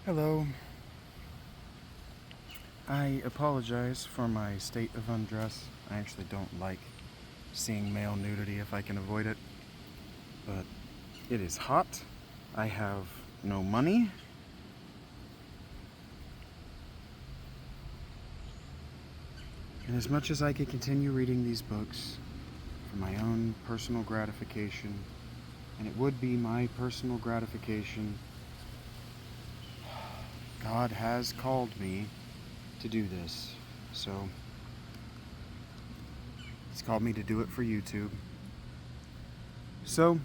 Hello. I apologize for my state of undress. I actually don't like seeing male nudity if I can avoid it. But it is hot. I have no money. And as much as I could continue reading these books for my own personal gratification, and it would be my personal gratification, God has called me to do this. So, He's called me to do it for YouTube. So,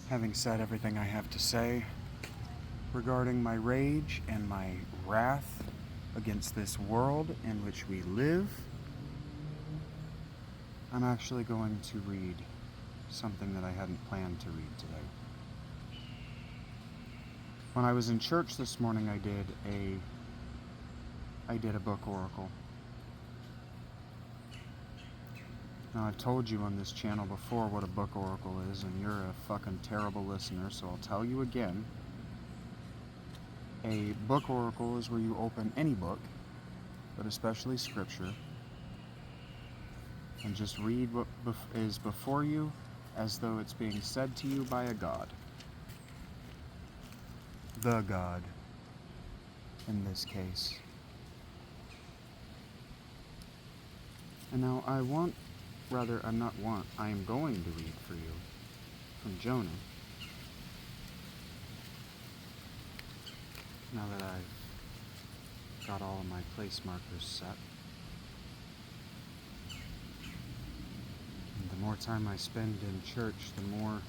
having said everything I have to say regarding my rage and my wrath against this world in which we live, I'm actually going to read something that I hadn't planned to read today. When I was in church this morning, I did a book oracle. Now, I've told you on this channel before what a book oracle is, and you're a fucking terrible listener, so I'll tell you again. A book oracle is where you open any book, but especially scripture, and just read what is before you as though it's being said to you by a god. The God, in this case. And now I am going to read for you from Jonah. Now that I've got all of my place markers set. And the more time I spend in church, the more...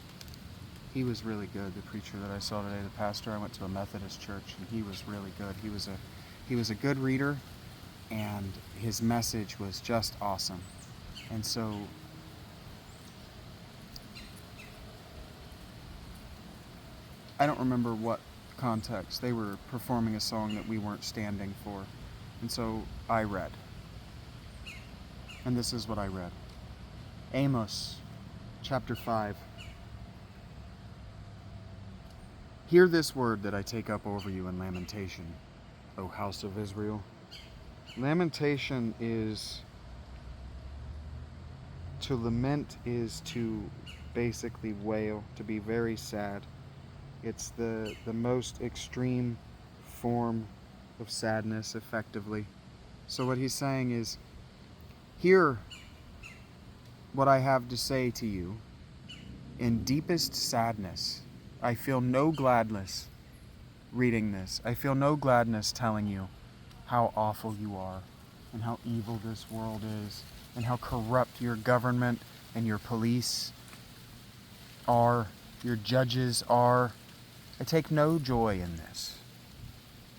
He was really good, the preacher that I saw today, the pastor. I went to a Methodist church, and he was really good. He was a good reader, and his message was just awesome. And so I don't remember what context. They were performing a song that we weren't standing for. And so I read. And this is what I read. Amos, chapter 5. Hear this word that I take up over you in lamentation, O house of Israel. Lamentation is... To lament is to basically wail, to be very sad. It's the most extreme form of sadness, effectively. So what he's saying is, hear what I have to say to you in deepest sadness. I feel no gladness reading this. I feel no gladness telling you how awful you are and how evil this world is and how corrupt your government and your police are, your judges are. I take no joy in this.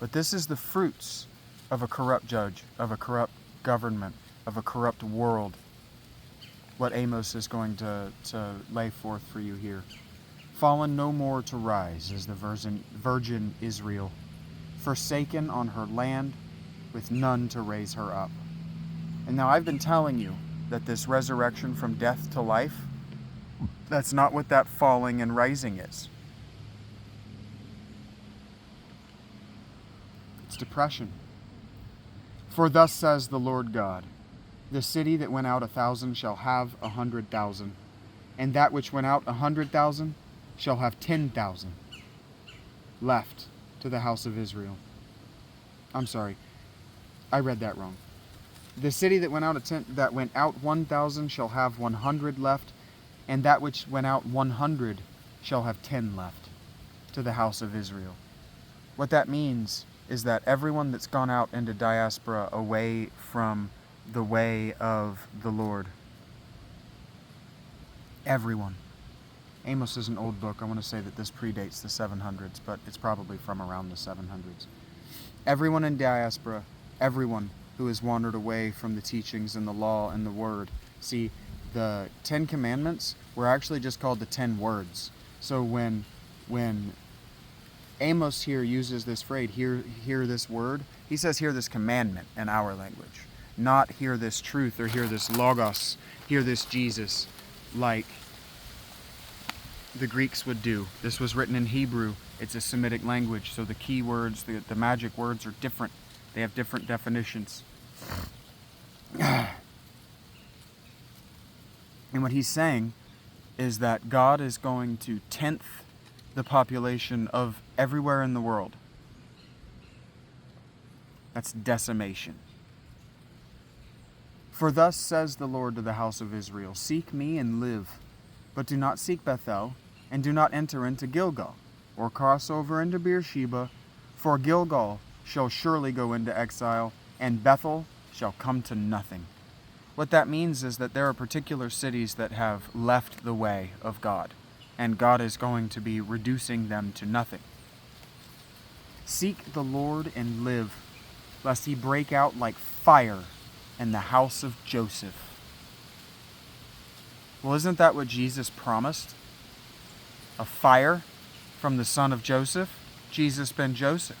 But this is the fruits of a corrupt judge, of a corrupt government, of a corrupt world. What Amos is going to lay forth for you here. Fallen no more to rise is the virgin Israel, forsaken on her land, with none to raise her up. And now I've been telling you that this resurrection from death to life, that's not what that falling and rising is. It's depression. For thus says the Lord God, the city that went out 1,000 shall have 100,000, and that which went out 100,000 shall have 10,000 left to the house of Israel. I'm sorry, I read that wrong. The city that went out 1,000 shall have 100 left, and that which went out 100 shall have 10 left to the house of Israel. What that means is that everyone that's gone out into diaspora away from the way of the Lord, everyone. Amos is an old book. I want to say that this predates the 700s, but it's probably from around the 700s. Everyone in diaspora, everyone who has wandered away from the teachings and the law and the word. See, the 10 commandments were actually just called the 10 words. So when Amos here uses this phrase, hear this word, he says hear this commandment in our language, not hear this truth or hear this logos, hear this Jesus, like the Greeks would do. This was written in Hebrew. It's a Semitic language, so the key words, the magic words are different. They have different definitions. And what he's saying is that God is going to tenth the population of everywhere in the world. That's decimation. For thus says the Lord to the house of Israel, seek me and live, but do not seek Bethel, and do not enter into Gilgal, or cross over into Beersheba, for Gilgal shall surely go into exile, and Bethel shall come to nothing. What that means is that there are particular cities that have left the way of God, and God is going to be reducing them to nothing. Seek the Lord and live, lest he break out like fire in the house of Joseph. Well, isn't that what Jesus promised? A fire from the son of Joseph, Jesus ben Joseph.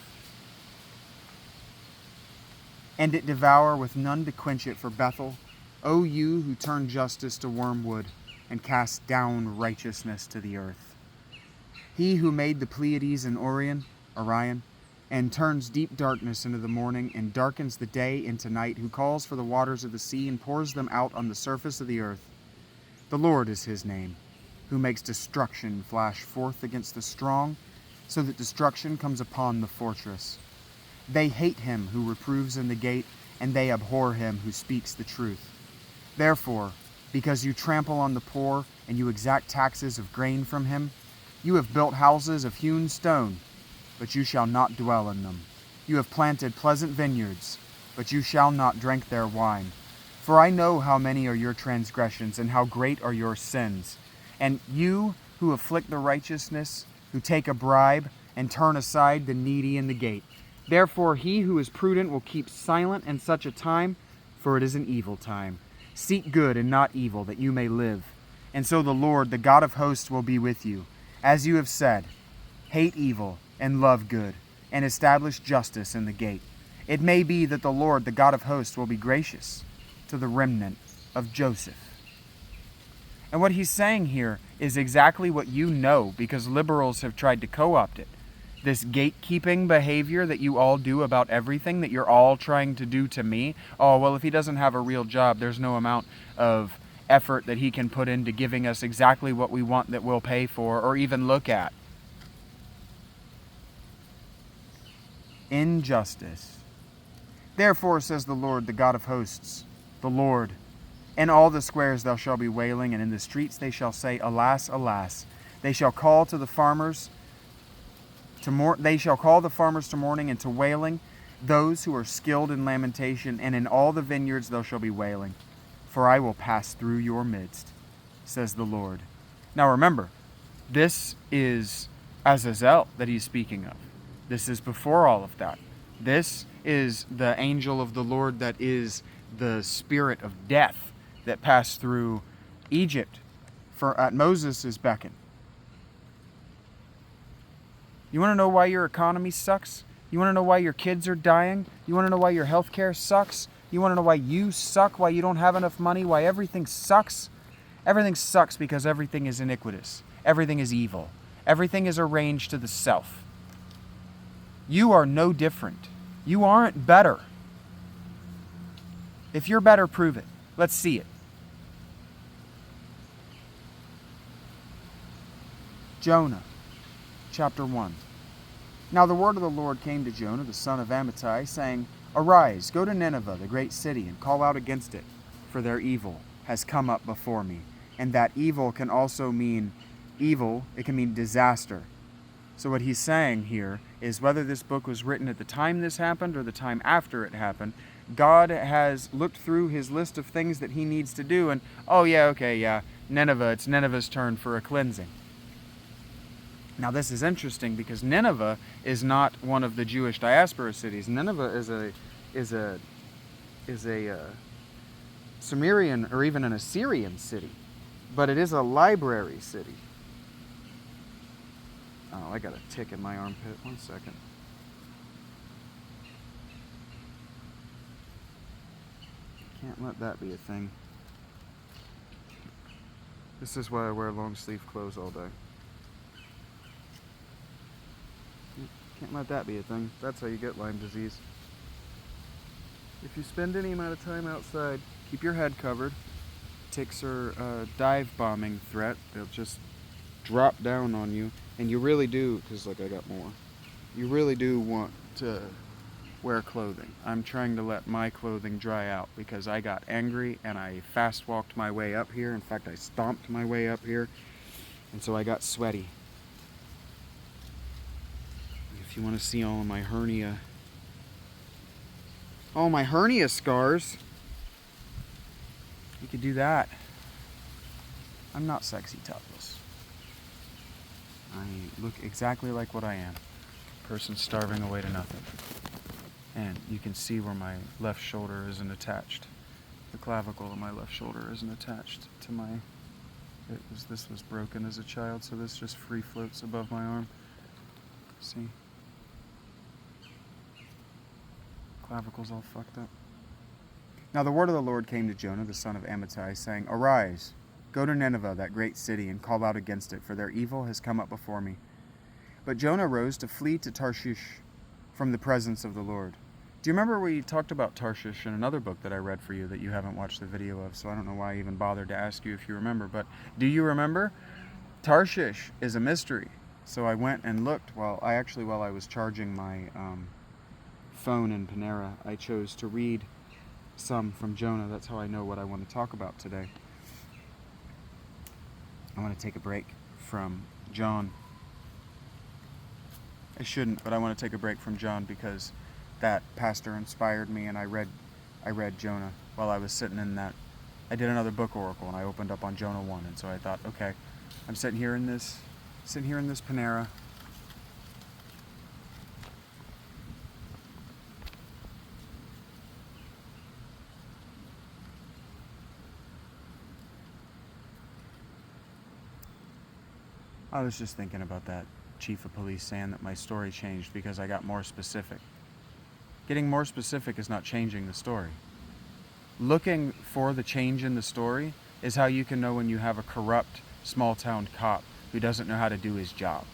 And it devour with none to quench it for Bethel, O you who turn justice to wormwood and cast down righteousness to the earth. He who made the Pleiades and Orion, and turns deep darkness into the morning, and darkens the day into night, who calls for the waters of the sea and pours them out on the surface of the earth. The Lord is his name, who makes destruction flash forth against the strong, so that destruction comes upon the fortress. They hate him who reproves in the gate, and they abhor him who speaks the truth. Therefore, because you trample on the poor, and you exact taxes of grain from him, you have built houses of hewn stone, but you shall not dwell in them. You have planted pleasant vineyards, but you shall not drink their wine. For I know how many are your transgressions, and how great are your sins. And you who afflict the righteousness, who take a bribe, and turn aside the needy in the gate. Therefore he who is prudent will keep silent in such a time, for it is an evil time. Seek good and not evil, that you may live. And so the Lord, the God of hosts, will be with you. As you have said, hate evil and love good, and establish justice in the gate. It may be that the Lord, the God of hosts, will be gracious to the remnant of Joseph. And what he's saying here is exactly what you know, because liberals have tried to co-opt it. This gatekeeping behavior that you all do about everything, that you're all trying to do to me. Oh, well, if he doesn't have a real job, there's no amount of effort that he can put into giving us exactly what we want that we'll pay for or even look at. Injustice. Therefore, says the Lord, the God of hosts, the Lord, in all the squares thou shalt be wailing, and in the streets they shall say, alas, alas. They shall call the farmers to mourning and to wailing, those who are skilled in lamentation, and in all the vineyards thou shalt be wailing. For I will pass through your midst, says the Lord. Now remember, this is Azazel that he's speaking of. This is before all of that. This is the angel of the Lord that is the spirit of death that passed through Egypt at Moses' beckon. You want to know why your economy sucks? You want to know why your kids are dying? You want to know why your health care sucks? You want to know why you suck, why you don't have enough money, why everything sucks? Everything sucks because everything is iniquitous. Everything is evil. Everything is arranged to the self. You are no different. You aren't better. If you're better, prove it. Let's see it. Jonah, chapter 1. Now the word of the Lord came to Jonah, the son of Amittai, saying, Arise, go to Nineveh, the great city, and call out against it, for their evil has come up before me. And that evil can also mean evil, it can mean disaster. So what he's saying here is whether this book was written at the time this happened or the time after it happened, God has looked through his list of things that he needs to do and, Nineveh, it's Nineveh's turn for a cleansing. Now this is interesting because Nineveh is not one of the Jewish diaspora cities. Nineveh is a Sumerian or even an Assyrian city, but it is a library city. Oh, I got a tick in my armpit. 1 second. Can't let that be a thing. This is why I wear long sleeve clothes all day. Can't let that be a thing. That's how you get Lyme disease. If you spend any amount of time outside, keep your head covered. Ticks are a dive bombing threat. They'll just drop down on you. And you really do, because like I got more, you really do want to wear clothing. I'm trying to let my clothing dry out because I got angry and I fast walked my way up here. In fact, I stomped my way up here. And so I got sweaty. If you want to see all of my hernia scars, you could do that. I'm not sexy topless. I look exactly like what I am. A person starving away to nothing. And you can see where my left shoulder isn't attached. The clavicle of my left shoulder isn't attached to my... This was broken as a child, so this just free floats above my arm. See? Clavicle's all fucked up. Now the word of the Lord came to Jonah, the son of Amittai, saying, Arise, go to Nineveh, that great city, and call out against it, for their evil has come up before me. But Jonah rose to flee to Tarshish from the presence of the Lord. Do you remember we talked about Tarshish in another book that I read for you that you haven't watched the video of, so I don't know why I even bothered to ask you if you remember, but do you remember? Tarshish is a mystery. So I went and looked while I was charging my phone in Panera, I chose to read some from Jonah. That's how I know what I want to talk about today. I want to take a break from John. I shouldn't, but I want to take a break from John because that pastor inspired me, and I read Jonah while I was sitting in that. I did another book oracle, and I opened up on Jonah 1, and so I thought, okay, I'm sitting here in this Panera. I was just thinking about that chief of police saying that my story changed because I got more specific. Getting more specific is not changing the story. Looking for the change in the story is how you can know when you have a corrupt small-town cop who doesn't know how to do his job,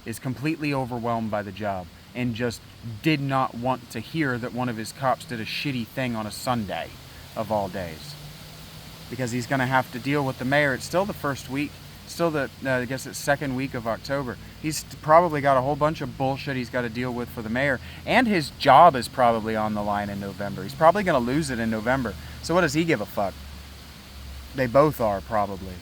is completely overwhelmed by the job, and just did not want to hear that one of his cops did a shitty thing on a Sunday of all days. Because he's going to have to deal with the mayor. It's still the first week. I guess it's second week of October. He's probably got a whole bunch of bullshit he's got to deal with for the mayor. And his job is probably on the line in November. He's probably going to lose it in November. So what does he give a fuck? They both are, probably.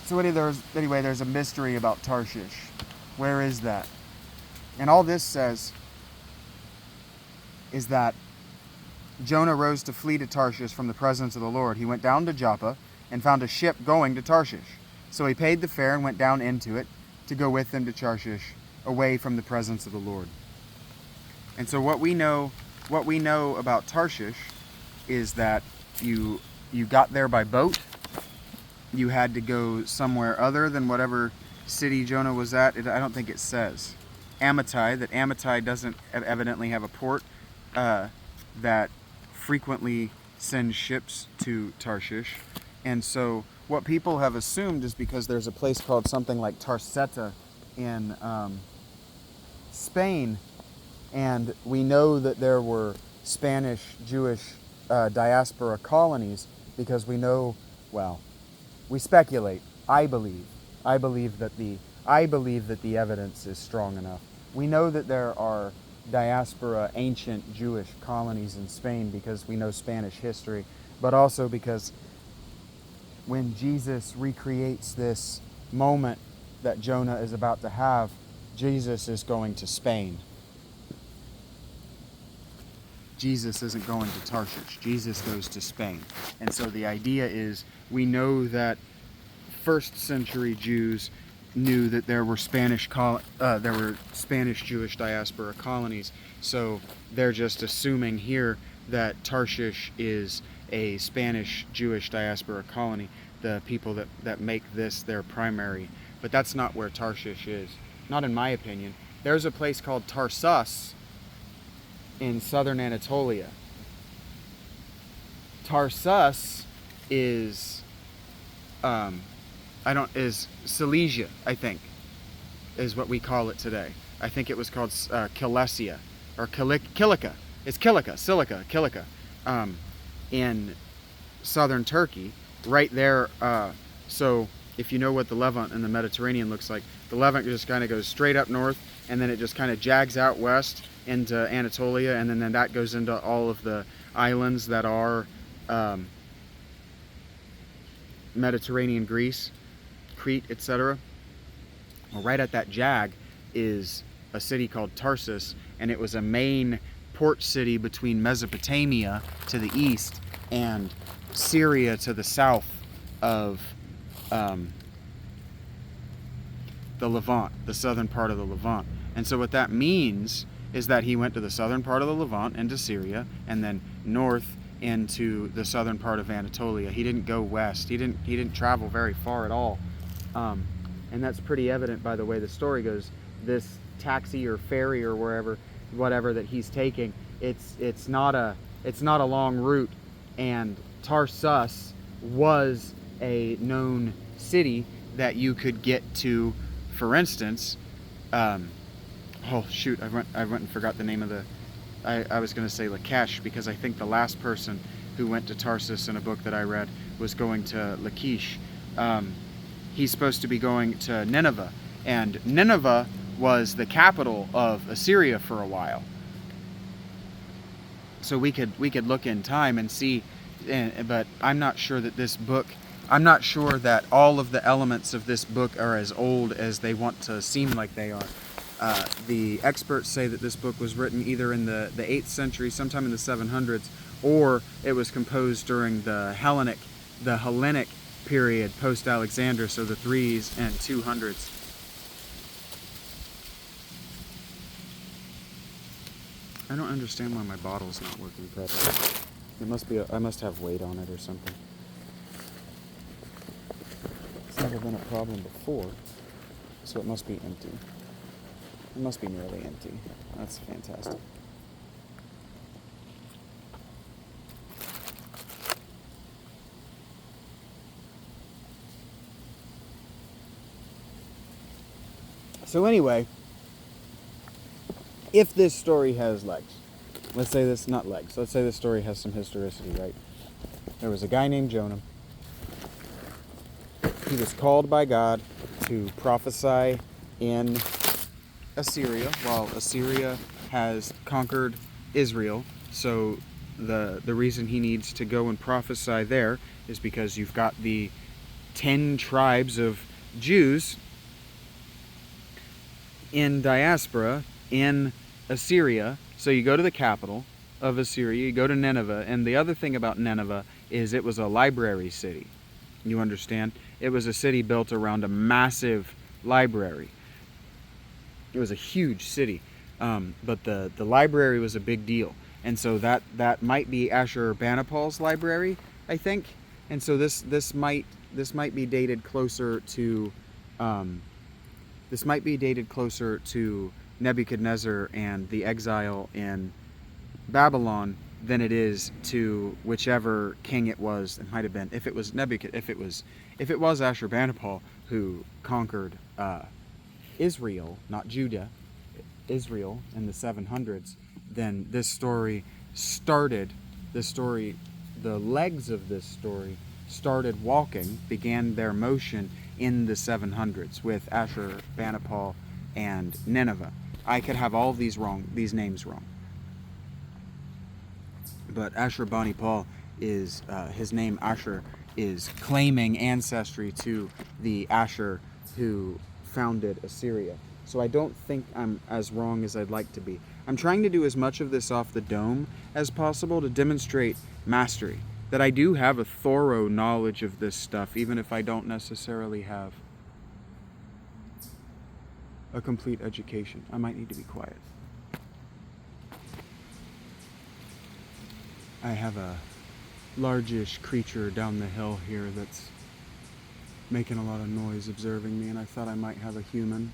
So anyway, there's a mystery about Tarshish. Where is that? And all this says is that Jonah rose to flee to Tarshish from the presence of the Lord. He went down to Joppa and found a ship going to Tarshish. So he paid the fare and went down into it to go with them to Tarshish, away from the presence of the Lord. And so what we know about Tarshish is that you got there by boat. You had to go somewhere other than whatever city Jonah was at. I don't think it says. Amittai doesn't evidently have a port that frequently sends ships to Tarshish. And so what people have assumed is because there's a place called something like Tarseta in Spain, and we know that there were Spanish Jewish diaspora colonies because we know, well, we speculate. I believe that the evidence is strong enough. We know that there are diaspora ancient Jewish colonies in Spain because we know Spanish history, but also because when Jesus recreates this moment that Jonah is about to have, Jesus is going to Spain. Jesus isn't going to Tarshish. Jesus goes to Spain. And so the idea is, we know that first century Jews knew that there were Spanish Jewish diaspora colonies. So they're just assuming here that Tarshish is a Spanish Jewish diaspora colony, the people that make this their primary. But that's not where Tarshish is. Not in my opinion. There's a place called Tarsus in southern Anatolia. Tarsus is is Silesia, I think, is what we call it today. I think it was called Cilicia, or Kilikia. It's Silica, in southern Turkey, right there. So if you know what the Levant and the Mediterranean looks like, the Levant just kind of goes straight up north, and then it just kind of jags out west into Anatolia, and then that goes into all of the islands that are Mediterranean Greece, Crete, etc. Well, right at that jag is a city called Tarsus, and it was a main port city between Mesopotamia to the east and Syria to the south of the Levant, the southern part of the Levant. And so what that means is that he went to the southern part of the Levant into Syria, and then north into the southern part of Anatolia. He didn't go west. He didn't travel very far at all. And that's pretty evident by the way the story goes. This taxi or ferry or whatever that he's taking, it's not a long route, and Tarsus was a known city that you could get to. For instance, oh shoot, I went and forgot the name of the. I was going to say Lachish, because I think the last person who went to Tarsus in a book that I read was going to Lachish. He's supposed to be going to Nineveh, and Nineveh was the capital of Assyria for a while. So we could look in time and see, but I'm not sure that this book. I'm not sure that all of the elements of this book are as old as they want to seem like they are. The experts say that this book was written either in the 8th century, sometime in the 700s, or it was composed during the Hellenic period post-Alexander, so the 3s and 200s. I don't understand why my bottle's not working properly. It must be I must have weight on it or something. It's never been a problem before, so it must be empty. It must be nearly empty. That's fantastic. So anyway, if this story has legs, let's say this story has some historicity, right? There was a guy named Jonah. He was called by God to prophesy in Assyria, while Assyria has conquered Israel. So the reason he needs to go and prophesy there is because you've got the 10 tribes of Jews in diaspora in Assyria. So you go to the capital of Assyria, you go to Nineveh, and the other thing about Nineveh is it was a library city. You understand? It was a city built around a massive library. It was a huge city, but the library was a big deal, and so that might be Ashurbanipal's library, I think. And so this might be dated closer to Nebuchadnezzar and the exile in Babylon than it is to whichever king it was. It might have been, if it was Ashurbanipal who conquered Israel, not Judah, Israel in the 700s, then the legs of this story started walking, began their motion in the 700s with Ashurbanipal and Nineveh. I could have all these names wrong. But Ashurbanipal is, his name Ashur is claiming ancestry to the Ashur who founded Assyria. So I don't think I'm as wrong as I'd like to be. I'm trying to do as much of this off the dome as possible to demonstrate mastery. That I do have a thorough knowledge of this stuff, even if I don't necessarily have a complete education. I might need to be quiet. I have a largish creature down the hill here that's making a lot of noise observing me, and I thought I might have a human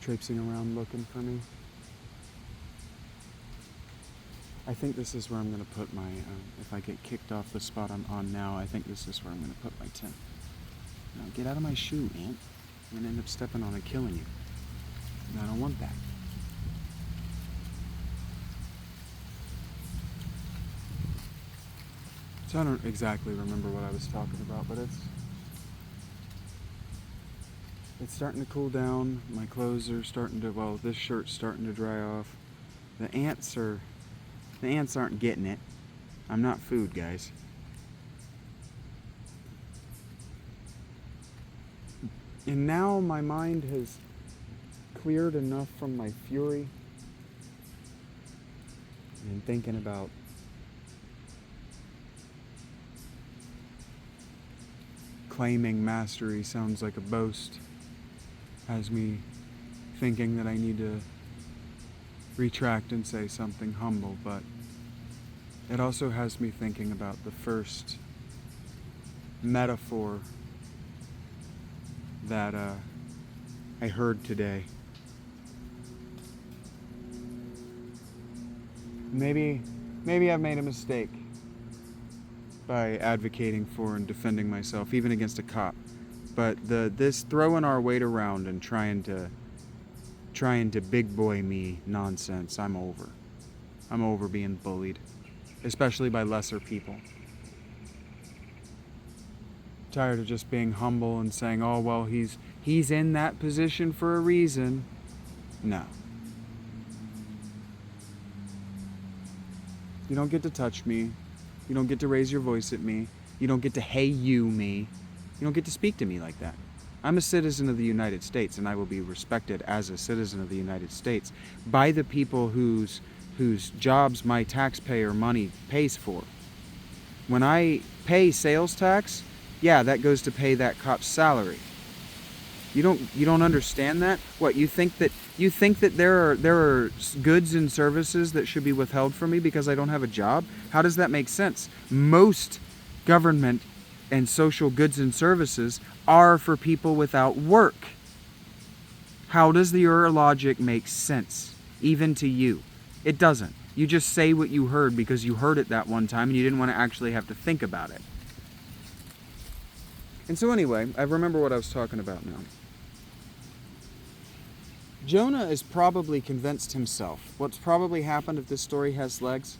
traipsing around looking for me. I think this is where I'm going to put my, if I get kicked off the spot I'm on now, I think this is where I'm going to put my tent. Now get out of my shoe, ant. I'm gonna end up stepping on and killing you. And I don't want that. So I don't exactly remember what I was talking about, but it's starting to cool down. My clothes are starting to, well, this shirt's starting to dry off. The ants aren't getting it. I'm not food, guys. And now my mind has cleared enough from my fury and thinking about claiming mastery sounds like a boast, has me thinking that I need to retract and say something humble, but it also has me thinking about the first metaphor that I heard today. Maybe I've made a mistake by advocating for and defending myself, even against a cop. But this throwing our weight around and trying to big boy me nonsense, I'm over. I'm over being bullied, especially by lesser people. Tired of just being humble and saying, oh, well, he's in that position for a reason. No. You don't get to touch me. You don't get to raise your voice at me. You don't get to hey you me. You don't get to speak to me like that. I'm a citizen of the United States, and I will be respected as a citizen of the United States by the people whose jobs my taxpayer money pays for. When I pay sales tax, yeah, that goes to pay that cop's salary. You don't understand that? What, you think that there are goods and services that should be withheld from me because I don't have a job? How does that make sense? Most government and social goods and services are for people without work. How does your logic make sense, even to you? It doesn't. You just say what you heard because you heard it that one time and you didn't want to actually have to think about it. And so anyway, I remember what I was talking about now. Jonah is probably convinced himself. What's probably happened, if this story has legs,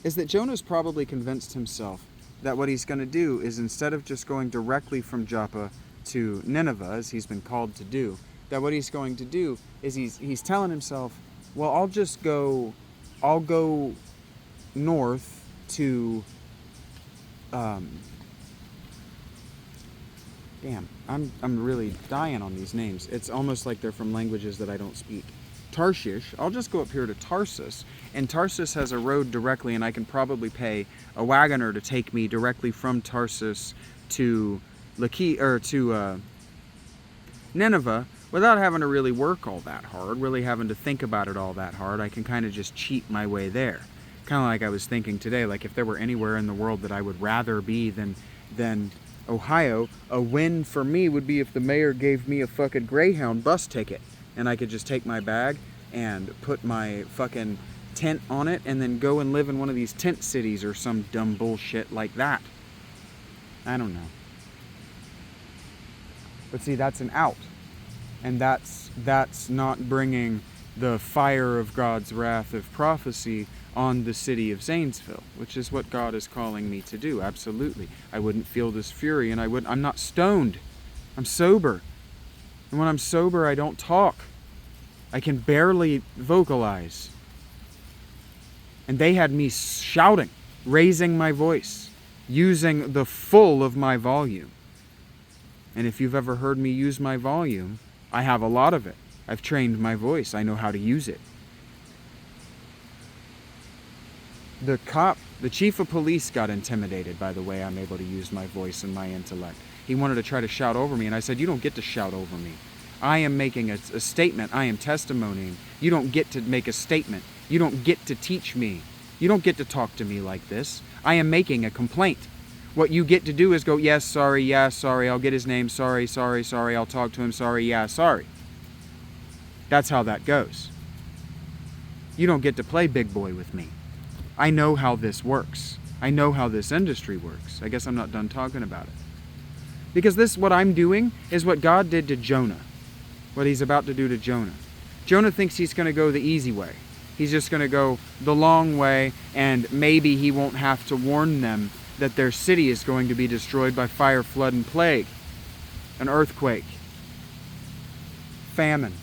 is that Jonah's probably convinced himself that what he's going to do is, instead of just going directly from Joppa to Nineveh, as he's been called to do, that what he's going to do is he's telling himself, well, I'll go north to, damn, I'm really dying on these names. It's almost like they're from languages that I don't speak. Tarshish. I'll just go up here to Tarsus, and Tarsus has a road directly, and I can probably pay a wagoner to take me directly from Tarsus to Nineveh without having to really work all that hard, really having to think about it all that hard. I can kind of just cheat my way there. Kind of like I was thinking today, like if there were anywhere in the world that I would rather be than Ohio, a win for me would be if the mayor gave me a fucking Greyhound bus ticket and I could just take my bag and put my fucking tent on it and then go and live in one of these tent cities or some dumb bullshit like that. I don't know. But see, that's an out. And that's not bringing the fire of God's wrath of prophecy on the city of Zanesville, which is what God is calling me to do. Absolutely. I wouldn't feel this fury, and I'm not stoned. I'm sober. And when I'm sober, I don't talk. I can barely vocalize. And they had me shouting, raising my voice, using the full of my volume. And if you've ever heard me use my volume, I have a lot of it. I've trained my voice. I know how to use it. The chief of police got intimidated by the way I'm able to use my voice and my intellect. He wanted to try to shout over me, and I said, you don't get to shout over me. I am making a statement. I am testimonying. You don't get to make a statement. You don't get to teach me. You don't get to talk to me like this. I am making a complaint. What you get to do is go, yes, sorry, yeah, sorry, I'll get his name, sorry, I'll talk to him, sorry, yeah, sorry. That's how that goes. You don't get to play big boy with me. I know how this works. I know how this industry works. I guess I'm not done talking about it. Because this, what I'm doing, is what God did to Jonah. What he's about to do to Jonah. Jonah thinks he's going to go the easy way. He's just going to go the long way, and maybe he won't have to warn them that their city is going to be destroyed by fire, flood, and plague. An earthquake. Famine.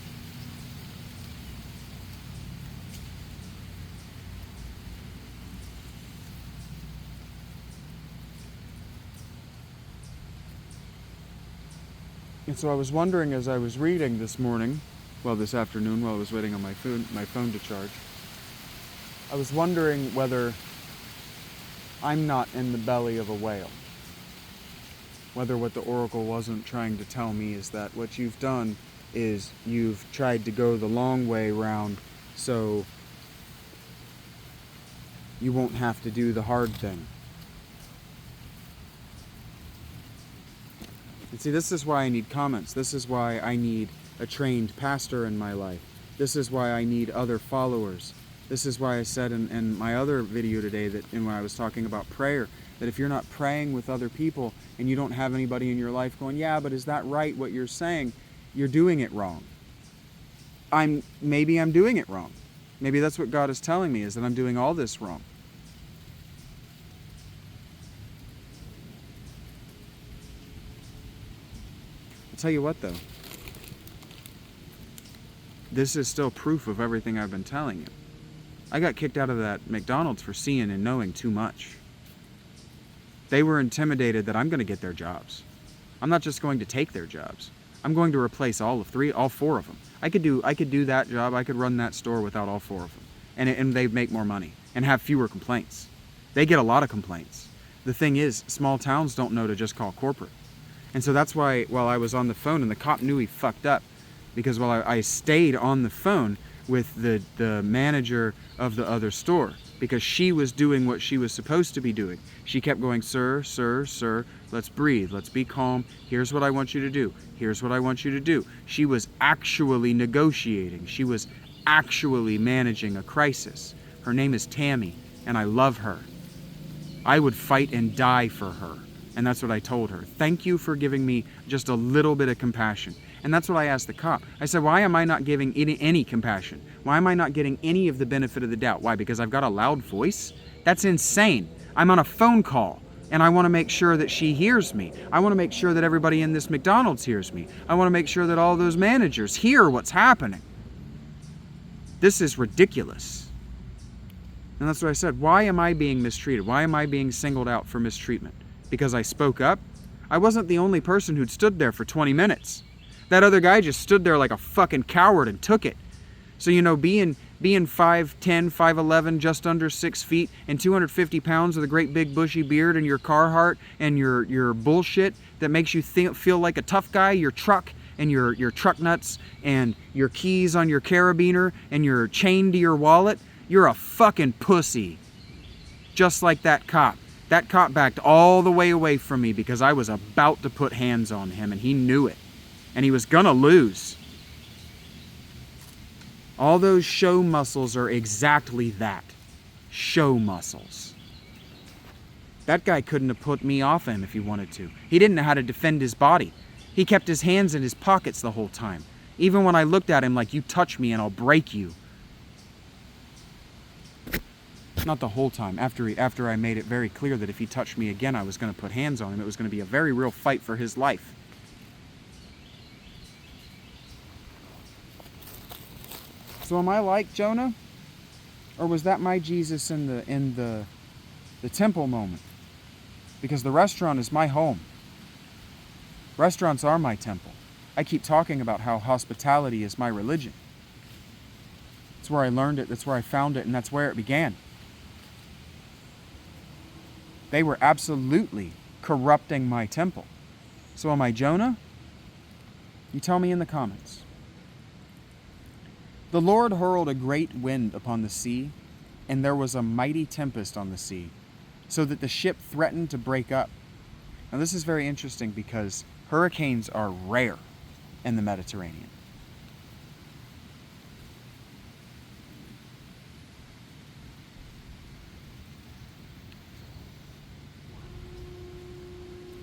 And so I was wondering as I was reading this morning, well, this afternoon while I was waiting on my phone to charge, I was wondering whether I'm not in the belly of a whale. Whether what the oracle wasn't trying to tell me is that what you've done is you've tried to go the long way round so you won't have to do the hard thing. And see, this is why I need comments. This is why I need a trained pastor in my life. This is why I need other followers. This is why I said in my other video today that when I was talking about prayer, that if you're not praying with other people and you don't have anybody in your life going, yeah, but is that right what you're saying? You're doing it wrong. Maybe I'm doing it wrong. Maybe that's what God is telling me, is that I'm doing all this wrong. I'll tell you what though. This is still proof of everything I've been telling you. I got kicked out of that McDonald's for seeing and knowing too much. They were intimidated that I'm going to get their jobs. I'm not just going to take their jobs. I'm going to replace all four of them. I could do that job. I could run that store without all four of them, and they'd make more money and have fewer complaints. They get a lot of complaints. The thing is, small towns don't know to just call corporate, and so that's why while I was on the phone and the cop knew he fucked up, because while I stayed on the phone with the manager of the other store, because she was doing what she was supposed to be doing. She kept going, sir, sir, sir, let's breathe, let's be calm, here's what I want you to do, here's what I want you to do. She was actually negotiating, she was actually managing a crisis. Her name is Tammy, and I love her. I would fight and die for her, and that's what I told her. Thank you for giving me just a little bit of compassion. And that's what I asked the cop. I said, why am I not giving any compassion? Why am I not getting any of the benefit of the doubt? Why? Because I've got a loud voice? That's insane. I'm on a phone call, and I want to make sure that she hears me. I want to make sure that everybody in this McDonald's hears me. I want to make sure that all those managers hear what's happening. This is ridiculous. And that's what I said. Why am I being mistreated? Why am I being singled out for mistreatment? Because I spoke up? I wasn't the only person who'd stood there for 20 minutes. That other guy just stood there like a fucking coward and took it. So, you know, being 5'10", 5'11", just under 6 feet, and 250 pounds with a great big bushy beard and your Carhartt and your bullshit that makes you feel like a tough guy, your truck and your truck nuts and your keys on your carabiner and your chain to your wallet, you're a fucking pussy. Just like that cop. That cop backed all the way away from me because I was about to put hands on him, and he knew it. And he was gonna lose. All those show muscles are exactly that. Show muscles. That guy couldn't have put me off him if he wanted to. He didn't know how to defend his body. He kept his hands in his pockets the whole time. Even when I looked at him like, you touch me and I'll break you. Not the whole time. After I made it very clear that if he touched me again, I was going to put hands on him. It was going to be a very real fight for his life. So am I like Jonah? Or was that my Jesus in the temple moment? Because the restaurant is my home. Restaurants are my temple. I keep talking about how hospitality is my religion. It's where I learned it, that's where I found it, and that's where it began. They were absolutely corrupting my temple. So am I Jonah? You tell me in the comments. The Lord hurled a great wind upon the sea, and there was a mighty tempest on the sea, so that the ship threatened to break up. Now this is very interesting because hurricanes are rare in the Mediterranean.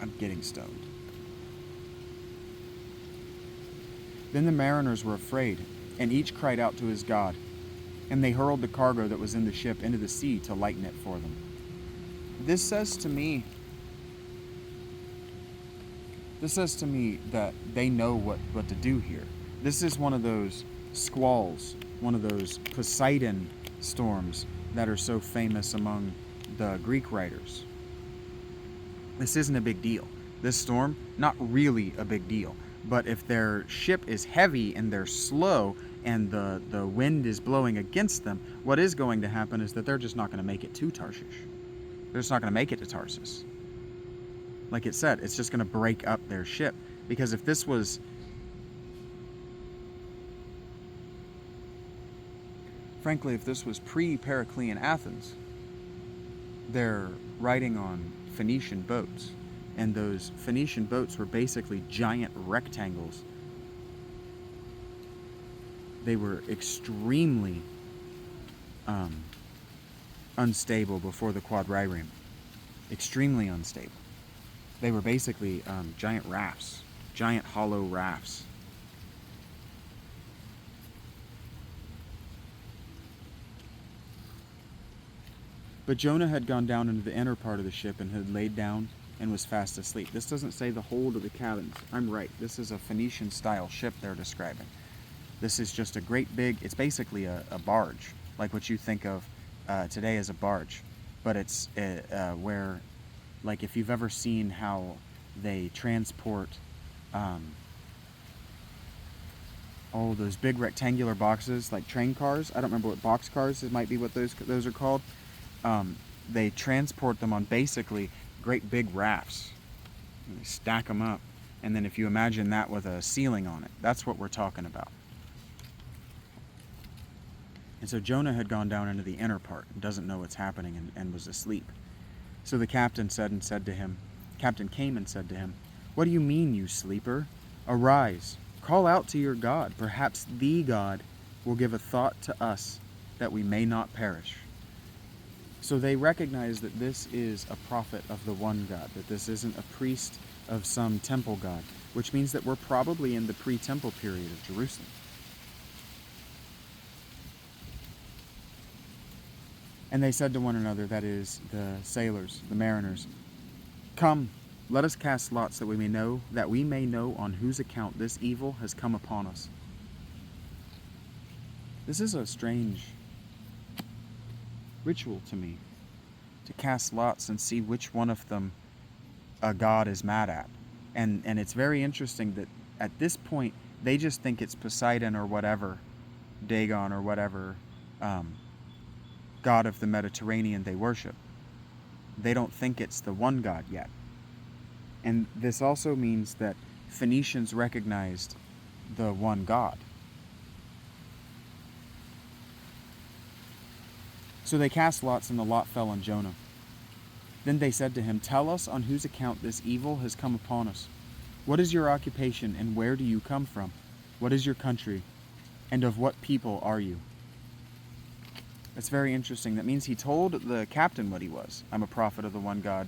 I'm getting stoned. Then the mariners were afraid, and each cried out to his god, and they hurled the cargo that was in the ship into the sea to lighten it for them. This says to me that they know what to do here. This is one of those squalls, one of those Poseidon storms that are so famous among the Greek writers. This isn't a big deal. This storm, not really a big deal. But if their ship is heavy and they're slow and the wind is blowing against them, what is going to happen is that they're just not going to make it to Tarshish. They're just not going to make it to Tarsus. Like it said, it's just going to break up their ship. Because if this was... Frankly, if this was pre-Periclean Athens, they're riding on Phoenician boats. And those Phoenician boats were basically giant rectangles. They were extremely unstable before the quadrireme. Extremely unstable. They were basically giant rafts, giant hollow rafts. But Jonah had gone down into the inner part of the ship and had laid down and was fast asleep. This doesn't say the hold of the cabins. I'm right. This is a Phoenician-style ship they're describing. This is just a great big... It's basically a barge, like what you think of today as a barge. But it's where... Like if you've ever seen how they transport all those big rectangular boxes, like train cars. I don't remember what box cars, it might be what those are called. They transport them on basically great big rafts. They stack them up. And then if you imagine that with a ceiling on it, that's what we're talking about. And so Jonah had gone down into the inner part and doesn't know what's happening and was asleep. So the captain came and said to him, "What do you mean, you sleeper? Arise, call out to your God. Perhaps the God will give a thought to us that we may not perish." So they recognize that this is a prophet of the one God, that this isn't a priest of some temple god, which means that we're probably in the pre-temple period of Jerusalem. And they said to one another, that is, the sailors, the mariners, "Come, let us cast lots that we may know on whose account this evil has come upon us." This is a strange ritual to me, to cast lots and see which one of them a god is mad at. And it's very interesting that at this point, they just think it's Poseidon or whatever, Dagon or whatever, god of the Mediterranean they worship. They don't think it's the one God yet. And this also means that Phoenicians recognized the one God. So they cast lots, and the lot fell on Jonah. Then they said to him, "Tell us on whose account this evil has come upon us. What is your occupation, and where do you come from? What is your country, and of what people are you?" That's very interesting. That means he told the captain what he was. "I'm a prophet of the one God."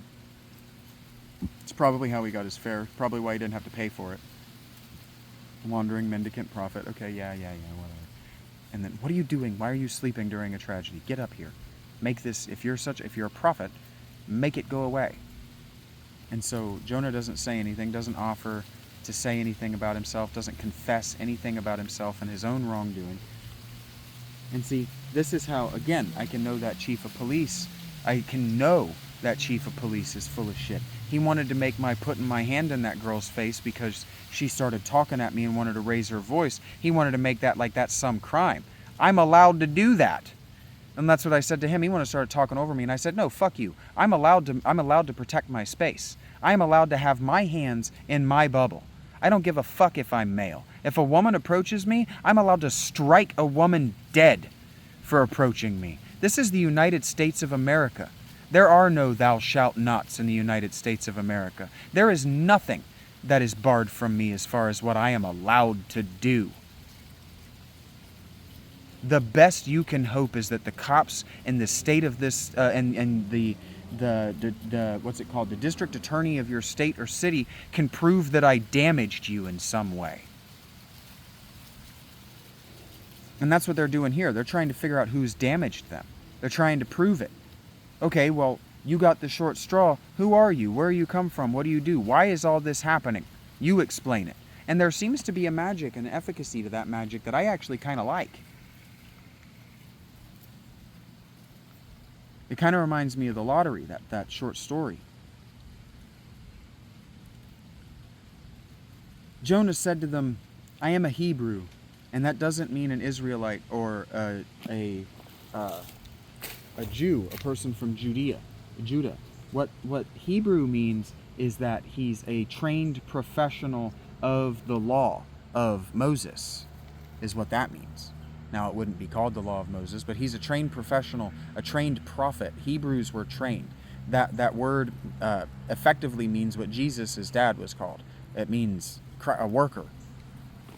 It's probably how he got his fare. Probably why he didn't have to pay for it. Wandering mendicant prophet. Okay, yeah, whatever. And then, "What are you doing? Why are you sleeping during a tragedy? Get up here. Make this, if you're a prophet, make it go away." And so Jonah doesn't say anything, doesn't offer to say anything about himself, doesn't confess anything about himself and his own wrongdoing. And see, this is how, again, I can know that chief of police. I can know that chief of police is full of shit. He wanted to make my putting my hand in that girl's face because she started talking at me and wanted to raise her voice. He wanted to make that like that's some crime. I'm allowed to do that. And that's what I said to him. He wanted to start talking over me, and I said, "No, fuck you. I'm allowed to protect my space. I'm allowed to have my hands in my bubble. I don't give a fuck if I'm male. If a woman approaches me, I'm allowed to strike a woman dead for approaching me. This is the United States of America. There are no thou shalt nots in the United States of America. There is nothing that is barred from me as far as what I am allowed to do. The best you can hope is that the cops in the state of this, and the what's it called, the district attorney of your state or city can prove that I damaged you in some way. And that's what they're doing here. They're trying to figure out who's damaged them. They're trying to prove it. Okay, well, you got the short straw. Who are you? Where you come from? What do you do? Why is all this happening? You explain it. And there seems to be a magic and efficacy to that magic that I actually kind of like. It kind of reminds me of the lottery, that short story. Jonah said to them, I am a Hebrew, and that doesn't mean an Israelite or a Jew, a person from Judah. What Hebrew means is that he's a trained professional of the law of Moses, is what that means. Now, it wouldn't be called the law of Moses, but he's a trained professional, a trained prophet. Hebrews were trained. That word effectively means what Jesus' dad was called. It means a worker.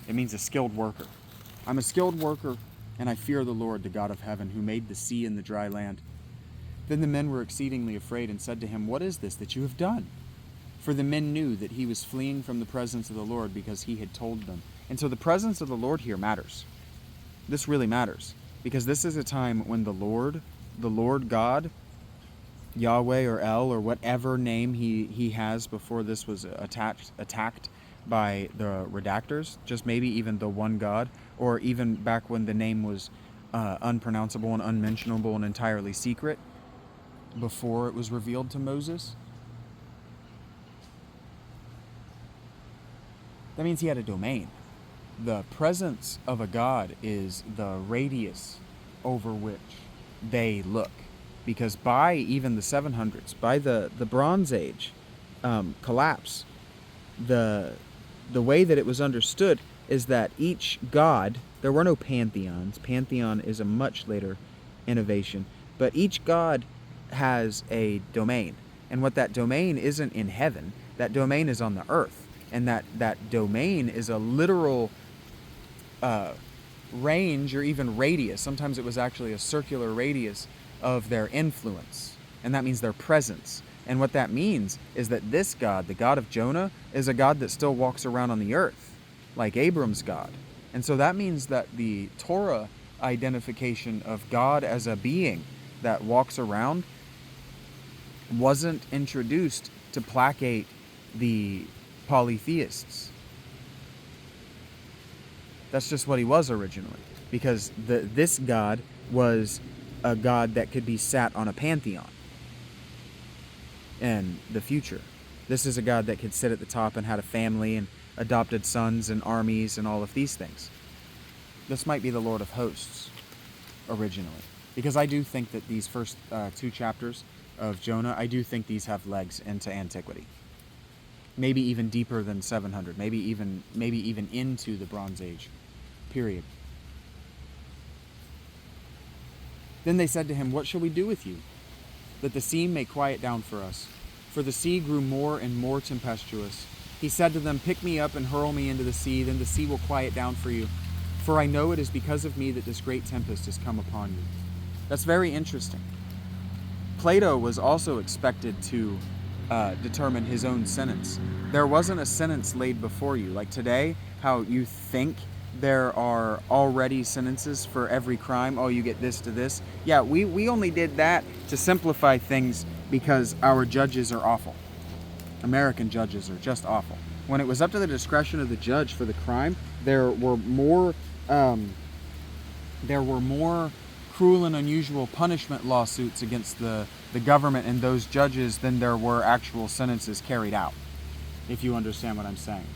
It means a skilled worker. I'm a skilled worker, and I fear the Lord, the God of heaven, who made the sea and the dry land. Then the men were exceedingly afraid and said to him, What is this that you have done? For the men knew that he was fleeing from the presence of the Lord because he had told them. And so the presence of the Lord here matters. This really matters, because this is a time when the Lord God, Yahweh or El or whatever name he has before this was attacked by the redactors, just maybe even the one God, or even back when the name was unpronounceable and unmentionable and entirely secret before it was revealed to Moses. That means he had a domain. The presence of a god is the radius over which they look. Because by even the 700s, by the Bronze Age collapse, the way that it was understood is that each god, there were no pantheons. Pantheon is a much later innovation. But each god has a domain. And what that domain isn't in heaven, that domain is on the earth. And that domain is a literal range or even radius. Sometimes it was actually a circular radius of their influence. And that means their presence. And what that means is that this God, the God of Jonah, is a God that still walks around on the earth, like Abram's God. And so that means that the Torah identification of God as a being that walks around wasn't introduced to placate the polytheists. That's just what he was originally, because this God was a God that could be sat on a pantheon in the future. This is a God that could sit at the top and had a family and adopted sons and armies and all of these things. This might be the Lord of hosts originally, because I do think that these first 2 chapters of Jonah, I do think these have legs into antiquity. Maybe even deeper than 700, maybe even into the Bronze Age period. Then they said to him, What shall we do with you, that the sea may quiet down for us? For the sea grew more and more tempestuous. He said to them, Pick me up and hurl me into the sea, then the sea will quiet down for you. For I know it is because of me that this great tempest has come upon you. That's very interesting. Plato was also expected to determine his own sentence. There wasn't a sentence laid before you. Like today, how you think there are already sentences for every crime. Oh, you get this to this. Yeah, we only did that to simplify things because our judges are awful. American judges are just awful. When it was up to the discretion of the judge for the crime, there were more cruel and unusual punishment lawsuits against the government and those judges than there were actual sentences carried out, if you understand what I'm saying.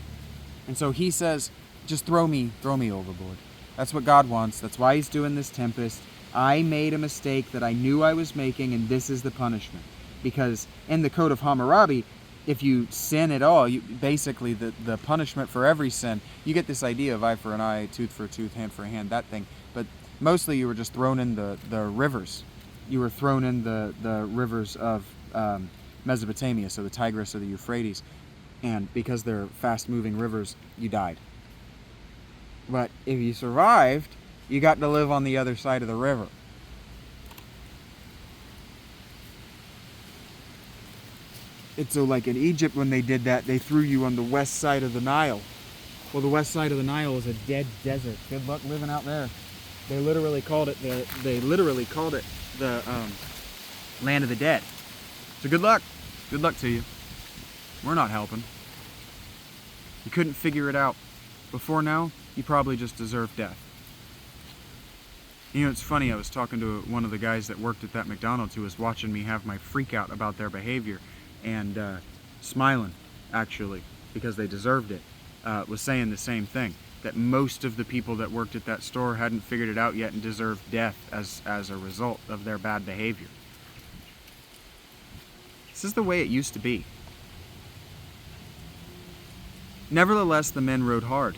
And so he says, just throw me overboard. That's what God wants. That's why he's doing this tempest. I made a mistake that I knew I was making, and this is the punishment. Because in the Code of Hammurabi, if you sin at all, basically the punishment for every sin, you get this idea of eye for an eye, tooth for a tooth, hand for a hand, that thing. But mostly you were just thrown in the rivers. You were thrown in the rivers of Mesopotamia, so the Tigris or the Euphrates. And because they're fast-moving rivers, you died. But if you survived, you got to live on the other side of the river. It's so like in Egypt when they did that, they threw you on the west side of the Nile. Well, the west side of the Nile is a dead desert. Good luck living out there. They literally called it the land of the dead. So good luck. Good luck to you. We're not helping. You couldn't figure it out before now, you probably just deserve death. You know, it's funny, I was talking to one of the guys that worked at that McDonald's who was watching me have my freak out about their behavior and smiling, actually, because they deserved it, was saying the same thing, that most of the people that worked at that store hadn't figured it out yet and deserved death as a result of their bad behavior. This is the way it used to be. Nevertheless, the men rowed hard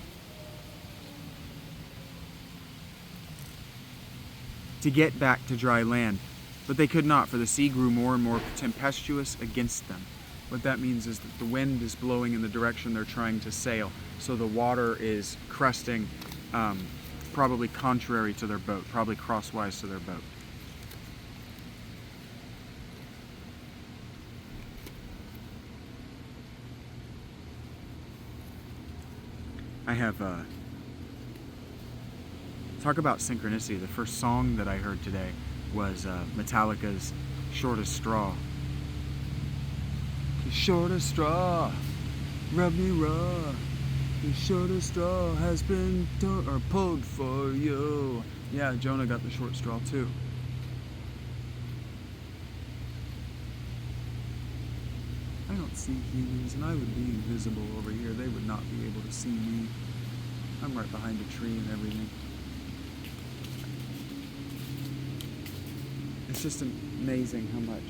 to get back to dry land, but they could not, for the sea grew more and more tempestuous against them. What that means is that the wind is blowing in the direction they're trying to sail, so the water is cresting probably contrary to their boat, probably crosswise to their boat. I have talk about synchronicity. The first song that I heard today was Metallica's Shortest Straw. The shortest straw, rub me raw. The shortest straw has been pulled for you. Yeah, Jonah got the short straw too. I don't see humans, and I would be invisible over here. They would not be able to see me. I'm right behind a tree and everything. It's just amazing how much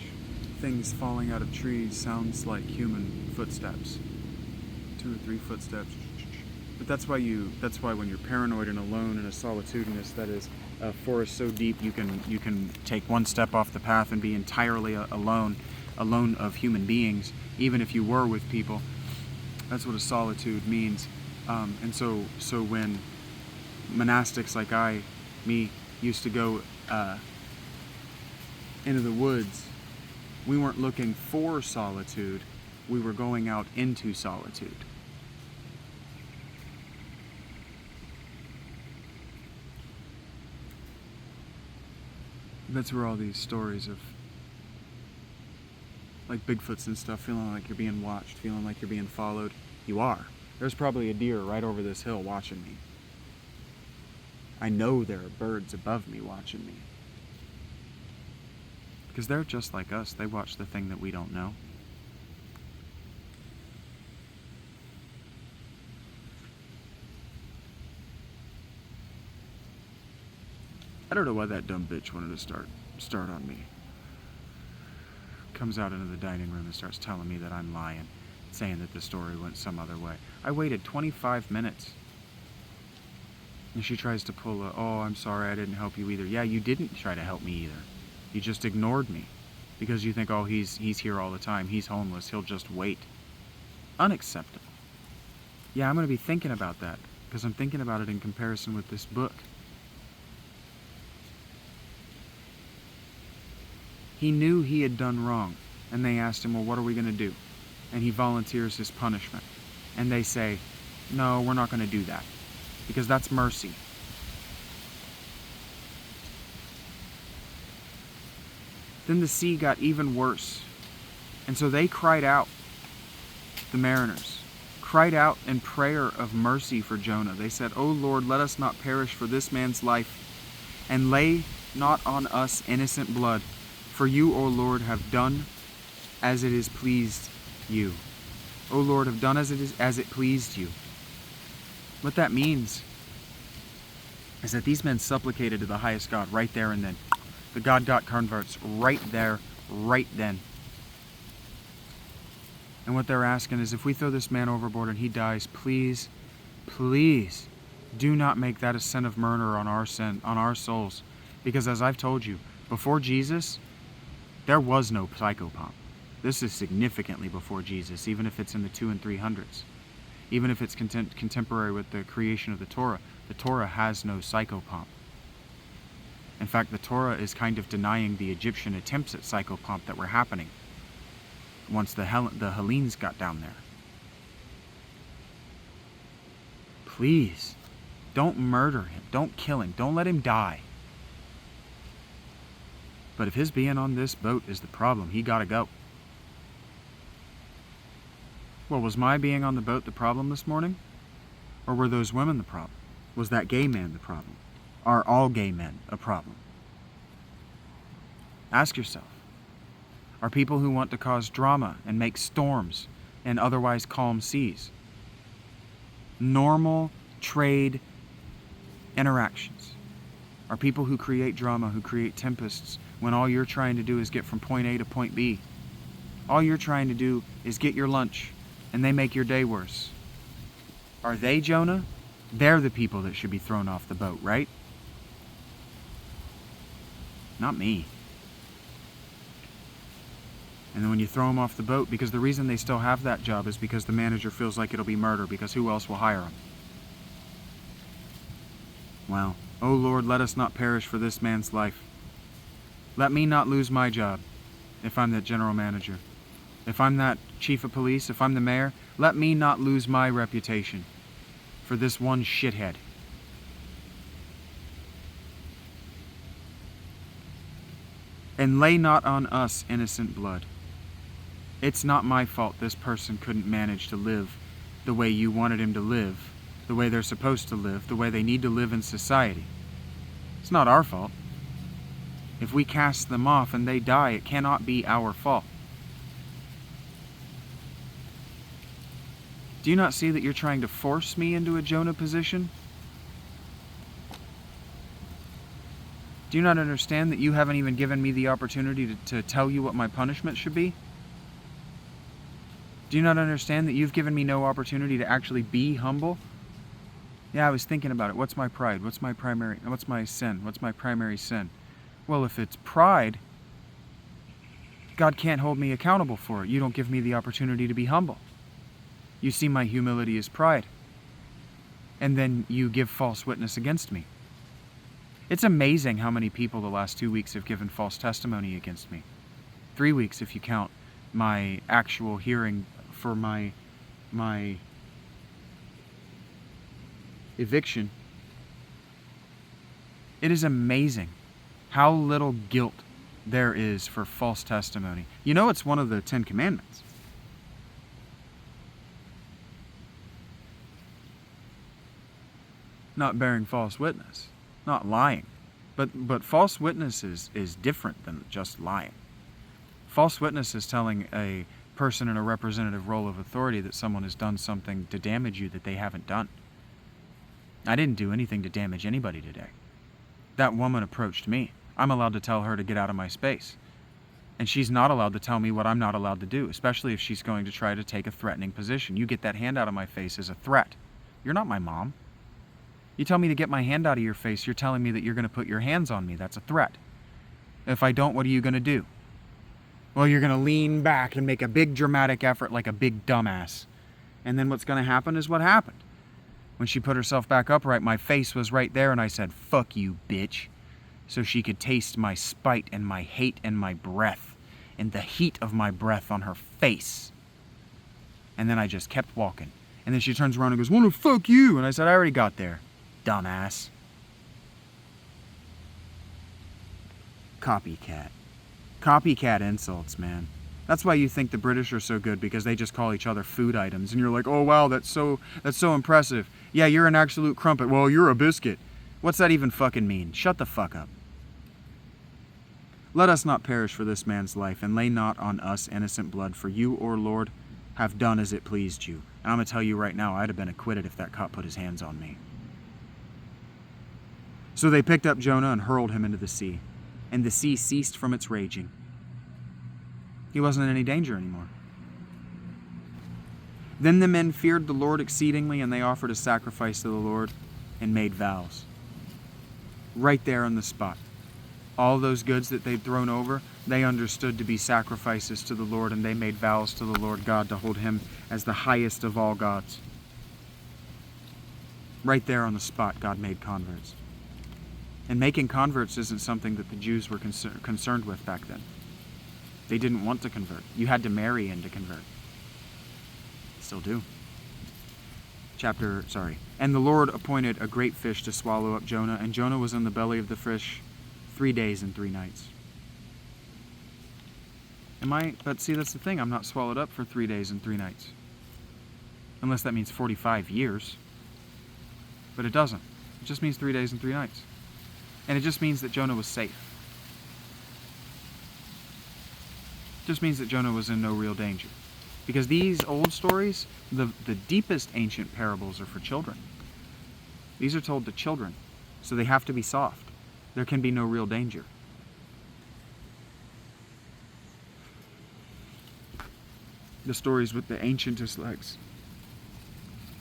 things falling out of trees sounds like human footsteps. 2 or 3 footsteps. But that's why when you're paranoid and alone in a solitudinous, that is, a forest so deep you can take one step off the path and be entirely alone of human beings, even if you were with people. That's what a solitude means. And so when monastics like me used to go into the woods, we weren't looking for solitude, we were going out into solitude. That's where all these stories of like Bigfoots and stuff, feeling like you're being watched, feeling like you're being followed. You are. There's probably a deer right over this hill watching me. I know there are birds above me watching me. Because they're just like us. They watch the thing that we don't know. I don't know why that dumb bitch wanted to start on me. Comes out into the dining room and starts telling me that I'm lying, saying that the story went some other way. I waited 25 minutes. And she tries to pull oh, I'm sorry, I didn't help you either. Yeah, you didn't try to help me either. You just ignored me because you think, oh, he's here all the time. He's homeless. He'll just wait. Unacceptable. Yeah, I'm going to be thinking about that because I'm thinking about it in comparison with this book. He knew he had done wrong, and they asked him, well, what are we going to do? And he volunteers his punishment. And they say, no, we're not going to do that, because that's mercy. Then the sea got even worse, and so they cried out, the mariners, cried out in prayer of mercy for Jonah. They said, O Lord, let us not perish for this man's life, and lay not on us innocent blood. For you, O Lord, have done as it is pleased you. O Lord, have done as it pleased you. What that means is that these men supplicated to the highest God right there and then. The God got converts right there, right then. And what they're asking is, if we throw this man overboard and he dies, please, please, do not make that a sin of murder on our souls. Because as I've told you, before Jesus, there was no psychopomp. This is significantly before Jesus, even if it's in the 200s and 300s. Even if it's contemporary with the creation of the Torah has no psychopomp. In fact, the Torah is kind of denying the Egyptian attempts at psychopomp that were happening once the Hellenes got down there. Please, Don't murder him. Don't kill him. Don't let him die. But if his being on this boat is the problem, he gotta go. Well, was my being on the boat the problem this morning? Or were those women the problem? Was that gay man the problem? Are all gay men a problem? Ask yourself. Are people who want to cause drama and make storms and otherwise calm seas normal trade interactions? Are people who create drama, who create tempests, when all you're trying to do is get from point A to point B? All you're trying to do is get your lunch, and they make your day worse. Are they Jonah? They're the people that should be thrown off the boat, right? Not me. And then when you throw them off the boat, because the reason they still have that job is because the manager feels like it'll be murder, because who else will hire them? Well, O Lord, let us not perish for this man's life. Let me not lose my job if I'm that general manager. If I'm that chief of police, if I'm the mayor, let me not lose my reputation for this one shithead. And lay not on us innocent blood. It's not my fault this person couldn't manage to live the way you wanted him to live, the way they're supposed to live, the way they need to live in society. It's not our fault. If we cast them off and they die, it cannot be our fault. Do you not see that you're trying to force me into a Jonah position? Do you not understand that you haven't even given me the opportunity to tell you what my punishment should be? Do you not understand that you've given me no opportunity to actually be humble? Yeah, I was thinking about it. What's my pride? What's my sin? What's my primary sin? Well, if it's pride, God can't hold me accountable for it. You don't give me the opportunity to be humble. You see my humility as pride. And then you give false witness against me. It's amazing how many people the last 2 weeks have given false testimony against me. 3 weeks if you count my actual hearing for my eviction. It is amazing how little guilt there is for false testimony. You know, it's one of the 10 Commandments. Not bearing false witness, not lying. But false witness is different than just lying. False witness is telling a person in a representative role of authority that someone has done something to damage you that they haven't done. I didn't do anything to damage anybody today. That woman approached me. I'm allowed to tell her to get out of my space. And she's not allowed to tell me what I'm not allowed to do, especially if she's going to try to take a threatening position. You get that hand out of my face as a threat. You're not my mom. You tell me to get my hand out of your face, you're telling me that you're going to put your hands on me. That's a threat. If I don't, what are you going to do? Well, you're going to lean back and make a big dramatic effort like a big dumbass. And then what's going to happen is what happened. When she put herself back upright, my face was right there, and I said, "Fuck you, bitch," so she could taste my spite and my hate and my breath and the heat of my breath on her face. And then I just kept walking. And then she turns around and goes, "Wanna fuck you?" And I said, "I already got there, dumbass." Copycat. Copycat insults, man. That's why you think the British are so good, because they just call each other food items. And you're like, "Oh, wow, that's so impressive." Yeah, you're an absolute crumpet. Well, you're a biscuit. What's that even fucking mean? Shut the fuck up. Let us not perish for this man's life, and lay not on us innocent blood, for you, O Lord, have done as it pleased you. And I'm going to tell you right now, I'd have been acquitted if that cop put his hands on me. So they picked up Jonah and hurled him into the sea, and the sea ceased from its raging. He wasn't in any danger anymore. Then the men feared the Lord exceedingly, and they offered a sacrifice to the Lord and made vows. Right there on the spot. All those goods that they'd thrown over, they understood to be sacrifices to the Lord, and they made vows to the Lord God to hold him as the highest of all gods. Right there on the spot, God made converts. And making converts isn't something that the Jews were concerned with back then. They didn't want to convert. You had to marry in to convert. Still do. And the Lord appointed a great fish to swallow up Jonah, and Jonah was in the belly of the fish 3 days and 3 nights. But see, that's the thing, I'm not swallowed up for 3 days and 3 nights. Unless that means 45 years. But it doesn't. It just means 3 days and 3 nights. And it just means that Jonah was safe. It just means that Jonah was in no real danger. Because these old stories, the deepest ancient parables are for children. These are told to children, so they have to be soft. There can be no real danger. The stories with the ancientest legs.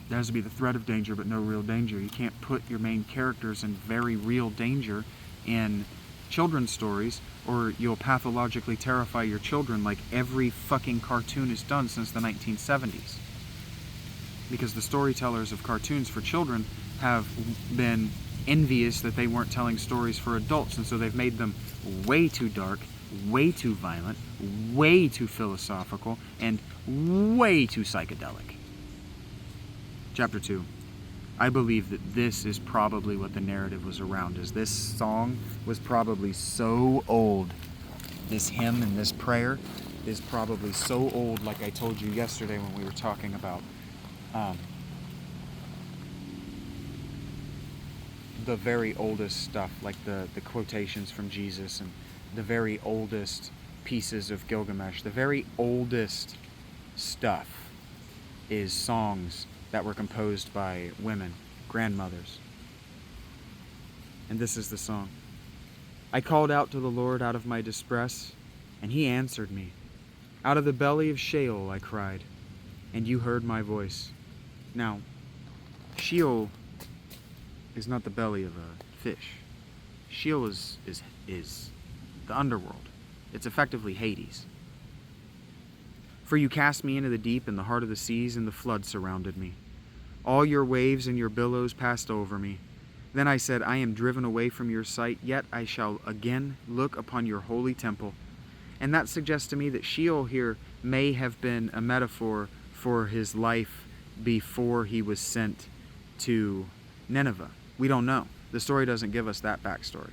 There has to be the threat of danger, but no real danger. You can't put your main characters in very real danger in children's stories, or you'll pathologically terrify your children like every fucking cartoon has done since the 1970s. Because the storytellers of cartoons for children have been envious that they weren't telling stories for adults, and so they've made them way too dark, way too violent, way too philosophical, and way too psychedelic. Chapter 2. I believe that this is probably what the narrative was around, is this song was probably so old. This hymn and this prayer is probably so old, like I told you yesterday when we were talking about the very oldest stuff, like the quotations from Jesus and the very oldest pieces of Gilgamesh. The very oldest stuff is songs that were composed by women, grandmothers. And this is the song. I called out to the Lord out of my distress, and he answered me. Out of the belly of Sheol I cried, and you heard my voice. Now, Sheol is not the belly of a fish. Sheol is the underworld. It's effectively Hades. For you cast me into the deep, in the heart of the seas, and the flood surrounded me. All your waves and your billows passed over me. Then I said, I am driven away from your sight, yet I shall again look upon your holy temple. And that suggests to me that Sheol here may have been a metaphor for his life before he was sent to Nineveh. We don't know. The story doesn't give us that backstory.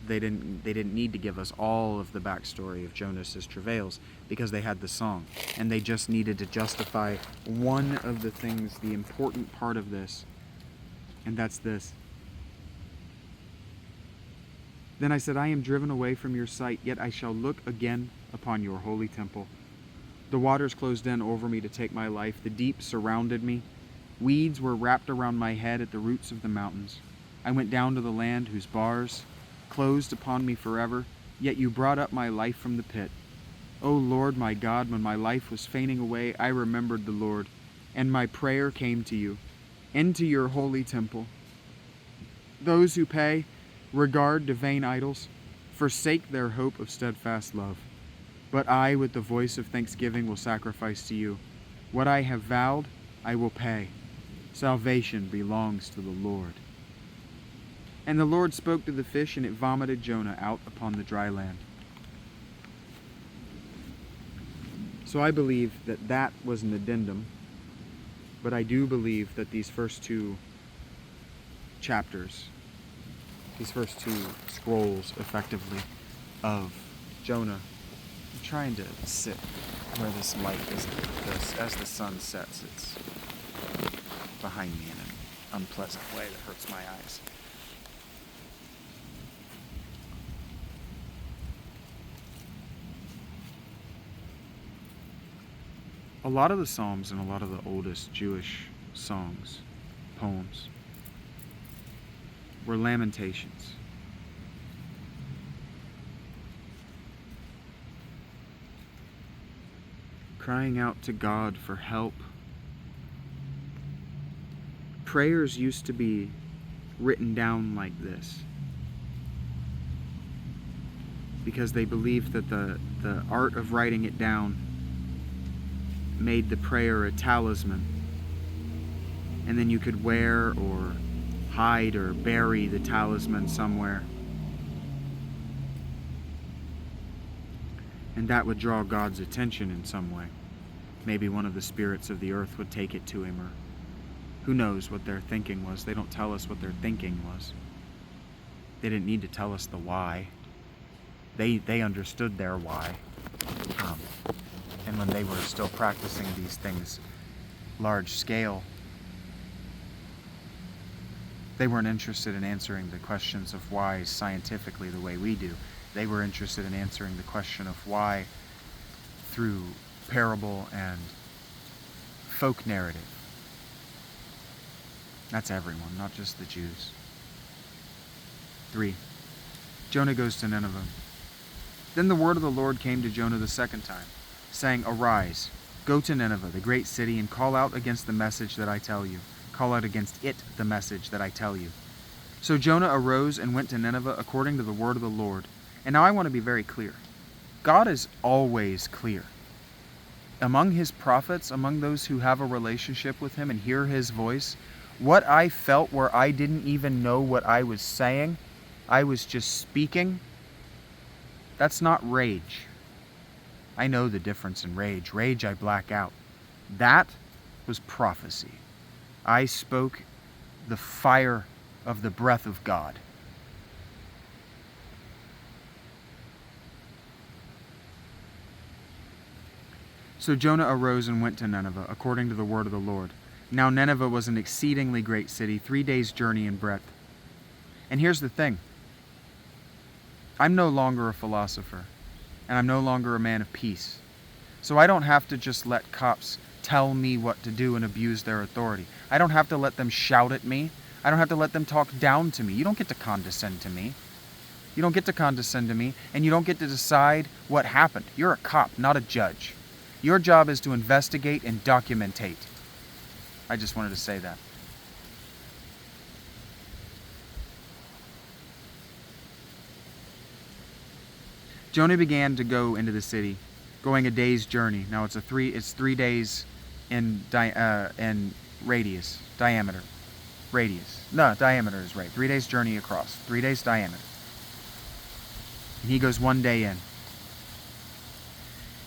They didn't need to give us all of the backstory of Jonas's travails because they had the song, and they just needed to justify one of the things, the important part of this, and that's this. Then I said, I am driven away from your sight, yet I shall look again upon your holy temple. The waters closed in over me to take my life. The deep surrounded me. Weeds were wrapped around my head at the roots of the mountains. I went down to the land whose bars closed upon me forever, yet you brought up my life from the pit. O Lord my God, when my life was fainting away, I remembered the Lord, and my prayer came to you, into your holy temple. Those who pay regard to vain idols, forsake their hope of steadfast love. But I, with the voice of thanksgiving, will sacrifice to you. What I have vowed, I will pay. Salvation belongs to the Lord. And the Lord spoke to the fish, and it vomited Jonah out upon the dry land. So I believe that that was an addendum, but I do believe that these first two chapters, these first two scrolls, effectively, of Jonah. I'm trying to sit where this light is. As the sun sets, it's behind me in an unpleasant way that hurts my eyes. A lot of the Psalms and a lot of the oldest Jewish songs, poems, were lamentations. Crying out to God for help. Prayers used to be written down like this because they believed that the art of writing it down made the prayer a talisman, and then you could wear or hide or bury the talisman somewhere, and that would draw God's attention in some way. Maybe one of the spirits of the earth would take it to him, or Who knows what their thinking was? They don't tell us what their thinking was. They didn't need to tell us the why. They understood their why. And when they were still practicing these things large scale, they weren't interested in answering the questions of why scientifically the way we do. They were interested in answering the question of why through parable and folk narrative. That's everyone, not just the Jews. 3. Jonah goes to Nineveh. Then the word of the Lord came to Jonah the second time, saying, Arise, go to Nineveh, the great city, and call out against the message that I tell you. Call out against it the message that I tell you. So Jonah arose and went to Nineveh according to the word of the Lord. And now I want to be very clear. God is always clear. Among his prophets, among those who have a relationship with him and hear his voice, what I felt where I didn't even know what I was saying, I was just speaking, that's not rage. I know the difference in rage. Rage, I black out. That was prophecy. I spoke the fire of the breath of God. So Jonah arose and went to Nineveh, according to the word of the Lord. Now Nineveh was an exceedingly great city, 3 days' journey in breadth. And here's the thing. I'm no longer a philosopher, and I'm no longer a man of peace. So I don't have to just let cops tell me what to do and abuse their authority. I don't have to let them shout at me. I don't have to let them talk down to me. You don't get to condescend to me. You don't get to condescend to me, and you don't get to decide what happened. You're a cop, not a judge. Your job is to investigate and documentate. I just wanted to say that. Jonah began to go into the city, going a day's journey. Now it's 3 days in radius, diameter. Radius. No, diameter is right. 3 days journey across. 3 days diameter. And he goes 1 day in.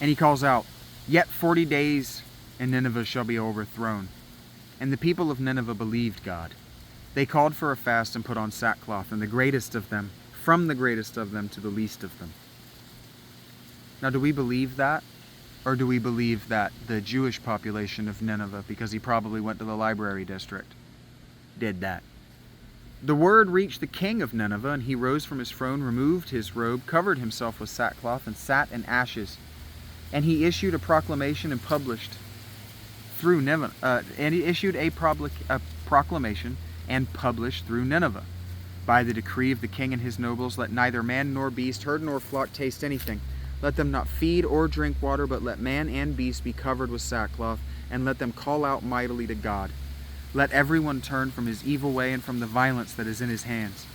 And he calls out, Yet 40 days and Nineveh shall be overthrown. And the people of Nineveh believed God. They called for a fast and put on sackcloth, and the greatest of them, from the greatest of them to the least of them. Now, do we believe that? Or do we believe that the Jewish population of Nineveh, because he probably went to the library district, did that? The word reached the king of Nineveh, and he rose from his throne, removed his robe, covered himself with sackcloth, and sat in ashes. And he issued a proclamation and published through Nineveh, and he issued a proclamation and published through Nineveh. By the decree of the king and his nobles, let neither man nor beast, herd nor flock taste anything. Let them not feed or drink water, but let man and beast be covered with sackcloth, and let them call out mightily to God. Let everyone turn from his evil way and from the violence that is in his hands.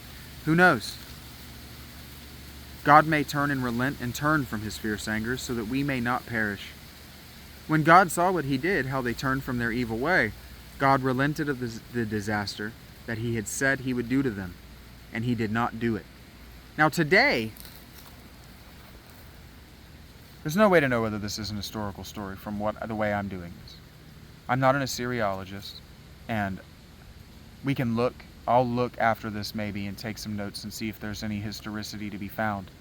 Who knows? God may turn and relent and turn from his fierce anger, so that we may not perish. When God saw what he did, how they turned from their evil way, God relented of the disaster that he had said he would do to them, and he did not do it. Now today, there's no way to know whether this is an historical story from the way I'm doing this. I'm not an Assyriologist, and I'll look after this maybe and take some notes and see if there's any historicity to be found.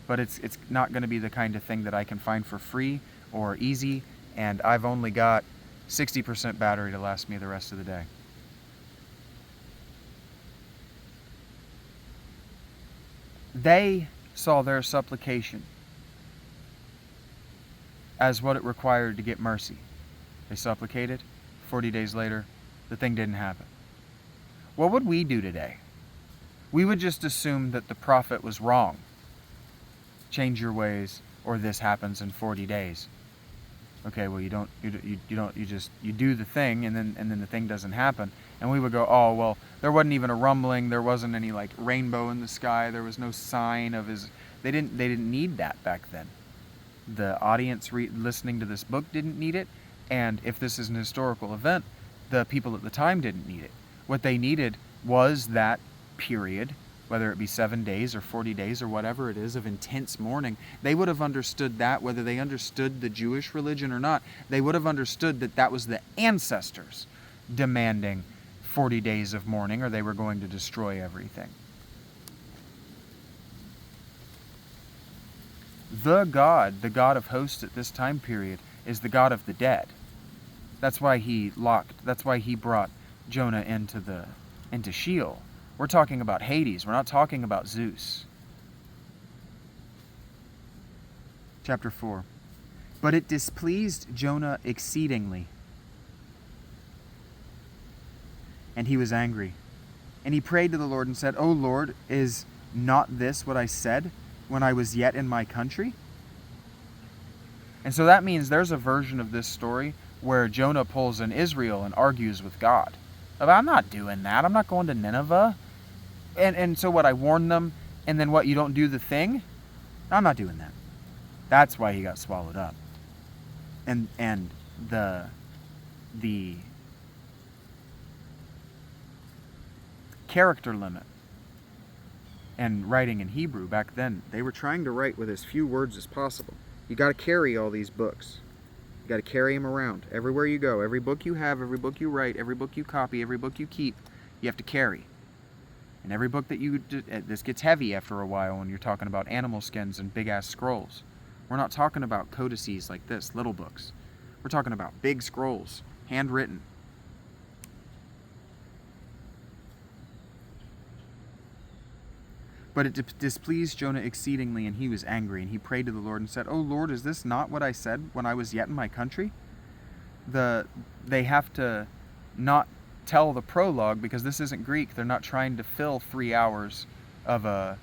But it's not going to be the kind of thing that I can find for free or easy, and I've only got 60% battery to last me the rest of the day. They saw their supplication as what it required to get mercy. They supplicated. 40 days later, the thing didn't happen. What would we do today? We would just assume that the prophet was wrong. Change your ways, or this happens in 40 days. Okay, well you do the thing, and then the thing doesn't happen, and we would go, oh well, there wasn't even a rumbling, there wasn't any like rainbow in the sky, there was no sign of his. They didn't need that back then. The audience listening to this book didn't need it, and if this is an historical event, the people at the time didn't need it. What they needed was that period, whether it be 7 days or 40 days or whatever it is, of intense mourning. They would have understood that, whether they understood the Jewish religion or not. They would have understood that that was the ancestors demanding 40 days of mourning or they were going to destroy everything. The God of hosts at this time period, is the God of the dead. That's why he brought Jonah into Sheol. We're talking about Hades. We're not talking about Zeus. Chapter 4. But it displeased Jonah exceedingly, and he was angry. And he prayed to the Lord and said, O Lord, is not this what I said when I was yet in my country? And so that means there's a version of this story where Jonah pulls in Israel and argues with God. I'm not doing that. I'm not going to Nineveh. And so what, I warned them, and then what, you don't do the thing? I'm not doing that. That's why he got swallowed up. And the character limit and writing in Hebrew back then, they were trying to write with as few words as possible. You got to carry all these books. You got to carry them around everywhere you go. Every book you have, every book you write, every book you copy, every book you keep, you have to carry. And every book that this gets heavy after a while when you're talking about animal skins and big-ass scrolls. We're not talking about codices like this, little books. We're talking about big scrolls, handwritten. But it displeased Jonah exceedingly, and he was angry, and he prayed to the Lord and said, O Lord, is this not what I said when I was yet in my country? They have to not tell the prologue because this isn't Greek. They're not trying to fill 3 hours of a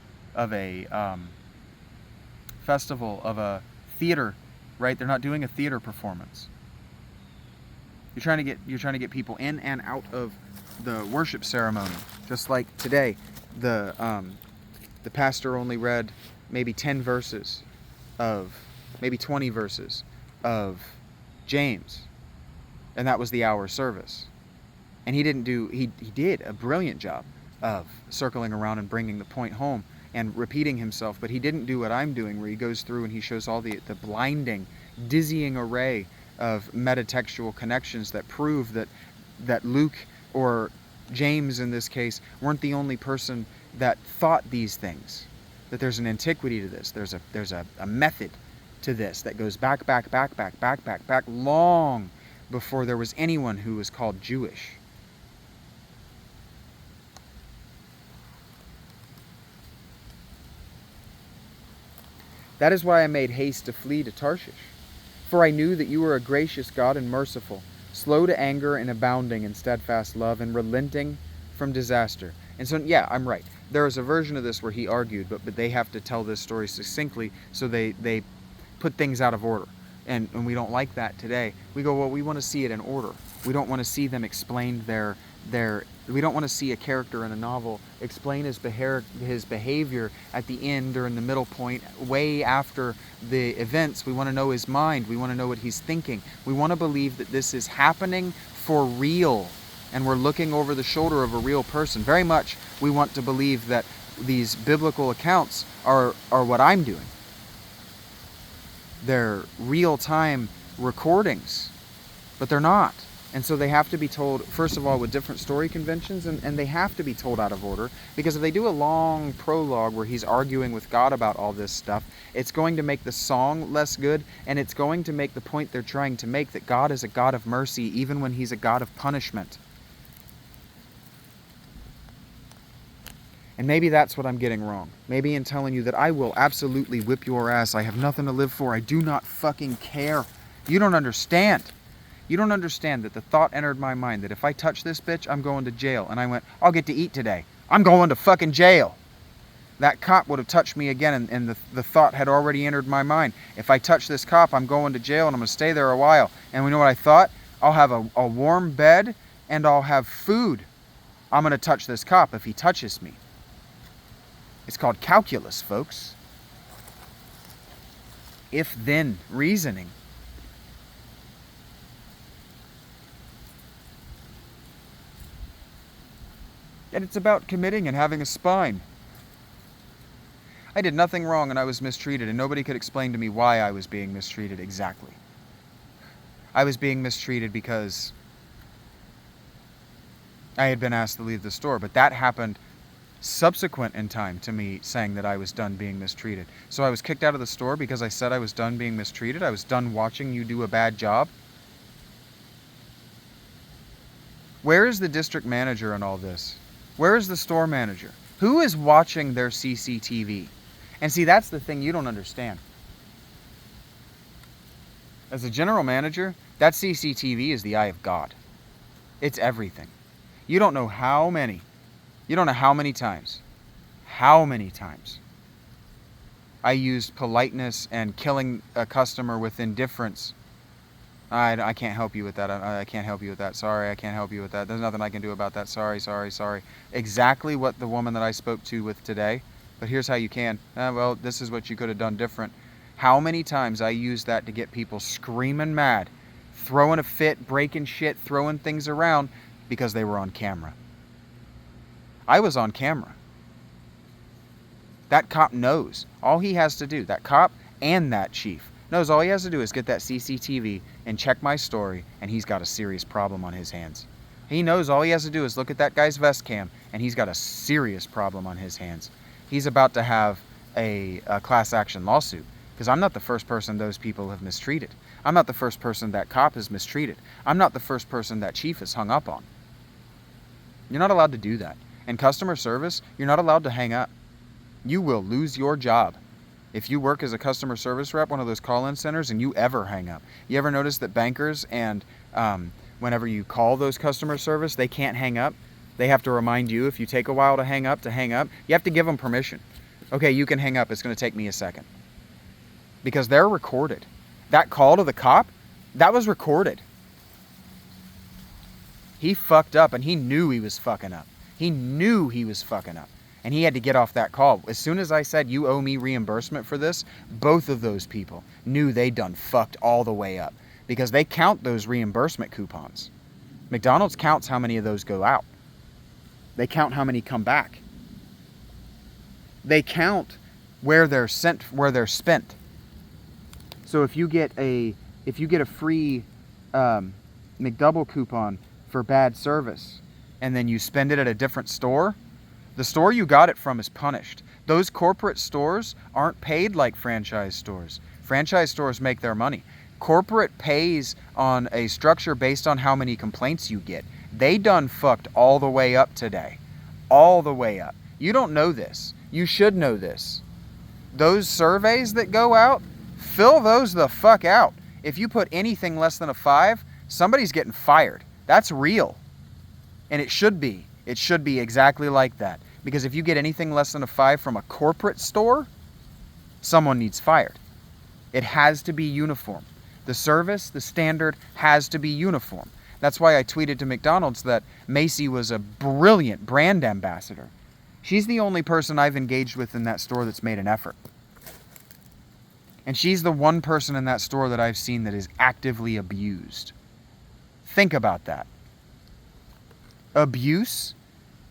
festival, of a theater, right? They're not doing a theater performance. You're trying to get people in and out of the worship ceremony. Just like today, the pastor only read maybe 10 verses of, maybe 20 verses of James, and that was the hour service. And he did a brilliant job of circling around and bringing the point home and repeating himself, but he didn't do what I'm doing, where he goes through and he shows all the blinding, dizzying array of metatextual connections that prove that Luke, or James in this case, weren't the only person that thought these things, that there's an antiquity to this, there's a method to this that goes back long before there was anyone who was called Jewish. That is why I made haste to flee to Tarshish, for I knew that you were a gracious God and merciful, slow to anger and abounding in steadfast love and relenting from disaster. And so, yeah, I'm right. There is a version of this where he argued, but they have to tell this story succinctly, so they put things out of order. And we don't like that today. We go, well, we want to see it in order. We don't want to see them explain we don't want to see a character in a novel explain his behavior at the end or in the middle point, way after the events. We want to know his mind. We want to know what he's thinking. We want to believe that this is happening for real, and we're looking over the shoulder of a real person. Very much we want to believe that these biblical accounts are what I'm doing. They're real-time recordings, but they're not. And so they have to be told, first of all, with different story conventions, and they have to be told out of order, because if they do a long prologue where he's arguing with God about all this stuff, it's going to make the song less good, and it's going to make the point they're trying to make, that God is a God of mercy even when he's a God of punishment. And maybe that's what I'm getting wrong. Maybe in telling you that I will absolutely whip your ass. I have nothing to live for. I do not fucking care. You don't understand. You don't understand that the thought entered my mind that if I touch this bitch, I'm going to jail. And I went, I'll get to eat today. I'm going to fucking jail. That cop would have touched me again, and the thought had already entered my mind. If I touch this cop, I'm going to jail, and I'm going to stay there a while. And we know what I thought? I'll have a warm bed, and I'll have food. I'm going to touch this cop if he touches me. It's called calculus, folks. If-then reasoning. And it's about committing and having a spine. I did nothing wrong and I was mistreated, and nobody could explain to me why I was being mistreated exactly. I was being mistreated because I had been asked to leave the store, but that happened subsequent in time to me saying that I was done being mistreated. So I was kicked out of the store because I said I was done being mistreated. I was done watching you do a bad job. Where is the district manager in all this? Where is the store manager? Who is watching their CCTV? And see, that's the thing you don't understand. As a general manager, that CCTV is the eye of God. It's everything. You don't know how many times I used politeness and killing a customer with indifference. I can't help you with that. I can't help you with that. Sorry, I can't help you with that. There's nothing I can do about that. Sorry. Exactly what the woman that I spoke to with today. But here's how you can. Well, this is what you could have done different. How many times I used that to get people screaming mad, throwing a fit, breaking shit, throwing things around because they were on camera. I was on camera. That cop knows. All he has to do, that cop and that chief, knows all he has to do is get that CCTV and check my story, and he's got a serious problem on his hands. He knows all he has to do is look at that guy's vest cam, and he's got a serious problem on his hands. He's about to have a class action lawsuit, because I'm not the first person those people have mistreated. I'm not the first person that cop has mistreated. I'm not the first person that chief has hung up on. You're not allowed to do that. In customer service, you're not allowed to hang up. You will lose your job if you work as a customer service rep, one of those call-in centers, and you ever hang up. You ever notice that bankers and whenever you call those customer service, they can't hang up? They have to remind you if you take a while to hang up. You have to give them permission. Okay, you can hang up. It's going to take me a second. Because they're recorded. That call to the cop, that was recorded. He fucked up, and he knew he was fucking up. He knew he was fucking up. And he had to get off that call. As soon as I said, you owe me reimbursement for this, both of those people knew they done fucked all the way up. Because they count those reimbursement coupons. McDonald's counts how many of those go out. They count how many come back. They count where they're spent. So if you get a free McDouble coupon for bad service, and then you spend it at a different store, the store you got it from is punished. Those corporate stores aren't paid like franchise stores. Franchise stores make their money. Corporate pays on a structure based on how many complaints you get. They done fucked all the way up today. All the way up. You don't know this. You should know this. Those surveys that go out, fill those the fuck out. If you put anything less than a 5, somebody's getting fired. That's real. And it should be. It should be exactly like that. Because if you get anything less than a 5 from a corporate store, someone needs fired. It has to be uniform. The service, the standard has to be uniform. That's why I tweeted to McDonald's that Macy was a brilliant brand ambassador. She's the only person I've engaged with in that store that's made an effort. And she's the one person in that store that I've seen that is actively abused. Think about that. Abuse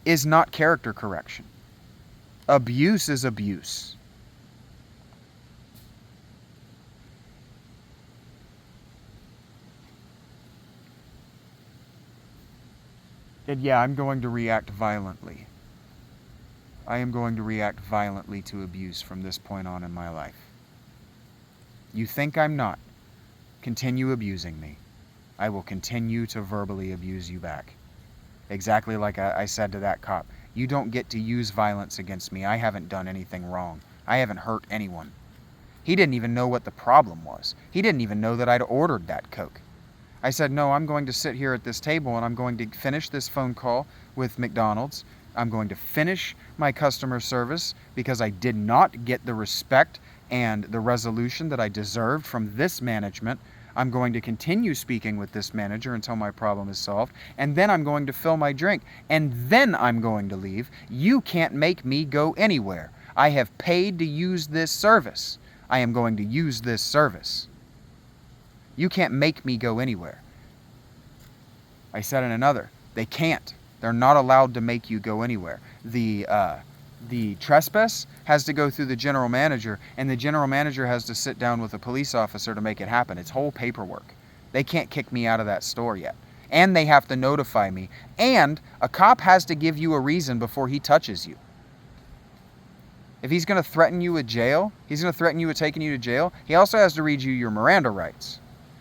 is not character correction. Abuse is abuse. And yeah, I'm going to react violently. I am going to react violently to abuse from this point on in my life. You think I'm not? Continue abusing me. I will continue to verbally abuse you back. Exactly like I said to that cop. You don't get to use violence against me. I haven't done anything wrong. I haven't hurt anyone. He didn't even know what the problem was. He didn't even know that I'd ordered that Coke. I said, no, I'm going to sit here at this table and I'm going to finish this phone call with McDonald's. I'm going to finish my customer service because I did not get the respect and the resolution that I deserved from this management. I'm going to continue speaking with this manager until my problem is solved, and then I'm going to fill my drink, and then I'm going to leave. You can't make me go anywhere. I have paid to use this service. I am going to use this service. You can't make me go anywhere. I said in another, they can't. They're not allowed to make you go anywhere. The trespass has to go through the general manager, and the general manager has to sit down with a police officer to make it happen. It's whole paperwork. They can't kick me out of that store yet. and they have to notify me, and a cop has to give you a reason before he touches you. If he's going to threaten you with jail, he's going to threaten you with taking you to jail, he also has to read you your Miranda rights,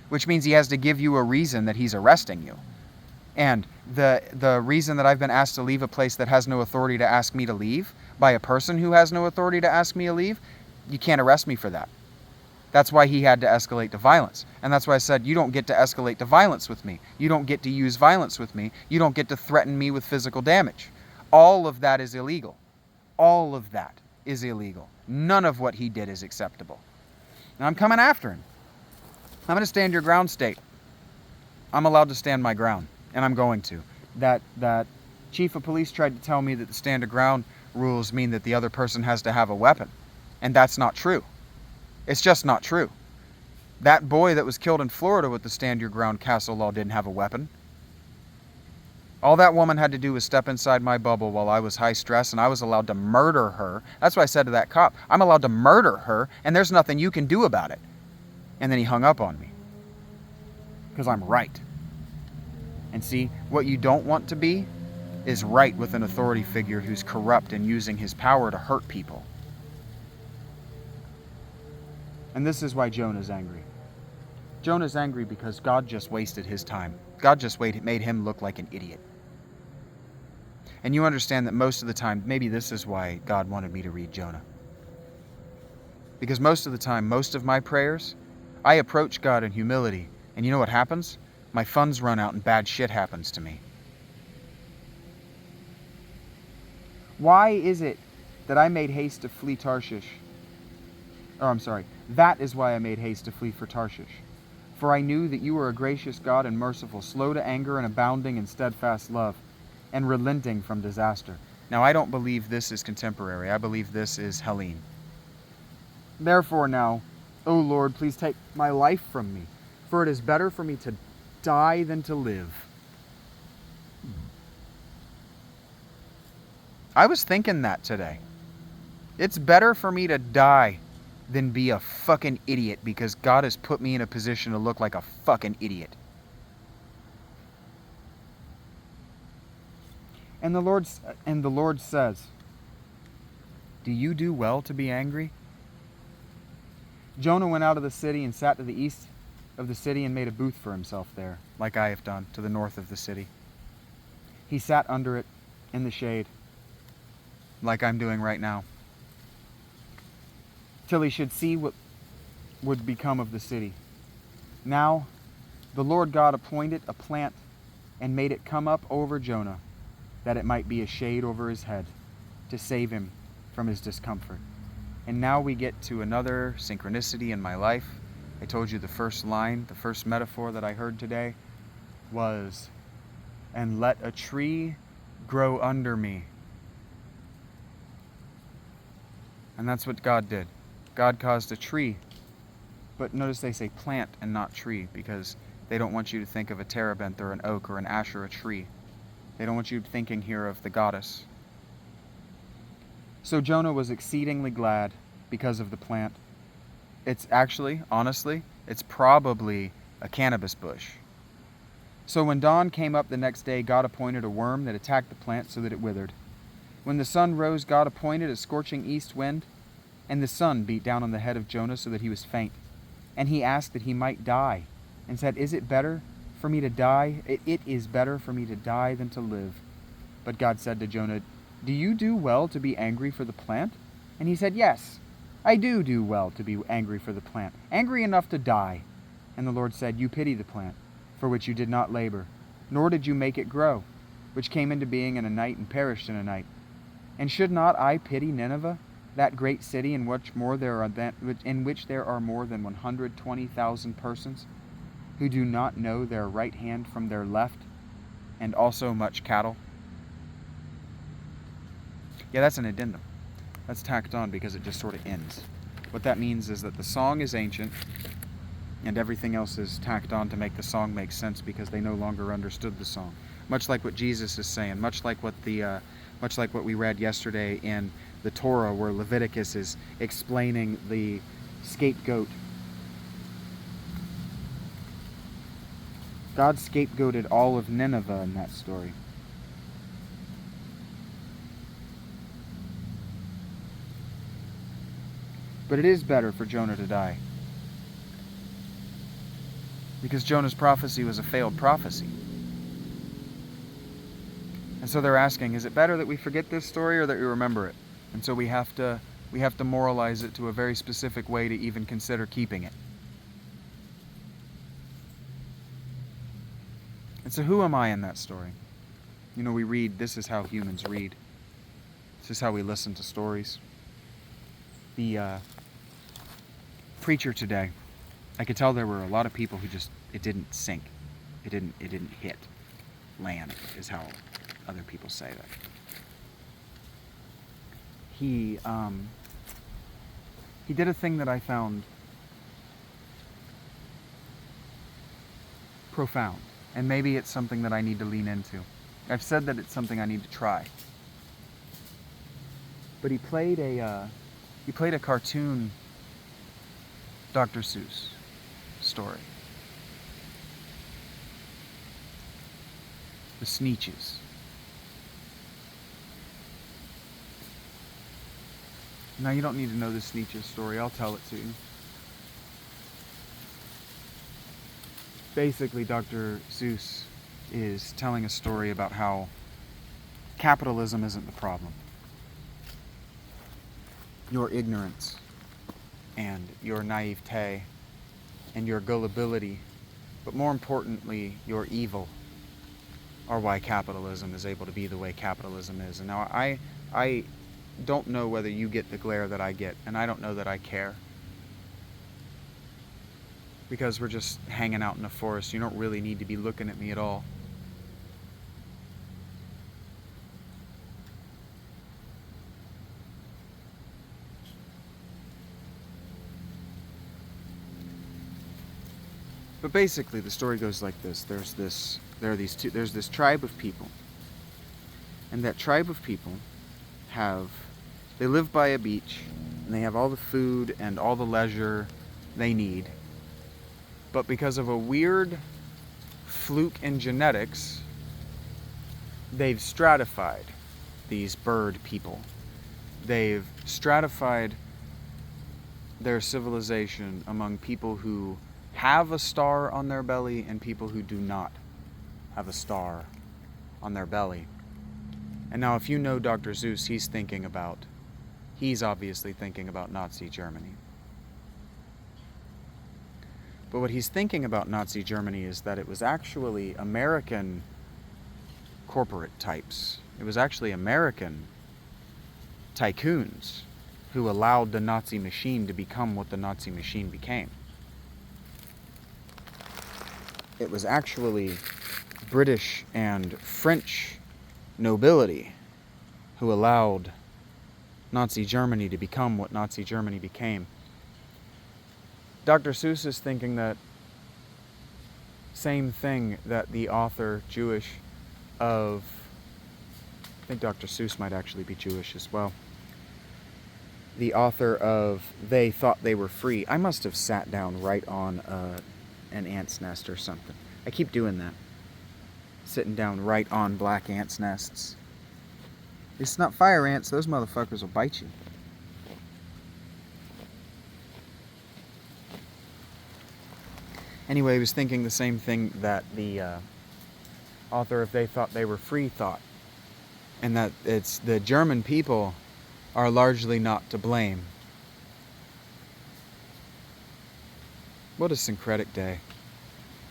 which means he has to give you a reason that he's arresting you. And the reason that I've been asked to leave a place that has no authority to ask me to leave by a person who has no authority to ask me to leave, you can't arrest me for that. That's why he had to escalate to violence. And that's why I said, you don't get to escalate to violence with me. You don't get to use violence with me. You don't get to threaten me with physical damage. All of that is illegal. All of that is illegal. None of what he did is acceptable. And I'm coming after him. I'm going to stand your ground state. I'm allowed to stand my ground, and I'm going to. That chief of police tried to tell me that the stand your ground rules mean that the other person has to have a weapon. And that's not true. It's just not true. That boy that was killed in Florida with the stand your ground castle law didn't have a weapon. All that woman had to do was step inside my bubble while I was high stress, and I was allowed to murder her. That's what I said to that cop. I'm allowed to murder her, and there's nothing you can do about it. And then he hung up on me. Because I'm right. And see, what you don't want to be is right with an authority figure who's corrupt and using his power to hurt people. And this is why Jonah's angry. Jonah's angry because God just wasted his time. God just made him look like an idiot. And you understand that most of the time, maybe this is why God wanted me to read Jonah. Because most of the time, most of my prayers, I approach God in humility. And you know what happens? My funds run out and bad shit happens to me. Why is it that I made haste to flee Tarshish? That is why I made haste to flee for Tarshish. For I knew that you were a gracious God and merciful, slow to anger and abounding in steadfast love, and relenting from disaster. Now, I don't believe this is contemporary. I believe this is Helene. Therefore now, O Lord, please take my life from me, for it is better for me to die than to live. I was thinking that today. It's better for me to die than be a fucking idiot because God has put me in a position to look like a fucking idiot. And the Lord says, do you do well to be angry? Jonah went out of the city and sat to the east of the city and made a booth for himself there, like I have done to the north of the city. He sat under it in the shade, like I'm doing right now, till he should see what would become of the city. Now the Lord God appointed a plant and made it come up over Jonah, that it might be a shade over his head, to save him from his discomfort. And now we get to another synchronicity in my life. I told you the first line, the first metaphor that I heard today was, and let a tree grow under me. And that's what God did. God caused a tree. But notice they say plant and not tree, because they don't want you to think of a terebinth or an oak or an ash or a tree. They don't want you thinking here of the goddess. So Jonah was exceedingly glad because of the plant. It's actually, honestly, it's probably a cannabis bush. So when dawn came up the next day, God appointed a worm that attacked the plant so that it withered. When the sun rose, God appointed a scorching east wind, and the sun beat down on the head of Jonah so that he was faint. And he asked that he might die, and said, Is it better for me to die? It is better for me to die than to live. But God said to Jonah, Do you do well to be angry for the plant? And he said, Yes, I do well to be angry for the plant, angry enough to die. And the Lord said, You pity the plant, for which you did not labor, nor did you make it grow, which came into being in a night and perished in a night. And should not I pity Nineveh, that great city in which there are more than 120,000 persons, who do not know their right hand from their left, and also much cattle? Yeah, that's an addendum. That's tacked on because it just sort of ends. What that means is that the song is ancient, and everything else is tacked on to make the song make sense because they no longer understood the song. Much like what Jesus is saying, much like what we read yesterday in the Torah, where Leviticus is explaining the scapegoat. God scapegoated all of Nineveh in that story. But it is better for Jonah to die. Because Jonah's prophecy was a failed prophecy. And so they're asking, is it better that we forget this story or that we remember it? And so we have to moralize it to a very specific way to even consider keeping it. And so who am I in that story? You know, we read, this is how humans read. This is how we listen to stories. The preacher today, I could tell there were a lot of people who just, it didn't sink. It didn't hit land, is how other people say that. He did a thing that I found profound. And maybe it's something that I need to lean into. I've said that it's something I need to try. But he played a cartoon Dr. Seuss story. The Sneetches. Now you don't need to know the Sneetches story, I'll tell it to you. Basically, Dr. Seuss is telling a story about how capitalism isn't the problem. Your ignorance and your naivete and your gullibility, but more importantly, your evil, are why capitalism is able to be the way capitalism is. And now I don't know whether you get the glare that I get, and I don't know that I care. Because we're just hanging out in the forest. You don't really need to be looking at me at all. But basically the story goes like this. There's this tribe of people. And that tribe of people they live by a beach, and they have all the food and all the leisure they need. But because of a weird fluke in genetics, they've stratified these bird people. They've stratified their civilization among people who have a star on their belly and people who do not have a star on their belly. And now if you know Dr. Seuss, he's obviously thinking about Nazi Germany. But what he's thinking about Nazi Germany is that it was actually American corporate types. It was actually American tycoons who allowed the Nazi machine to become what the Nazi machine became. It was actually British and French nobility who allowed Nazi Germany to become what Nazi Germany became. Dr. Seuss is thinking that same thing that the author Jewish of, I think Dr. Seuss might actually be Jewish as well. The author of They Thought They Were Free. I must have sat down right on an ant's nest or something. I keep doing that. Sitting down right on black ants' nests. It's not fire ants, those motherfuckers will bite you. Anyway, he was thinking the same thing that the author of They Thought They Were Free thought. And that it's the German people are largely not to blame. What a syncretic day.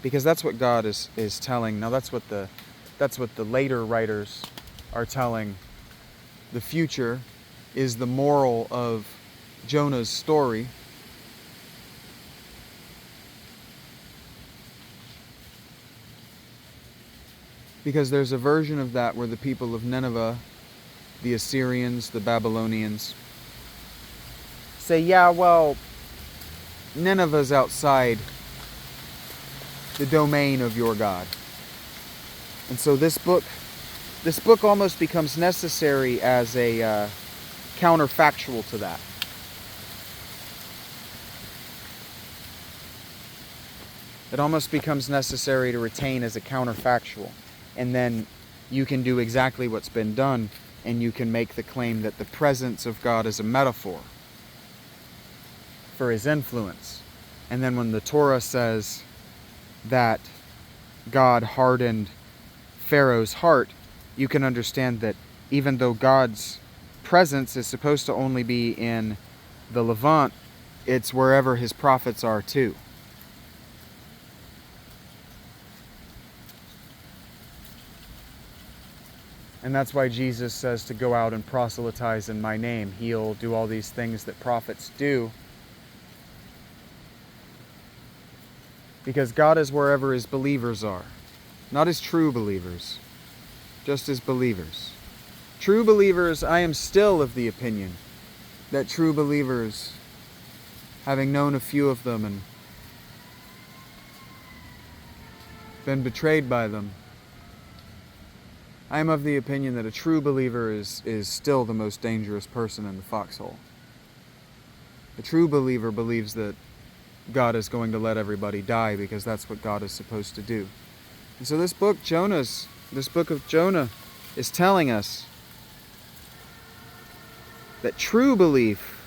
Because that's what God is telling. Now that's what the later writers are telling. The future is the moral of Jonah's story. Because there's a version of that where the people of Nineveh, the Assyrians, the Babylonians, say, yeah, well, Nineveh's outside the domain of your God. And so this book almost becomes necessary as a counterfactual to that. It almost becomes necessary to retain as a counterfactual. And then you can do exactly what's been done, and you can make the claim that the presence of God is a metaphor for his influence. And then when the Torah says that God hardened Pharaoh's heart, you can understand that even though God's presence is supposed to only be in the Levant, it's wherever his prophets are too. And that's why Jesus says to go out and proselytize in my name. He'll do all these things that prophets do. Because God is wherever his believers are. Not his true believers, just his believers. True believers, I am still of the opinion that true believers, having known a few of them and been betrayed by them, I am of the opinion that a true believer is still the most dangerous person in the foxhole. A true believer believes that God is going to let everybody die because that's what God is supposed to do. And so this book of Jonah is telling us that true belief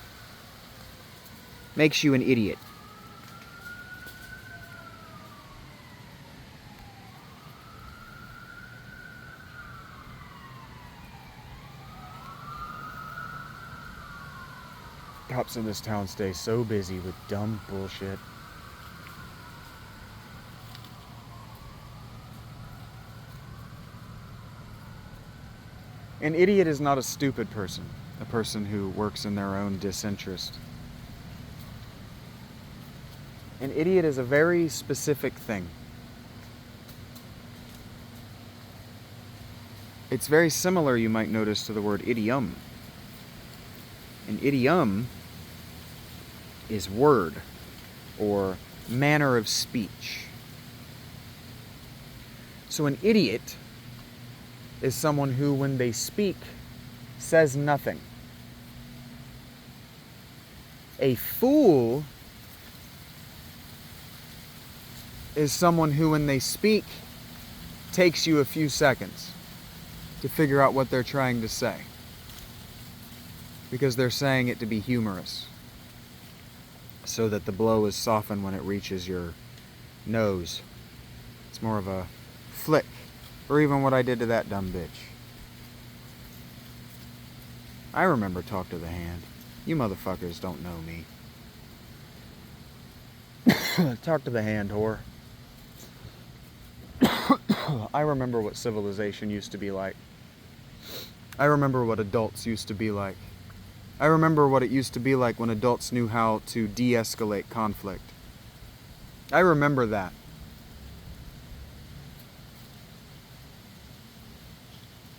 makes you an idiot. Cops in this town stay so busy with dumb bullshit. An idiot is not a stupid person, a person who works in their own disinterest. An idiot is a very specific thing. It's very similar, you might notice, to the word idiom. An idiom is word or manner of speech. So an idiot is someone who, when they speak, says nothing. A fool is someone who, when they speak, takes you a few seconds to figure out what they're trying to say, because they're saying it to be humorous, so that the blow is softened when it reaches your nose. It's more of a flick, or even what I did to that dumb bitch. I remember Talk to the Hand. You motherfuckers don't know me. Talk to the hand, whore. I remember what civilization used to be like. I remember what adults used to be like. I remember what it used to be like when adults knew how to de-escalate conflict. I remember that.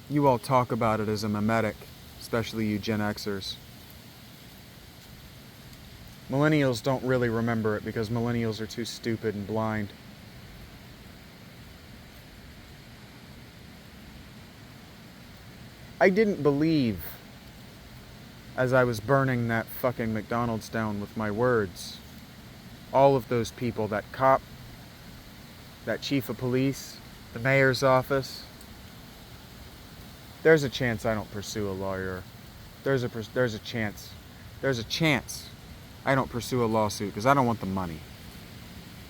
You all talk about it as a mimetic, especially you Gen Xers. Millennials don't really remember it because millennials are too stupid and blind. I didn't believe, as I was burning that fucking McDonald's down with my words, all of those people, that cop, that chief of police, the mayor's office. There's a chance I don't pursue a lawyer. There's a chance I don't pursue a lawsuit because I don't want the money.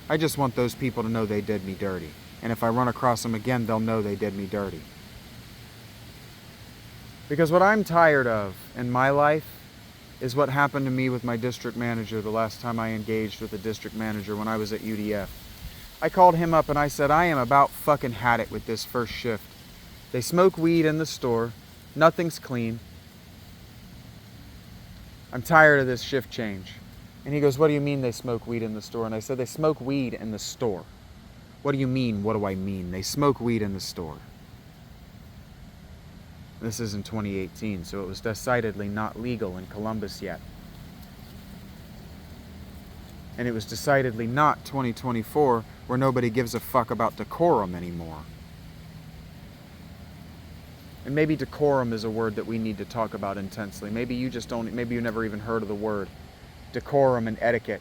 I just want those people to know they did me dirty. And if I run across them again, they'll know they did me dirty. Because what I'm tired of in my life is what happened to me with my district manager the last time I engaged with a district manager when I was at UDF. I called him up and I said, I am about fucking had it with this first shift. They smoke weed in the store. Nothing's clean. I'm tired of this shift change. And he goes, what do you mean they smoke weed in the store? And I said, they smoke weed in the store. What do you mean? What do I mean? They smoke weed in the store. This is in 2018, so it was decidedly not legal in Columbus yet. And it was decidedly not 2024, where nobody gives a fuck about decorum anymore. And maybe decorum is a word that we need to talk about intensely. Maybe you just don't, maybe you never even heard of the word. Decorum and etiquette.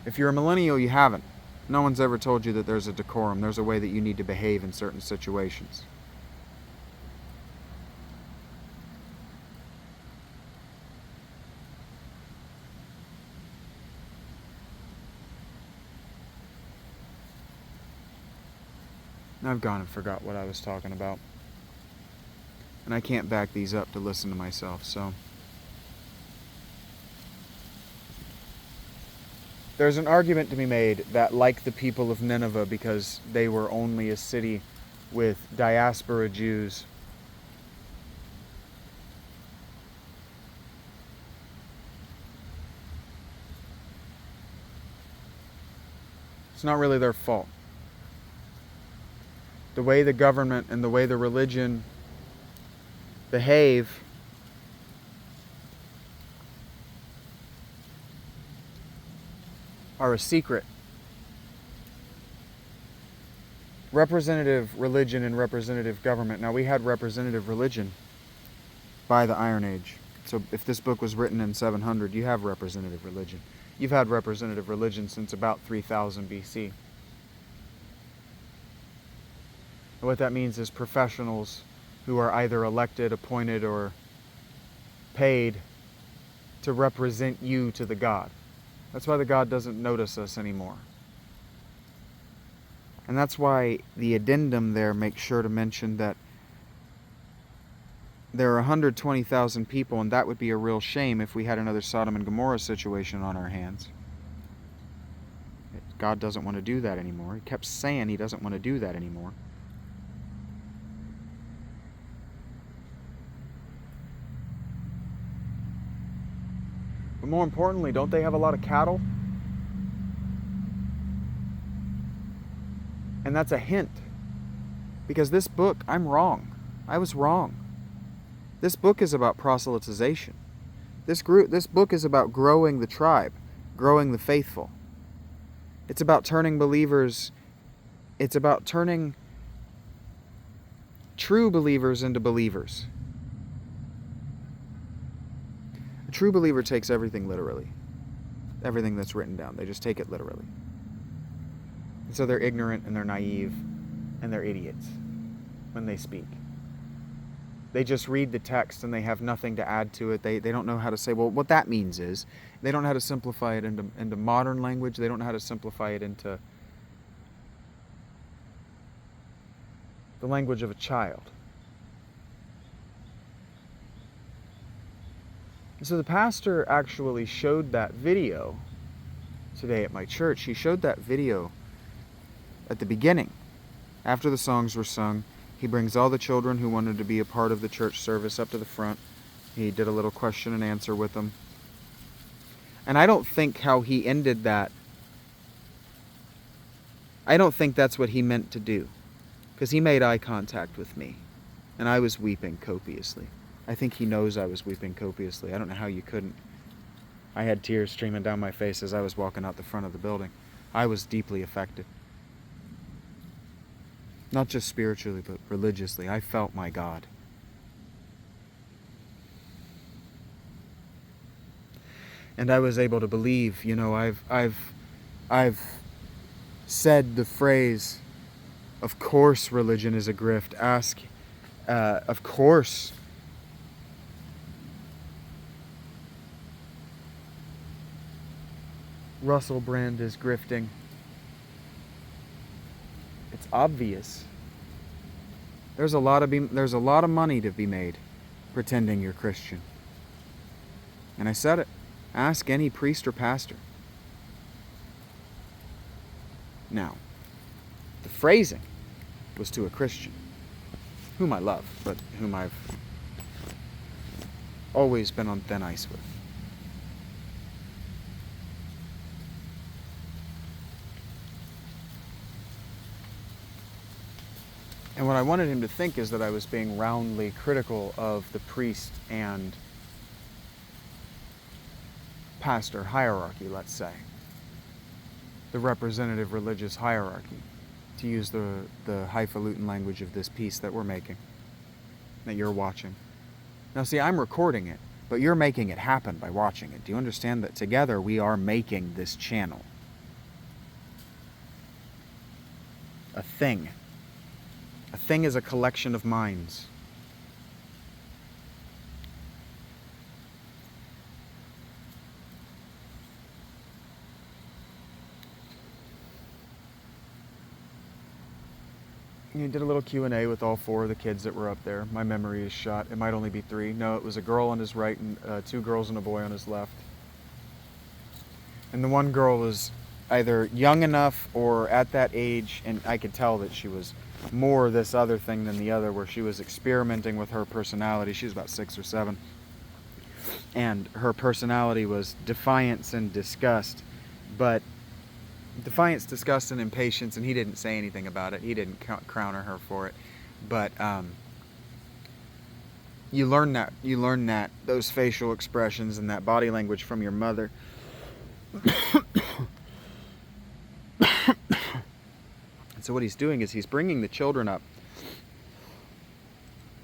If you're a millennial, you haven't. No one's ever told you that there's a decorum, there's a way that you need to behave in certain situations. I've gone and forgot what I was talking about. And I can't back these up to listen to myself, so. There's an argument to be made that, like the people of Nineveh, because they were only a city with diaspora Jews, it's not really their fault. The way the government and the way the religion behave are a secret. Representative religion and representative government. Now, we had representative religion by the Iron Age. So if this book was written in 700, you have representative religion. You've had representative religion since about 3000 BC. And what that means is professionals who are either elected, appointed, or paid to represent you to the God. That's why the God doesn't notice us anymore. And that's why the addendum there makes sure to mention that there are 120,000 people, and that would be a real shame if we had another Sodom and Gomorrah situation on our hands. God doesn't want to do that anymore. He kept saying he doesn't want to do that anymore. But more importantly, don't they have a lot of cattle? And that's a hint. Because this book, I'm wrong. I was wrong. This book is about proselytization. This book is about growing the tribe, growing the faithful. It's about turning believers, it's about turning true believers into believers. A true believer takes everything literally. Everything that's written down. They just take it literally. And so they're ignorant and they're naive and they're idiots when they speak. They just read the text and they have nothing to add to it. They don't know how to say, well, what that means is. They don't know how to simplify it into modern language. They don't know how to simplify it into the language of a child. And so the pastor actually showed that video today at my church. He showed that video at the beginning. After the songs were sung, he brings all the children who wanted to be a part of the church service up to the front. He did a little question and answer with them. And I don't think how he ended that, I don't think that's what he meant to do. Because he made eye contact with me. And I was weeping copiously. I think he knows I was weeping copiously. I don't know how you couldn't. I had tears streaming down my face as I was walking out the front of the building. I was deeply affected. Not just spiritually, but religiously. I felt my God. And I was able to believe, I've said the phrase, of course religion is a grift. Of course. Russell Brand is grifting. It's obvious. There's a lot of money to be made pretending you're Christian. And I said it. Ask any priest or pastor. Now, the phrasing was to a Christian, whom I love, but whom I've always been on thin ice with. And what I wanted him to think is that I was being roundly critical of the priest and pastor hierarchy, let's say. The representative religious hierarchy, to use the highfalutin language of this piece that we're making, that you're watching. Now see, I'm recording it, but you're making it happen by watching it. Do you understand that together we are making this channel? a thing. A thing is a collection of minds. You did a little Q&A with all 4 of the kids that were up there. My memory is shot. It might only be 3. No, it was a girl on his right and 2 girls and a boy on his left. And the one girl was either young enough or at that age, and I could tell that she was more this other thing than the other, where she was experimenting with her personality. She was about 6 or 7. And her personality was defiance and disgust, but defiance, disgust, and impatience, and he didn't say anything about it. He didn't counter her for it. But you learn that those facial expressions and that body language from your mother. And so what he's doing is he's bringing the children up,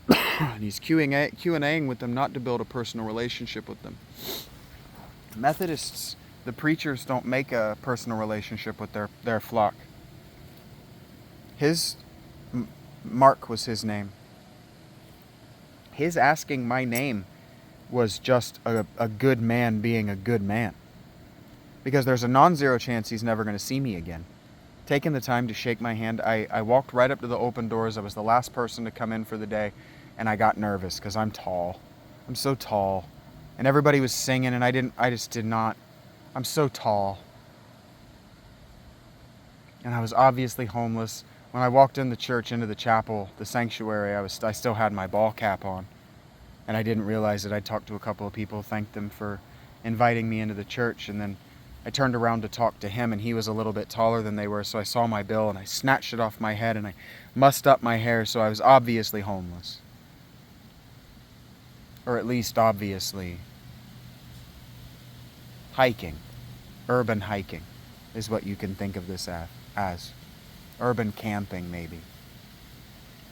and he's Q&Aing with them, not to build a personal relationship with them. Methodists, the preachers, don't make a personal relationship with their flock. Mark was his name. His asking my name was just a good man being a good man. Because there's a non-zero chance he's never going to see me again. Taking the time to shake my hand, I walked right up to the open doors. I was the last person to come in for the day, and I got nervous because I'm tall. I'm so tall. And everybody was singing, and I just did not. I'm so tall. And I was obviously homeless. When I walked in the church, into the chapel, the sanctuary, I still had my ball cap on. And I didn't realize it. I talked to a couple of people, thanked them for inviting me into the church, and then I turned around to talk to him, and he was a little bit taller than they were, so I saw my bill, and I snatched it off my head, and I mussed up my hair, so I was obviously homeless. Or at least obviously hiking. Urban hiking is what you can think of this as. Urban camping, maybe.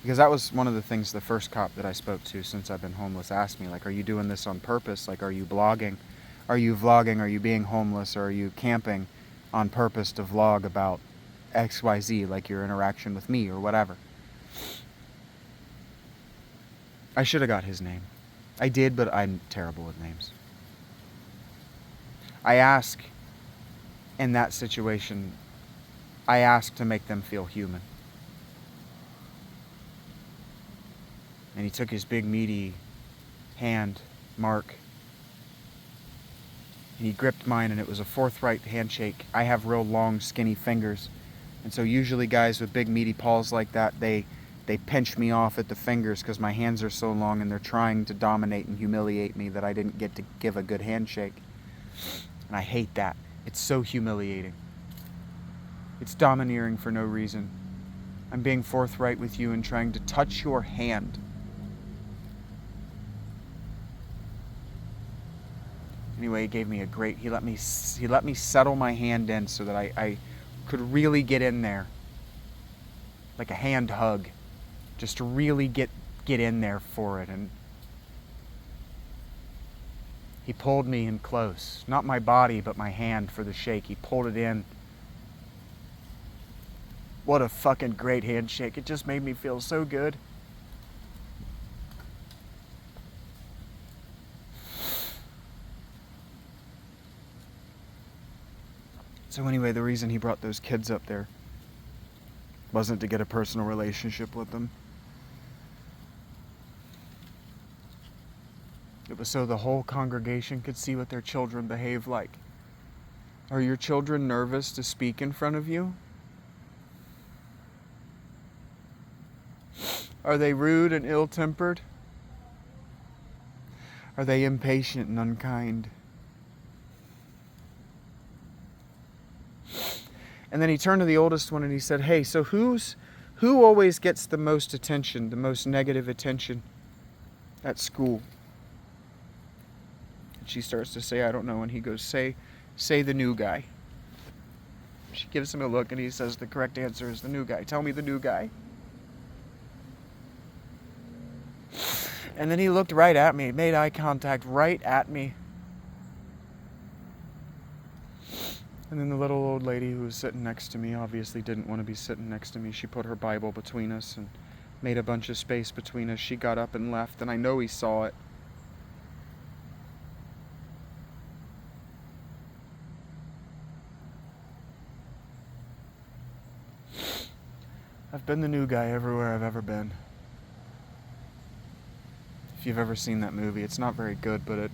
Because that was one of the things the first cop that I spoke to since I've been homeless asked me, like, are you doing this on purpose? Like, are you blogging? Are you vlogging? Are you being homeless? Or are you camping on purpose to vlog about XYZ, like your interaction with me or whatever? I should have got his name. I did, but I'm terrible with names. I ask, in that situation, I ask to make them feel human. And he took his big, meaty hand, Mark, and he gripped mine, and it was a forthright handshake. I have real long, skinny fingers, and so usually guys with big, meaty paws like that, they pinch me off at the fingers because my hands are so long, and they're trying to dominate and humiliate me that I didn't get to give a good handshake. And I hate that. It's so humiliating. It's domineering for no reason. I'm being forthright with you and trying to touch your hand. Anyway, he gave me he let me settle my hand in so that I could really get in there. Like a hand hug. Just to really get in there for it. And he pulled me in close. Not my body, but my hand for the shake. He pulled it in. What a fucking great handshake. It just made me feel so good. So anyway, the reason he brought those kids up there wasn't to get a personal relationship with them. It was so the whole congregation could see what their children behave like. Are your children nervous to speak in front of you? Are they rude and ill-tempered? Are they impatient and unkind? And then he turned to the oldest one and he said, hey, so who always gets the most attention, the most negative attention at school? And she starts to say, I don't know. And he goes, say the new guy. She gives him a look and he says, the correct answer is the new guy. Tell me the new guy. And then he looked right at me, made eye contact right at me. And then the little old lady who was sitting next to me obviously didn't want to be sitting next to me. She put her Bible between us and made a bunch of space between us. She got up and left, and I know he saw it. I've been the new guy everywhere I've ever been. If you've ever seen that movie, it's not very good, but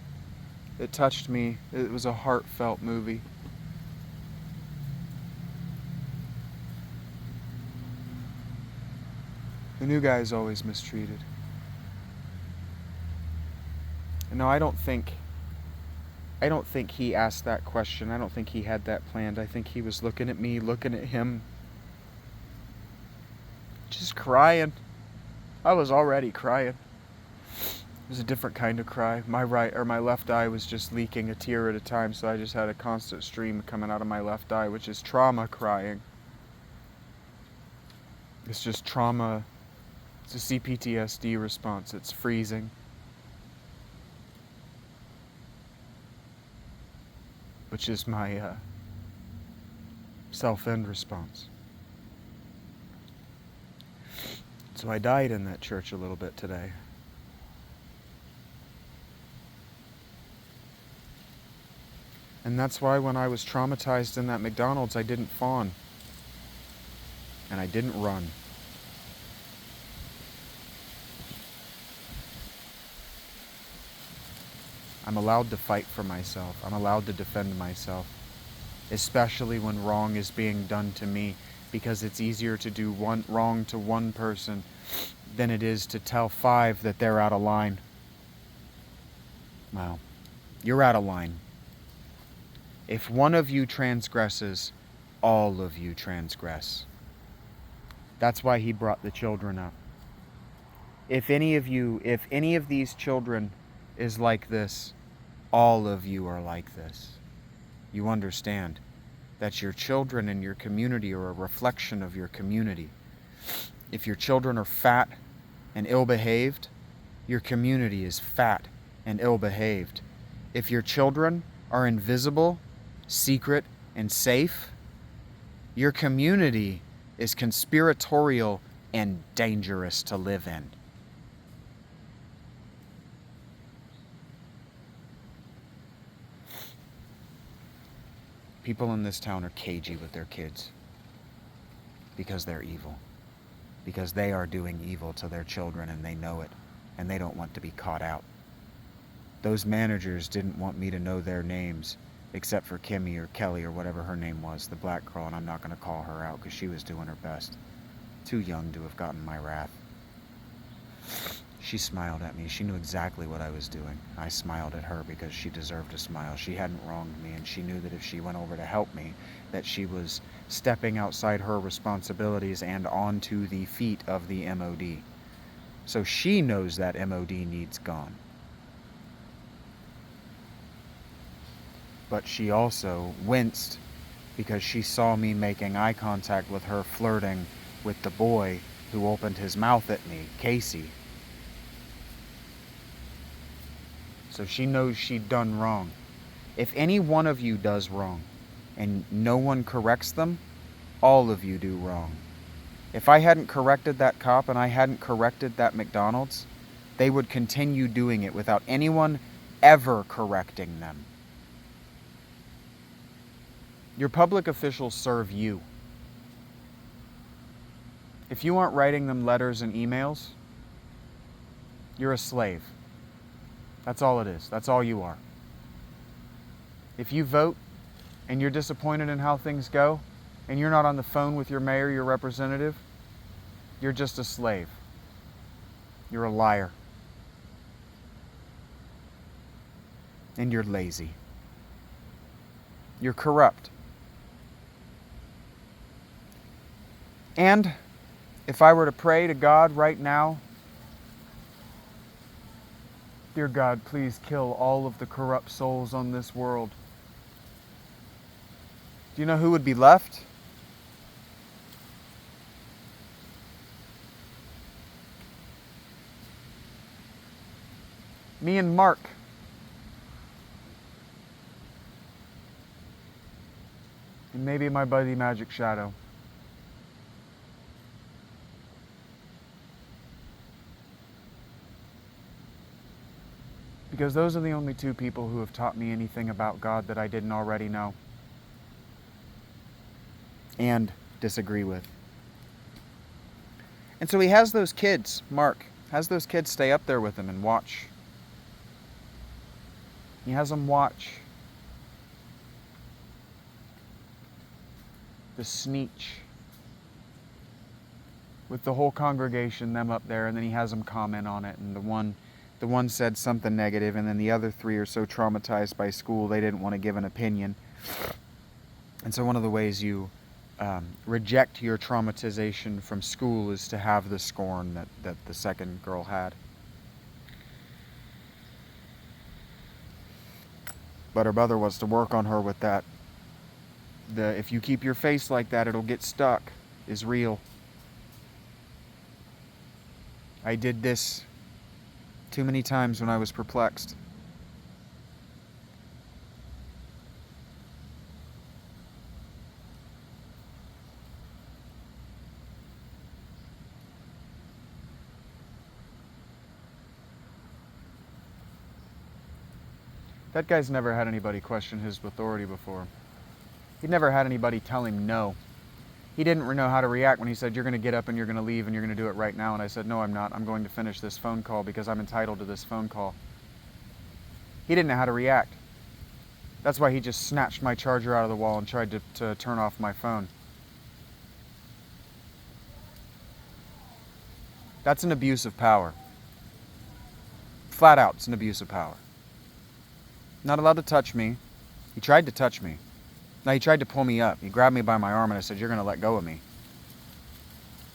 it touched me. It was a heartfelt movie. The new guy is always mistreated. And no, I don't think he asked that question. I don't think he had that planned. I think he was looking at me, looking at him, just crying. I was already crying. It was a different kind of cry. My left eye was just leaking a tear at a time, so I just had a constant stream coming out of my left eye, which is trauma crying. It's just trauma. It's a CPTSD response. It's freezing. Which is my self-end response. So I died in that church a little bit today. And that's why when I was traumatized in that McDonald's, I didn't fawn. And I didn't run. I'm allowed to fight for myself. I'm allowed to defend myself. Especially when wrong is being done to me. Because it's easier to do wrong to one person than it is to tell 5 that they're out of line. Well, you're out of line. If one of you transgresses, all of you transgress. That's why he brought the children up. If any of these children is like this, all of you are like this. You understand that your children and your community are a reflection of your community. If your children are fat and ill-behaved, your community is fat and ill-behaved. If your children are invisible, secret, and safe, your community is conspiratorial and dangerous to live in. People in this town are cagey with their kids because they're evil. Because they are doing evil to their children and they know it, and they don't want to be caught out. Those managers didn't want me to know their names, except for Kimmy or Kelly or whatever her name was, the black girl, and I'm not going to call her out because she was doing her best. Too young to have gotten my wrath. She smiled at me. She knew exactly what I was doing. I smiled at her because she deserved a smile. She hadn't wronged me, and she knew that if she went over to help me, that she was stepping outside her responsibilities and onto the feet of the MOD. So she knows that MOD needs gone. But she also winced because she saw me making eye contact with her, flirting with the boy who opened his mouth at me, Casey. So she knows she'd done wrong. If any one of you does wrong and no one corrects them, all of you do wrong. If I hadn't corrected that cop and I hadn't corrected that McDonald's, they would continue doing it without anyone ever correcting them. Your public officials serve you. If you aren't writing them letters and emails, you're a slave. That's all it is. That's all you are. If you vote and you're disappointed in how things go, and you're not on the phone with your mayor, your representative, you're just a slave. You're a liar. And you're lazy. You're corrupt. And if I were to pray to God right now, dear God, please kill all of the corrupt souls on this world. Do you know who would be left? Me and Mark. maybe my buddy Magic Shadow. Because those are the only two people who have taught me anything about God that I didn't already know and disagree with. And so he has those kids, Mark, has those kids stay up there with him and watch. He has them watch the sneetch with the whole congregation, them up there, and then he has them comment on it, and the one said something negative, and then the other three are so traumatized by school they didn't want to give an opinion. And so one of the ways you reject your traumatization from school is to have the scorn that the second girl had. But her brother wants to work on her with that. If you keep your face like that, it'll get stuck, is real. I did this too many times when I was perplexed. That guy's never had anybody question his authority before. He'd never had anybody tell him no. He didn't know how to react when he said, you're going to get up and you're going to leave and you're going to do it right now. And I said, no, I'm not. I'm going to finish this phone call because I'm entitled to this phone call. He didn't know how to react. That's why he just snatched my charger out of the wall and tried to turn off my phone. That's an abuse of power. Flat out, it's an abuse of power. Not allowed to touch me. He tried to touch me. No, he tried to pull me up. He grabbed me by my arm and I said, you're going to let go of me.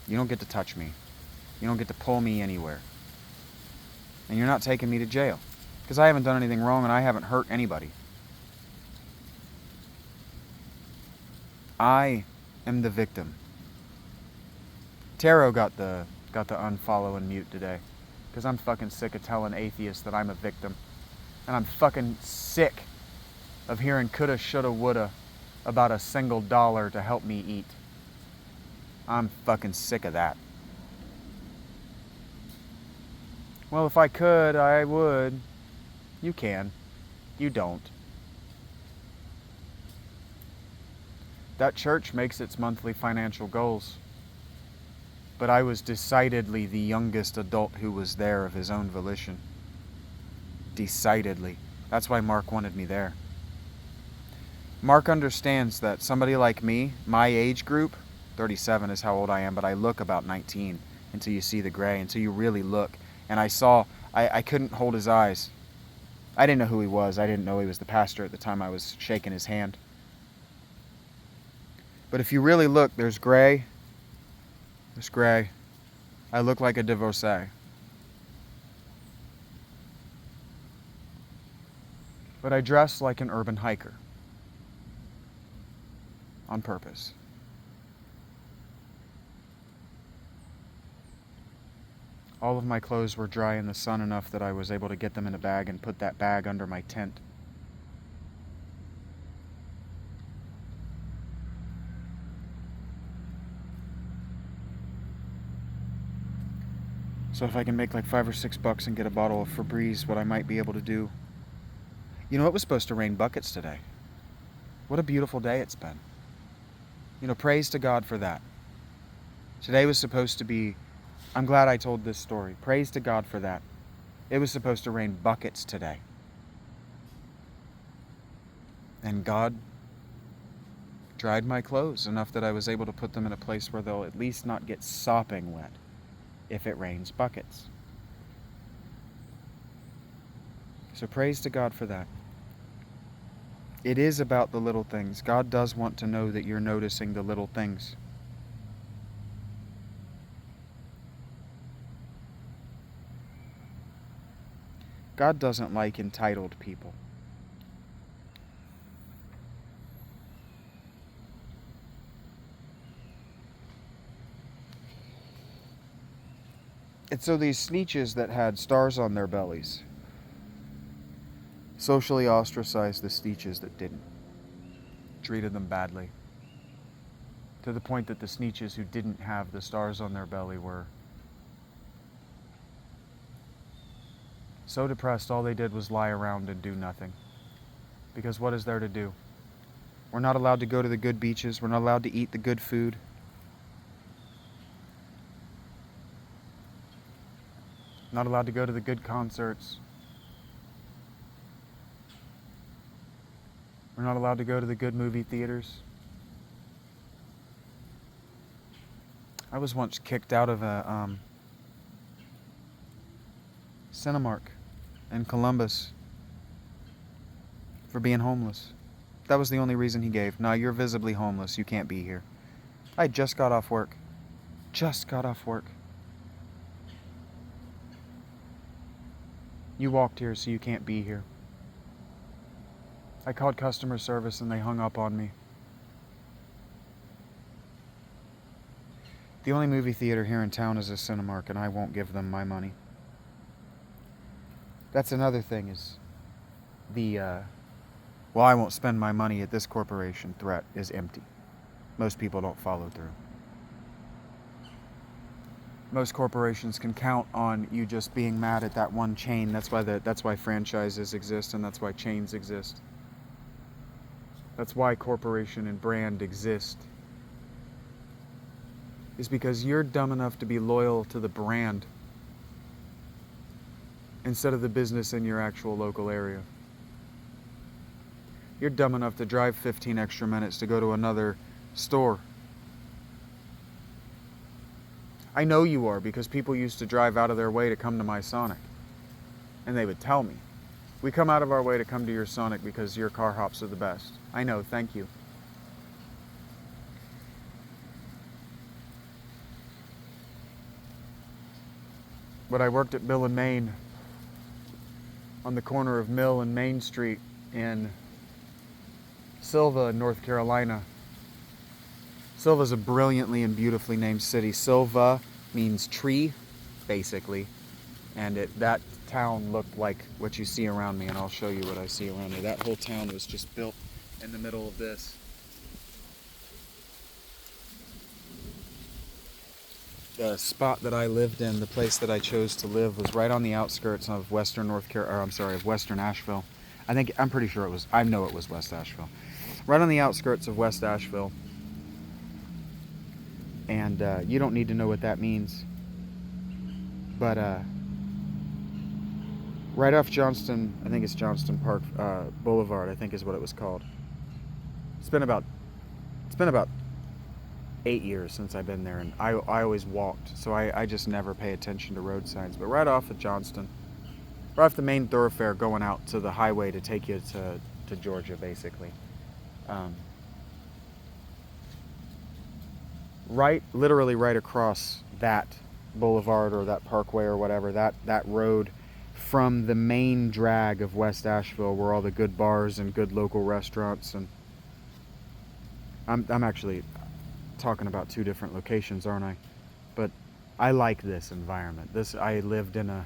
You don't get to touch me. You don't get to pull me anywhere. And you're not taking me to jail. Because I haven't done anything wrong and I haven't hurt anybody. I am the victim. Taro got the unfollow and mute today. Because I'm fucking sick of telling atheists that I'm a victim. And I'm fucking sick of hearing coulda, shoulda, woulda about a single dollar to help me eat. I'm fucking sick of that. Well, if I could, I would. You can. You don't. That church makes its monthly financial goals. But I was decidedly the youngest adult who was there of his own volition. Decidedly. That's why Mark wanted me there. Mark understands that somebody like me, my age group, 37 is how old I am, but I look about 19 until you see the gray, until you really look. And I couldn't hold his eyes. I didn't know who he was. I didn't know he was the pastor at the time I was shaking his hand. But if you really look, there's gray. There's gray. I look like a divorcee. But I dress like an urban hiker. On purpose. All of my clothes were dry in the sun enough that I was able to get them in a bag and put that bag under my tent. So if I can make like $5 or $6 and get a bottle of Febreze, what I might be able to do. You know, it was supposed to rain buckets today. What a beautiful day it's been. You know, praise to God for that. Today was supposed to be, I'm glad I told this story. Praise to God for that. It was supposed to rain buckets today. And God dried my clothes enough that I was able to put them in a place where they'll at least not get sopping wet if it rains buckets. So praise to God for that. It is about the little things. God does want to know that you're noticing the little things. God doesn't like entitled people. And so these sneetches that had stars on their bellies socially ostracized the sneetches that didn't. Treated them badly. to the point that the Sneetches who didn't have the stars on their belly were so depressed all they did was lie around and do nothing. Because what is there to do? We're not allowed to go to the good beaches. We're not allowed to eat the good food. Not allowed to go to the good concerts. We're not allowed to go to the good movie theaters. I was once kicked out of a Cinemark in Columbus for being homeless. That was the only reason he gave. "No, you're visibly homeless. You can't be here." I just got off work. Just got off work. "You walked here, so you can't be here." I called customer service and they hung up on me. The only movie theater here in town is a Cinemark, and I won't give them my money. That's another thing, is well, I won't spend my money at this corporation threat is empty. Most people don't follow through. Most corporations can count on you just being mad at that one chain. That's why franchises exist, and that's why chains exist. That's why corporation and brand exist. Is because you're dumb enough to be loyal to the brand instead of the business in your actual local area. You're dumb enough to drive 15 extra minutes to go to another store. I know you are, because people used to drive out of their way to come to my Sonic. And they would tell me, "We come out of our way to come to your Sonic because your car hops are the best." I know, thank you. But I worked at Mill and Main on the corner of Mill and Main Street in Silva, North Carolina. Silva's a brilliantly and beautifully named city. Silva means tree, basically. And that town looked like what you see around me, and I'll show you what I see around me. That whole town was just built in the middle of this. The spot that I lived in, the place that I chose to live, was right on the outskirts of Western Asheville. I'm pretty sure I know it was West Asheville. Right on the outskirts of West Asheville. And you don't need to know what that means. But right off Johnston, I think it's Johnston Park Boulevard, I think is what it was called. It's been about 8 years since I've been there, and I always walked, so I just never pay attention to road signs. But right off of Johnston, right off the main thoroughfare going out to the highway to take you to Georgia, basically. Literally right across that boulevard or that parkway or whatever, that road from the main drag of West Asheville, where all the good bars and good local restaurants, and I'm actually talking about two different locations, aren't I? But I like this environment. I lived in a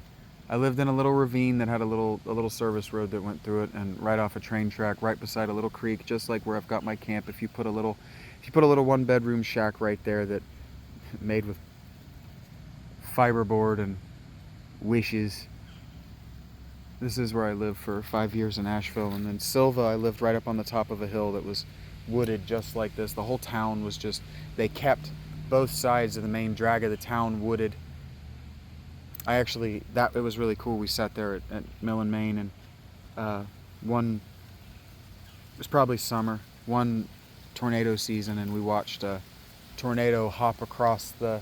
little ravine that had a little service road that went through it, and right off a train track, right beside a little creek, just like where I've got my camp. If you put a little 1-bedroom shack right there that made with fiberboard and wishes. This is where I lived for 5 years in Asheville. And then Silva, I lived right up on the top of a hill that was wooded just like this. The whole town was they kept both sides of the main drag of the town wooded. It was really cool. We sat there at Mill and Main, and it was probably summer, one tornado season, and we watched a tornado hop across the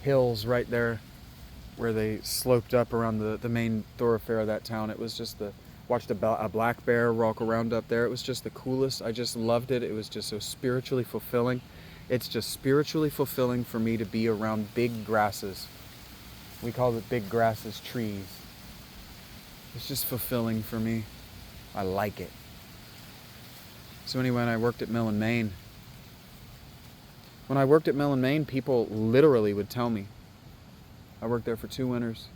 hills right there where they sloped up around the main thoroughfare of that town. It was just watched a black bear walk around up there. It was just the coolest. I just loved it. It was just so spiritually fulfilling. It's just spiritually fulfilling for me to be around big grasses. We call it big grasses trees. It's just fulfilling for me. I like it. So anyway, when I worked at Mill and Main, people literally would tell me. I worked there for 2 winters.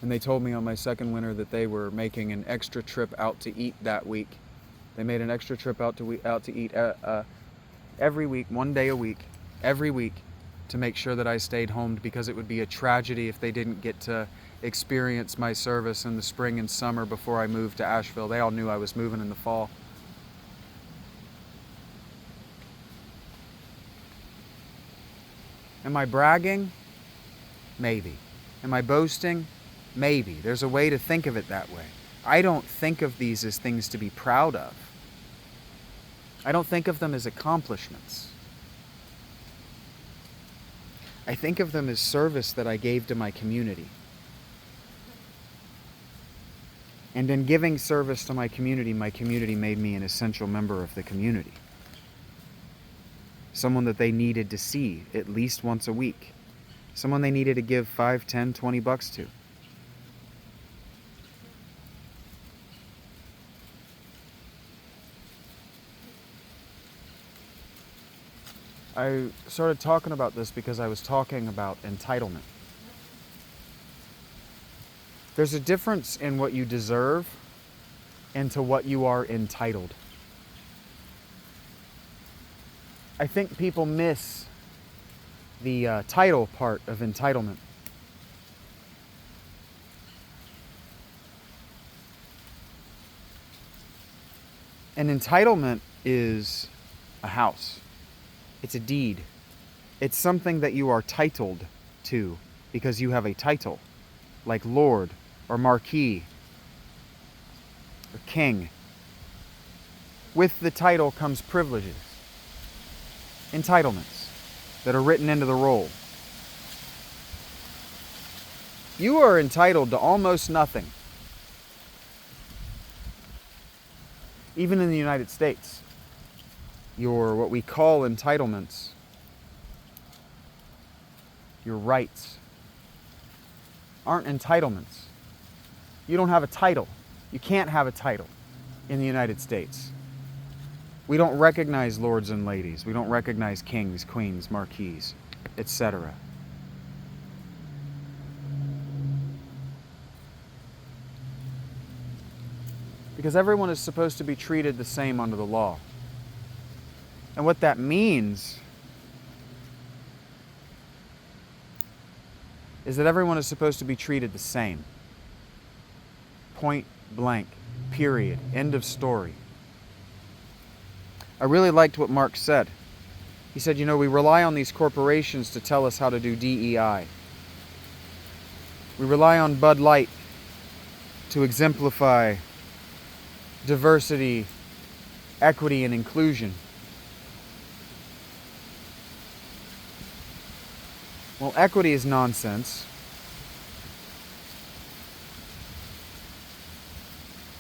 And they told me on my second winter that they were making an extra trip out to eat that week. They made an extra trip out to eat every week, 1 day a week, every week, to make sure that I stayed home, because it would be a tragedy if they didn't get to experience my service in the spring and summer before I moved to Asheville. They all knew I was moving in the fall. Am I bragging? Maybe. Am I boasting? Maybe. There's a way to think of it that way. I don't think of these as things to be proud of. I don't think of them as accomplishments. I think of them as service that I gave to my community. And in giving service to my community made me an essential member of the community. Someone that they needed to see at least once a week. Someone they needed to give $5, $10, $20 to. I started talking about this because I was talking about entitlement. There's a difference in what you deserve and to what you are entitled. I think people miss the title part of entitlement. An entitlement is a house. It's a deed. It's something that you are titled to because you have a title, like Lord or Marquis or King. With the title comes privileges, entitlements that are written into the roll. You are entitled to almost nothing. Even in the United States, your what we call entitlements, your rights, aren't entitlements. You don't have a title. You can't have a title in the United States. We don't recognize lords and ladies. We don't recognize kings, queens, marquises, etc. Because everyone is supposed to be treated the same under the law. And what that means is that everyone is supposed to be treated the same. Point blank, period, end of story. I really liked what Mark said. He said, we rely on these corporations to tell us how to do DEI. We rely on Bud Light to exemplify diversity, equity, and inclusion. Well, equity is nonsense.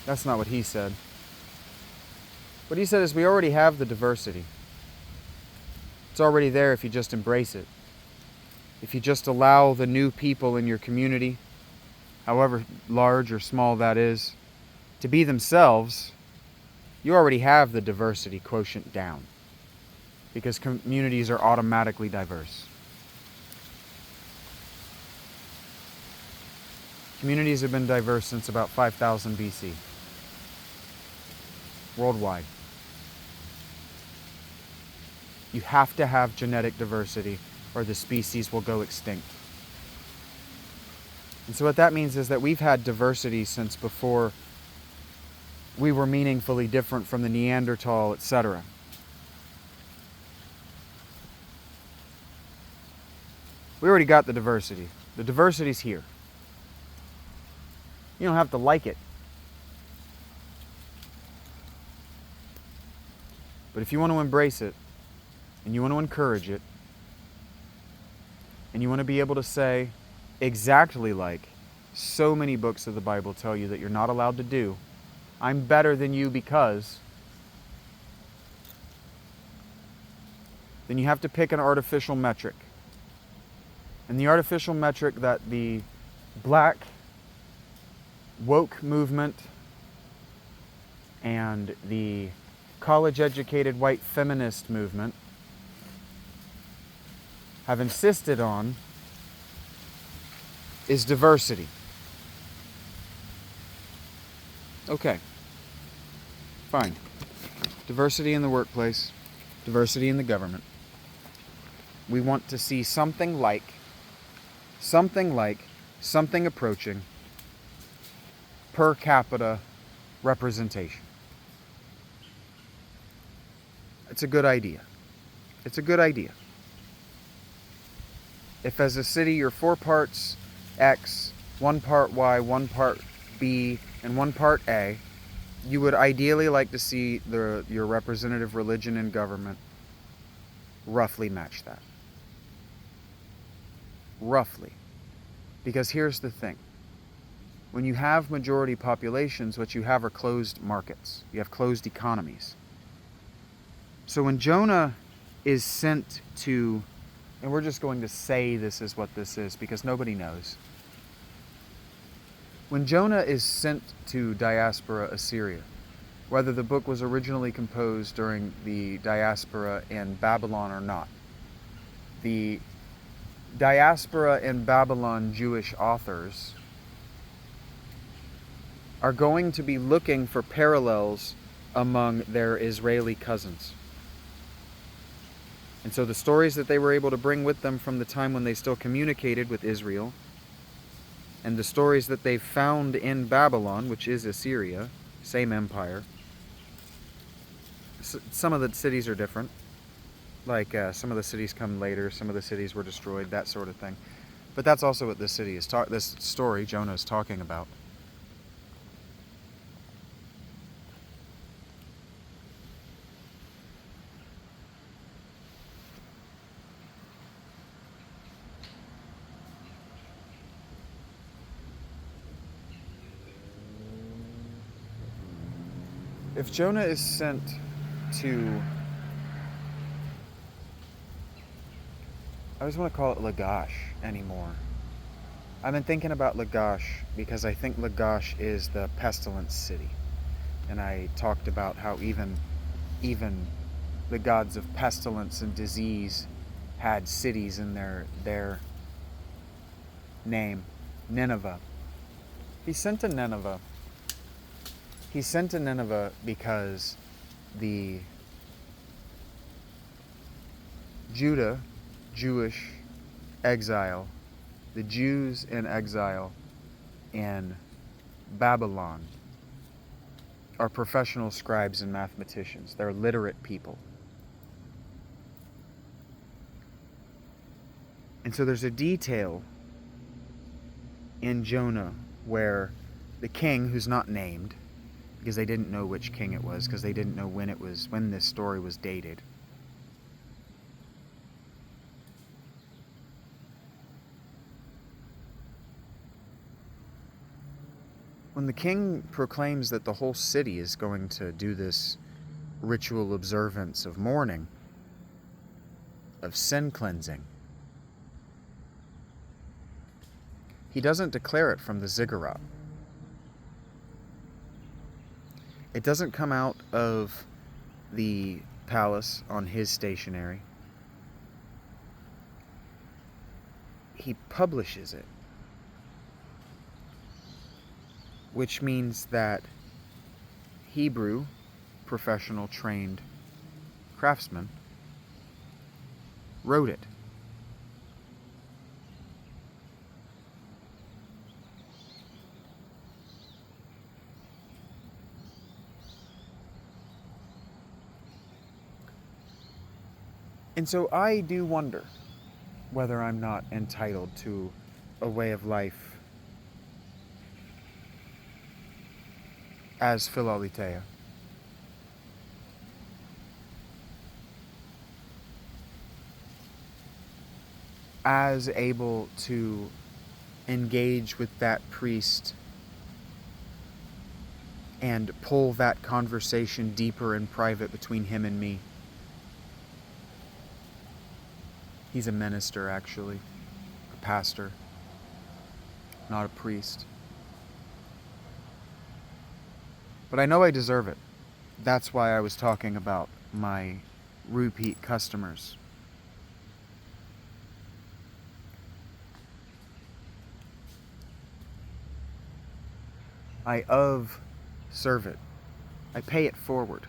That's not what he said. What he said is we already have the diversity. It's already there if you just embrace it. If you just allow the new people in your community, however large or small that is, to be themselves, you already have the diversity quotient down. Because communities are automatically diverse. Communities have been diverse since about 5000 BC. Worldwide. You have to have genetic diversity or the species will go extinct. And so what that means is that we've had diversity since before we were meaningfully different from the Neanderthal, etc. We already got the diversity. The diversity's here. You don't have to like it. But if you want to embrace it, and you want to encourage it, and you want to be able to say, exactly like so many books of the Bible tell you that you're not allowed to do, I'm better than you because, then you have to pick an artificial metric. And the artificial metric that the black woke movement and the college-educated white feminist movement have insisted on is diversity. Okay, fine. Diversity in the workplace. diversity in the government. We want to see something approaching per capita representation. It's a good idea. It's a good idea. If as a city you're 4 parts X, 1 part Y, 1 part B, and 1 part A, you would ideally like to see your representative religion and government roughly match that. Roughly. Because here's the thing. When you have majority populations, what you have are closed markets. You have closed economies. So when Jonah is sent to, and we're just going to say this is what this is because nobody knows. When Jonah is sent to diaspora Assyria, whether the book was originally composed during the diaspora in Babylon or not, the diaspora in Babylon Jewish authors are going to be looking for parallels among their Israeli cousins. And so the stories that they were able to bring with them from the time when they still communicated with Israel, and the stories that they found in Babylon, which is Assyria, same empire. Some of the cities are different. Like some of the cities come later, some of the cities were destroyed, that sort of thing. But that's also what this city is this story Jonah is talking about. If Jonah is sent to, I just want to call it Lagash anymore. I've been thinking about Lagash because I think Lagash is the pestilence city. And I talked about how even the gods of pestilence and disease had cities in their name. Nineveh. He sent to Nineveh because the Jewish exile, the Jews in exile in Babylon are professional scribes and mathematicians. They're literate people. And so there's a detail in Jonah where the king, who's not named, because they didn't know which king it was, because they didn't know when this story was dated. When the king proclaims that the whole city is going to do this ritual observance of mourning, of sin cleansing, he doesn't declare it from the ziggurat. It doesn't come out of the palace on his stationery. He publishes it, which means that Hebrew professional trained craftsmen wrote it. And so I do wonder whether I'm not entitled to a way of life as Philaletheia. As able to engage with that priest and pull that conversation deeper in private between him and me. He's a minister, actually, a pastor, not a priest. But I know I deserve it. That's why I was talking about my repeat customers. I serve it. I pay it forward.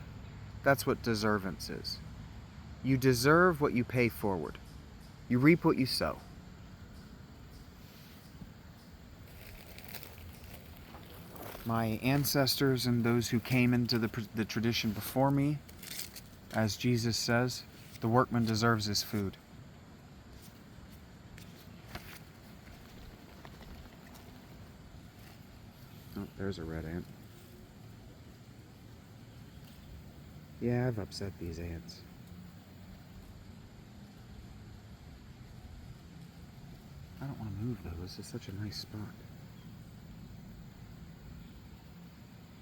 That's what deservance is. You deserve what you pay forward. You reap what you sow. My ancestors and those who came into the tradition before me, as Jesus says, the workman deserves his food. Oh, there's a red ant. Yeah, I've upset these ants. I don't want to move though, this is such a nice spot.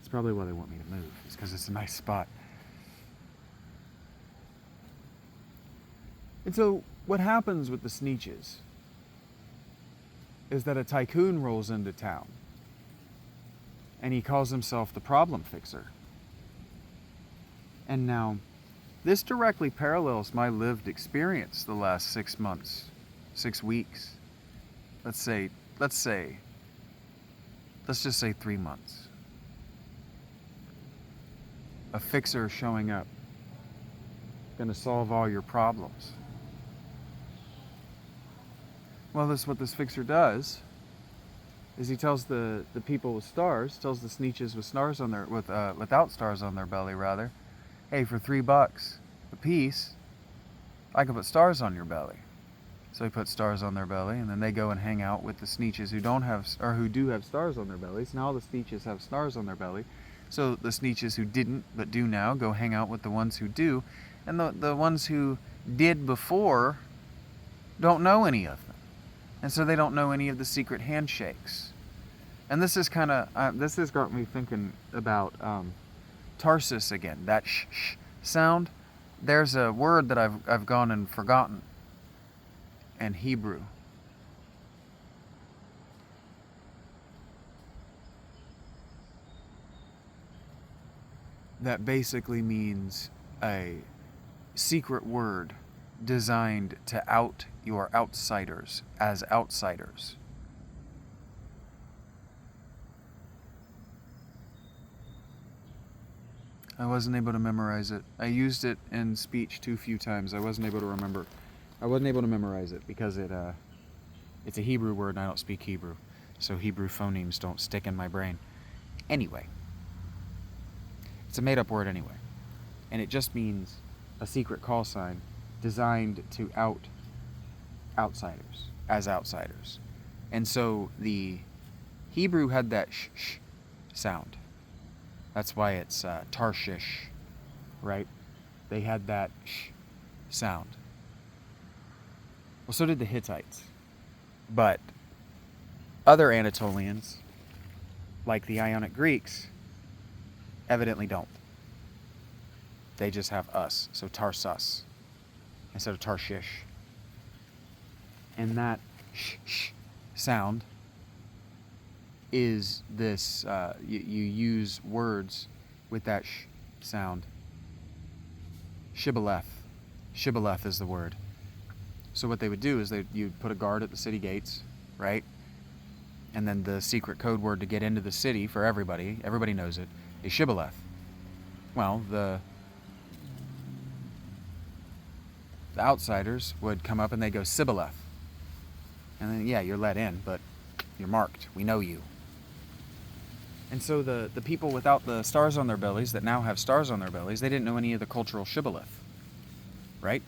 It's probably why they want me to move, it's because it's a nice spot. And so, what happens with the Sneetches is that a tycoon rolls into town and he calls himself the problem fixer. And now, this directly parallels my lived experience the last 6 months, 6 weeks. Let's just say 3 months. A fixer showing up, gonna solve all your problems. Well, this what this fixer does is he tells the people with stars, tells the Sneetches with stars on their without stars on their belly rather, hey, for $3 a piece, I can put stars on your belly. So he puts stars on their belly, and then they go and hang out with the Sneetches who don't have, or who do have stars on their bellies. Now the Sneetches have stars on their belly. So the Sneetches who didn't, but do now, go hang out with the ones who do. And the ones who did before don't know any of them. And so they don't know any of the secret handshakes. And this is kind of, this has got me thinking about Tarsus again. That sh sound. There's a word that I've gone and forgotten in Hebrew. That basically means a secret word designed to out your outsiders as outsiders. I wasn't able to memorize it. I used it in speech too few times. I wasn't able to remember. I wasn't able to memorize it because it's a Hebrew word and I don't speak Hebrew. So Hebrew phonemes don't stick in my brain. Anyway. It's a made-up word anyway. And it just means a secret call sign designed to out outsiders as outsiders. And so the Hebrew had that sh sound. That's why it's Tarshish, right? They had that sh sound. Well, so did the Hittites. But other Anatolians, like the Ionic Greeks, evidently don't. They just have us, so Tarsus, instead of Tarshish. And that sh sound is this, you use words with that sh sound. Shibboleth. Shibboleth is the word. So what they would do is you'd put a guard at the city gates, right? And then the secret code word to get into the city for everybody knows it, is Shibboleth. Well, the outsiders would come up and they go Sibboleth. And then, yeah, you're let in, but you're marked. We know you. And so the people without the stars on their bellies, that now have stars on their bellies, they didn't know any of the cultural shibboleth, right?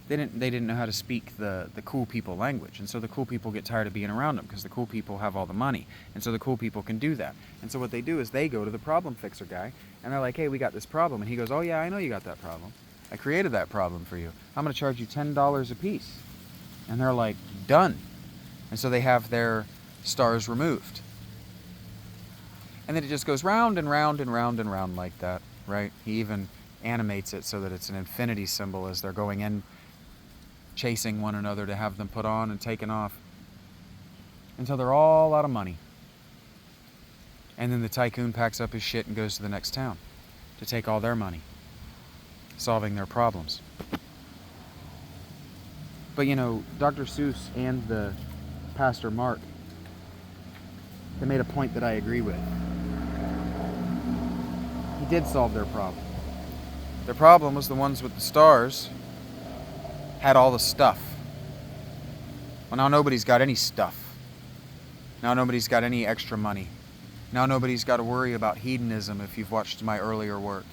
They didn't know how to speak the cool people language. And so the cool people get tired of being around them because the cool people have all the money. And so the cool people can do that. And so what they do is they go to the problem fixer guy and they're like, hey, we got this problem. And he goes, oh yeah, I know you got that problem. I created that problem for you. I'm going to charge you $10 a piece. And they're like, done. And so they have their stars removed. And then it just goes round and round and round and round like that, right? He even animates it so that it's an infinity symbol as they're going in, chasing one another to have them put on and taken off until they're all out of money. And then the tycoon packs up his shit and goes to the next town to take all their money, solving their problems. But you know, Dr. Seuss and the Pastor Mark, they made a point that I agree with. He did solve their problem. Their problem was the ones with the stars had all the stuff. Well, now nobody's got any stuff. Now nobody's got any extra money. Now nobody's got to worry about hedonism if you've watched my earlier work.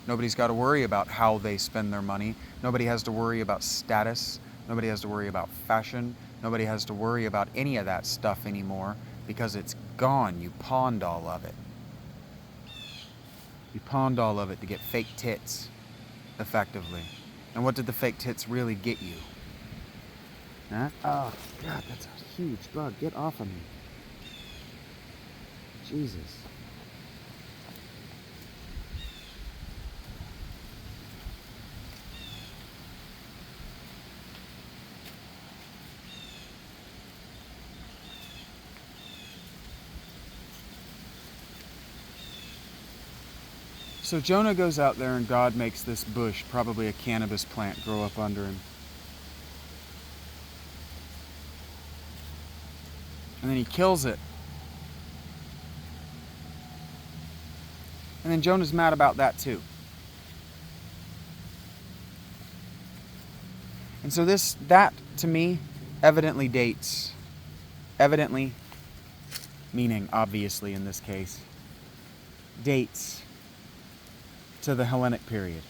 Nobody's got to worry about how they spend their money. Nobody has to worry about status. Nobody has to worry about fashion. Nobody has to worry about any of that stuff anymore because it's gone. You pawned all of it. You pawned all of it to get fake tits, effectively. And what did the fake tits really get you? Huh? Oh, God, that's a huge bug. Get off of me. Jesus. So Jonah goes out there and God makes this bush, probably a cannabis plant, grow up under him. And then he kills it. And then Jonah's mad about that too. And so that to me evidently dates. Evidently, meaning obviously in this case, dates to the Hellenic period.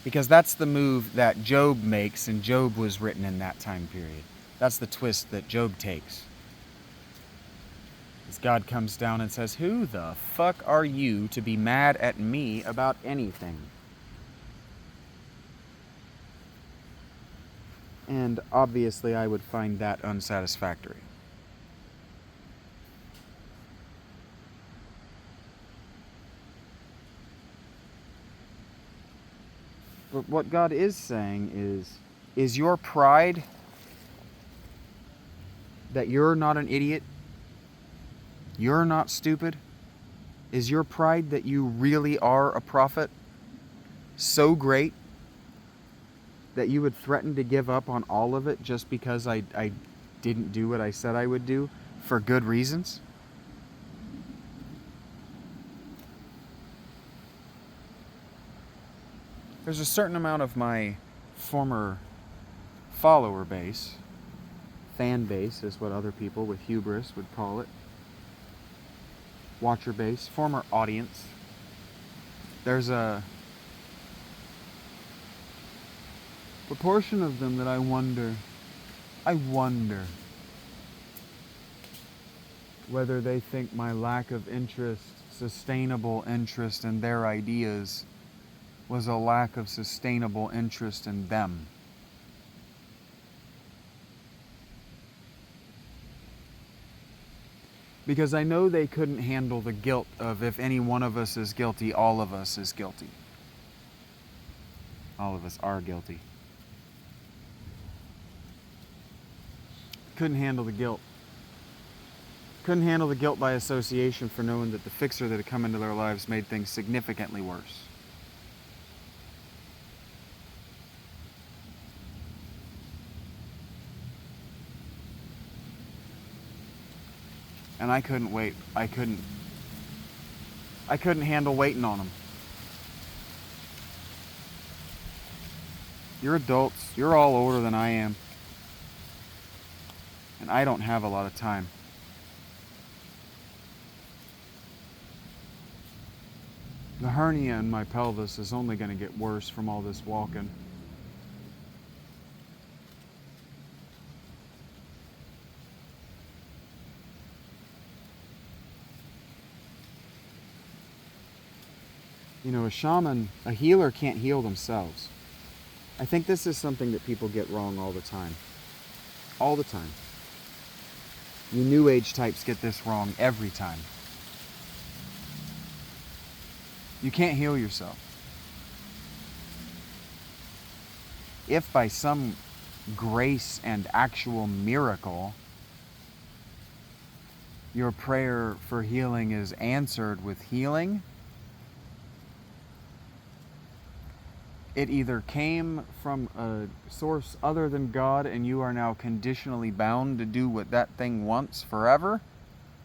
Because that's the move that Job makes, and Job was written in that time period. That's the twist that Job takes. As God comes down and says, "Who the fuck are you to be mad at me about anything?" And obviously I would find that unsatisfactory. But what God is saying is your pride that you're not an idiot, you're not stupid, is your pride that you really are a prophet so great that you would threaten to give up on all of it just because I didn't do what I said I would do for good reasons? There's a certain amount of my former follower base, fan base is what other people with hubris would call it, watcher base, former audience. There's a proportion of them that I wonder whether they think my lack of interest, sustainable interest in their ideas, was a lack of sustainable interest in them. Because I know they couldn't handle the guilt of if any one of us is guilty, all of us is guilty. All of us are guilty. Couldn't handle the guilt. Couldn't handle the guilt by association for knowing that the fixer that had come into their lives made things significantly worse. And I couldn't wait. I couldn't handle waiting on them. You're adults. You're all older than I am. And I don't have a lot of time. The hernia in my pelvis is only going to get worse from all this walking. You know, a shaman, a healer can't heal themselves. I think this is something that people get wrong all the time. All the time. You New Age types get this wrong every time. You can't heal yourself. If by some grace and actual miracle your prayer for healing is answered with healing, it either came from a source other than God and you are now conditionally bound to do what that thing wants forever.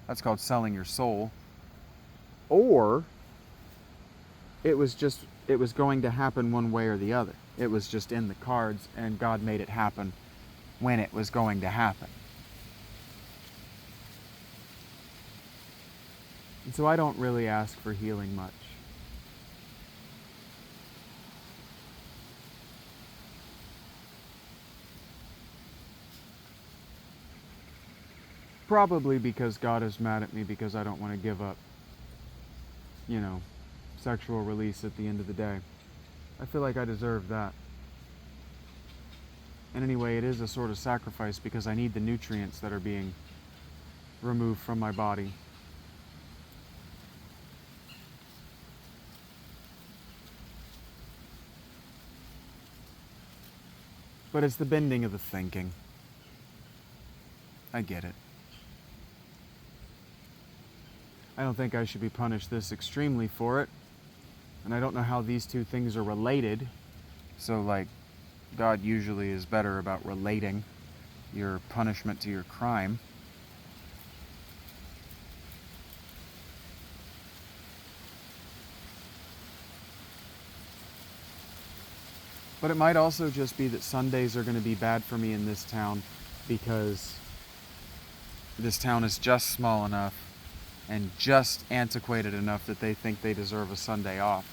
That's called selling your soul. Or it was going to happen one way or the other. It was just in the cards, and God made it happen when it was going to happen. And so I don't really ask for healing much. Probably because God is mad at me because I don't want to give up, sexual release at the end of the day. I feel like I deserve that. And anyway, it is a sort of sacrifice because I need the nutrients that are being removed from my body. But it's the bending of the thinking. I get it. I don't think I should be punished this extremely for it. And I don't know how these two things are related. So, God usually is better about relating your punishment to your crime. But it might also just be that Sundays are going to be bad for me in this town because this town is just small enough and just antiquated enough that they think they deserve a Sunday off.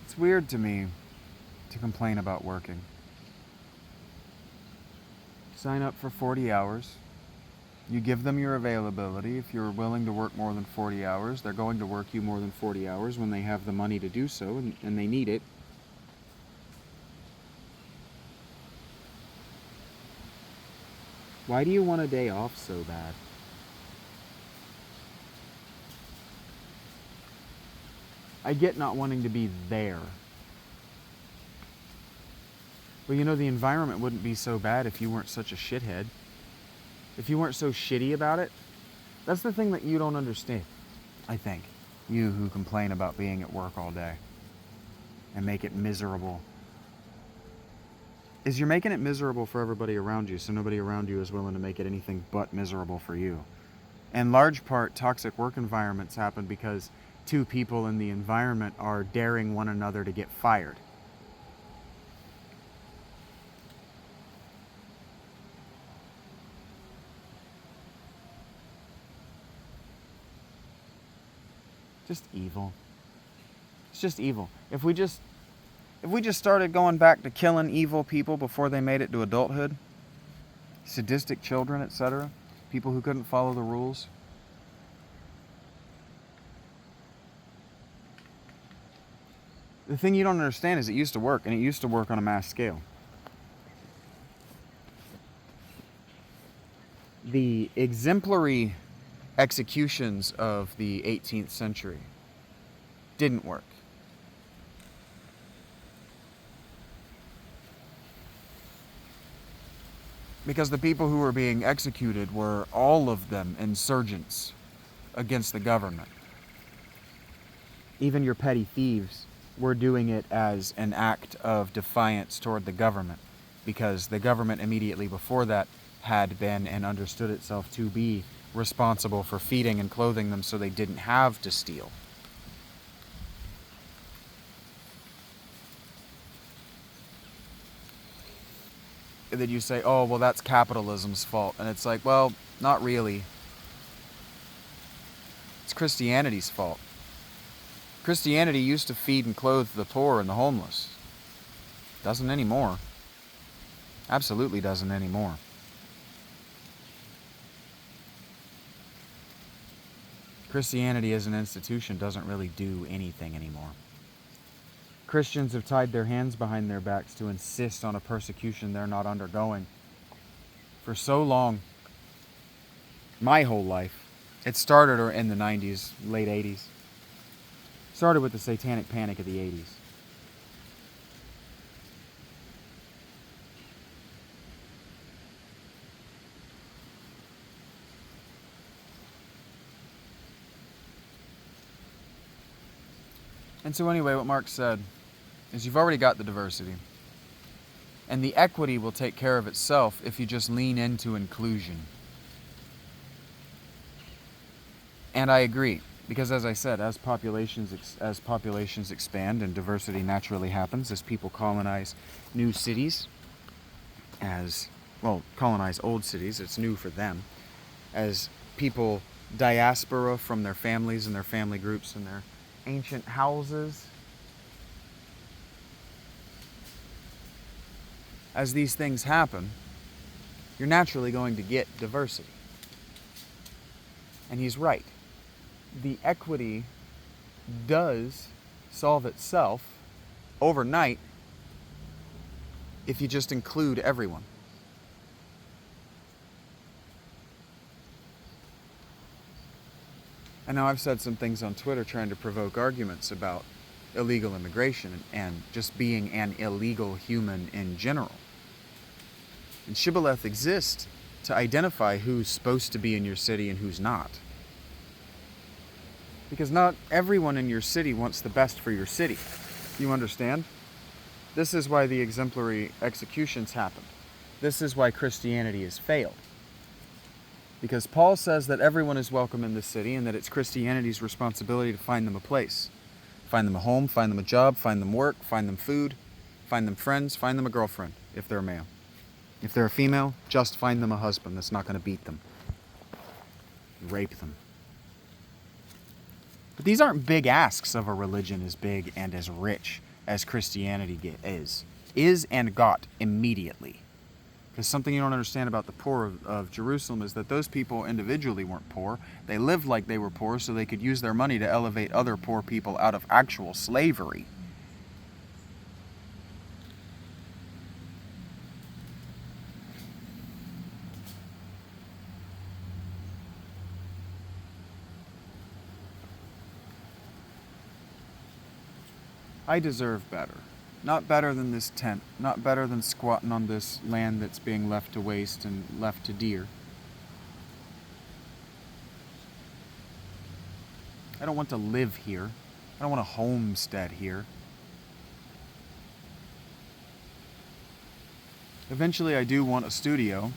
It's weird to me to complain about working. Sign up for 40 hours. You give them your availability. If you're willing to work more than 40 hours, they're going to work you more than 40 hours when they have the money to do so, and they need it. Why do you want a day off so bad? I get not wanting to be there. But the environment wouldn't be so bad if you weren't such a shithead. If you weren't so shitty about it. That's the thing that you don't understand, I think. You who complain about being at work all day and make it miserable. Is you're making it miserable for everybody around you, so nobody around you is willing to make it anything but miserable for you. In large part, toxic work environments happen because two people in the environment are daring one another to get fired. Just evil. It's just evil. If we just started going back to killing evil people before they made it to adulthood, sadistic children, etc., people who couldn't follow the rules. The thing you don't understand is it used to work, and it used to work on a mass scale. The exemplary executions of the 18th century didn't work. Because the people who were being executed were all of them insurgents against the government. Even your petty thieves were doing it as an act of defiance toward the government, because the government immediately before that had been and understood itself to be responsible for feeding and clothing them so they didn't have to steal. And then you say, oh, well, that's capitalism's fault. And it's like, well, not really. It's Christianity's fault. Christianity used to feed and clothe the poor and the homeless. Doesn't anymore. Absolutely doesn't anymore. Christianity as an institution doesn't really do anything anymore. Christians have tied their hands behind their backs to insist on a persecution they're not undergoing for so long. My whole life. It started in the 90s, late 80s. Started with the satanic panic of the 80s. And so anyway, what Mark said is you've already got the diversity. And the equity will take care of itself if you just lean into inclusion. And I agree, because as I said, as populations expand and diversity naturally happens, as people colonize new cities, colonize old cities, it's new for them, as people diaspora from their families and their family groups and their ancient houses, as these things happen, you're naturally going to get diversity. And he's right. The equity does solve itself overnight if you just include everyone. And now I've said some things on Twitter trying to provoke arguments about illegal immigration and just being an illegal human in general. And Shibboleth exists to identify who's supposed to be in your city and who's not. Because not everyone in your city wants the best for your city. You understand? This is why the exemplary executions happened. This is why Christianity has failed. Because Paul says that everyone is welcome in this city and that it's Christianity's responsibility to find them a place. Find them a home, find them a job, find them work, find them food, find them friends, find them a girlfriend if they're a male. If they're a female, just find them a husband that's not going to beat them. Rape them. But these aren't big asks of a religion as big and as rich as Christianity is and got immediately. Because something you don't understand about the poor of Jerusalem is that those people individually weren't poor. They lived like they were poor so they could use their money to elevate other poor people out of actual slavery. I deserve better. Not better than this tent. Not better than squatting on this land that's being left to waste and left to deer. I don't want to live here. I don't want a homestead here. Eventually I do want a studio.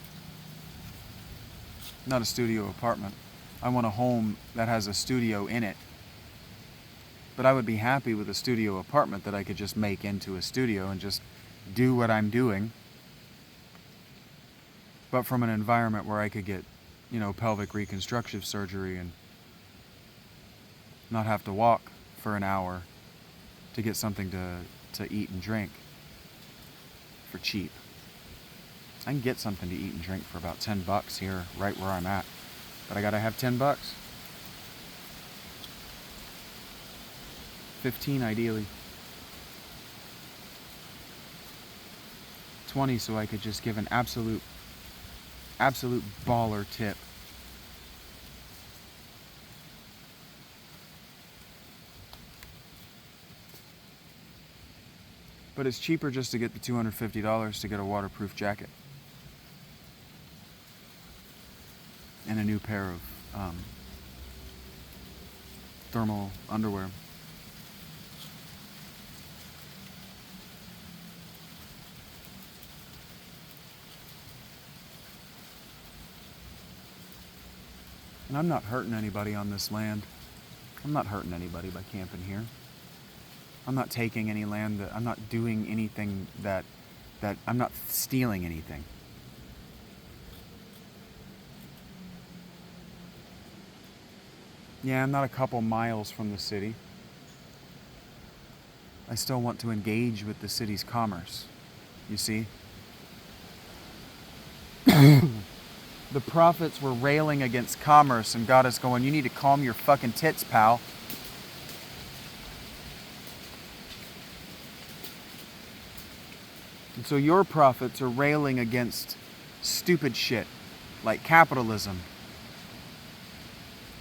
Not a studio apartment. I want a home that has a studio in it. But I would be happy with a studio apartment that I could just make into a studio and just do what I'm doing. But from an environment where I could get, pelvic reconstructive surgery and not have to walk for an hour to get something to eat and drink for cheap. I can get something to eat and drink for about $10 here, right where I'm at. But I gotta have $10. 15 ideally. 20 so I could just give an absolute baller tip. But it's cheaper just to get the $250 to get a waterproof jacket. And a new pair of thermal underwear. And I'm not hurting anybody on this land. I'm not hurting anybody by camping here. I'm not taking any land. I'm not doing anything that I'm not stealing anything. Yeah, I'm not a couple miles from the city. I still want to engage with the city's commerce. You see? The prophets were railing against commerce, and God is going, you need to calm your fucking tits, pal. And so your prophets are railing against stupid shit like capitalism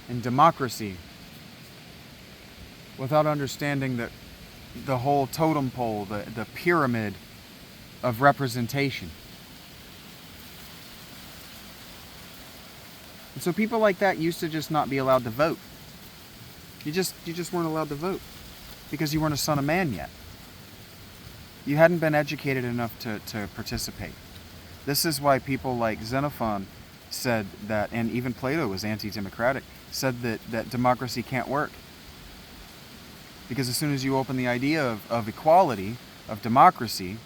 and democracy without understanding that the whole totem pole, the pyramid of representation. And so people like that used to just not be allowed to vote. You just weren't allowed to vote. Because you weren't a son of man yet. You hadn't been educated enough to participate. This is why people like Xenophon said that, and even Plato was anti-democratic, said that democracy can't work. Because as soon as you open the idea of equality, of democracy,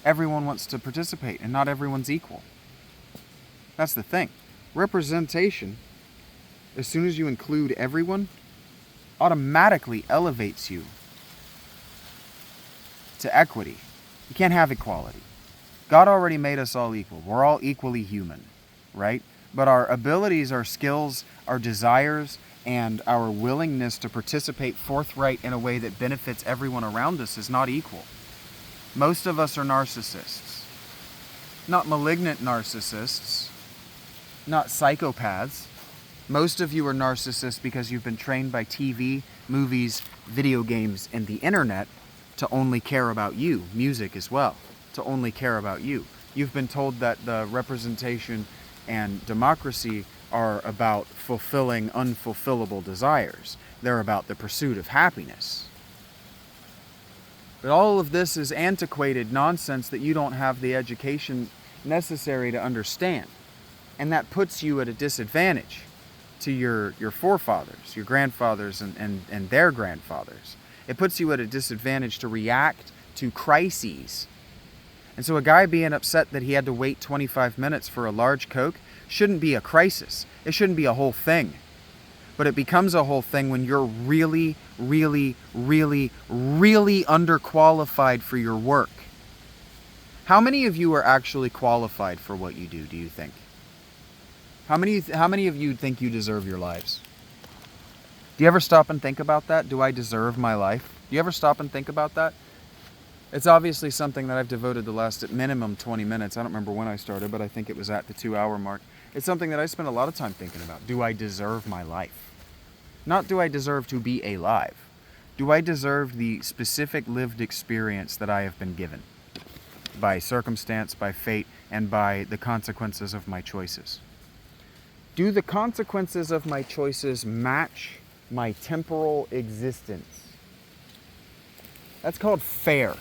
everyone wants to participate, and not everyone's equal. That's the thing. Representation, as soon as you include everyone, automatically elevates you to equity. You can't have equality. God already made us all equal. We're all equally human, right? But our abilities, our skills, our desires, and our willingness to participate forthright in a way that benefits everyone around us is not equal. Most of us are narcissists. Not malignant narcissists, not psychopaths. Most of you are narcissists because you've been trained by TV, movies, video games, and the internet to only care about you, music as well, to only care about you. You've been told that the representation and democracy are about fulfilling unfulfillable desires. They're about the pursuit of happiness. But all of this is antiquated nonsense that you don't have the education necessary to understand. And that puts you at a disadvantage to your forefathers, your grandfathers, and their grandfathers. It puts you at a disadvantage to react to crises. And so a guy being upset that he had to wait 25 minutes for a large Coke shouldn't be a crisis. It shouldn't be a whole thing. But it becomes a whole thing when you're really, really, really, really underqualified for your work. How many of you are actually qualified for what you do you think? How many of you think you deserve your lives? Do you ever stop and think about that? Do I deserve my life? Do you ever stop and think about that? It's obviously something that I've devoted the last at minimum 20 minutes. I don't remember when I started, but I think it was at the 2-hour mark. It's something that I spend a lot of time thinking about. Do I deserve my life? Not do I deserve to be alive. Do I deserve the specific lived experience that I have been given by circumstance, by fate, and by the consequences of my choices? Do the consequences of my choices match my temporal existence? That's called fair.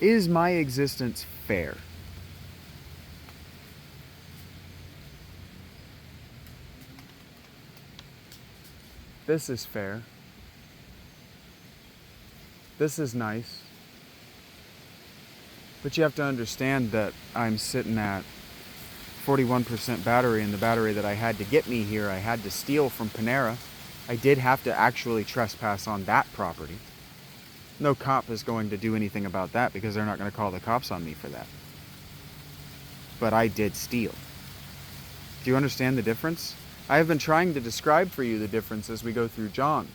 Is my existence fair? This is fair. This is nice. But you have to understand that I'm sitting at 41% battery, and the battery that I had to get me here, I had to steal from Panera. I did have to actually trespass on that property. No cop is going to do anything about that because they're not going to call the cops on me for that. But I did steal. Do you understand the difference? I have been trying to describe for you the difference as we go through John.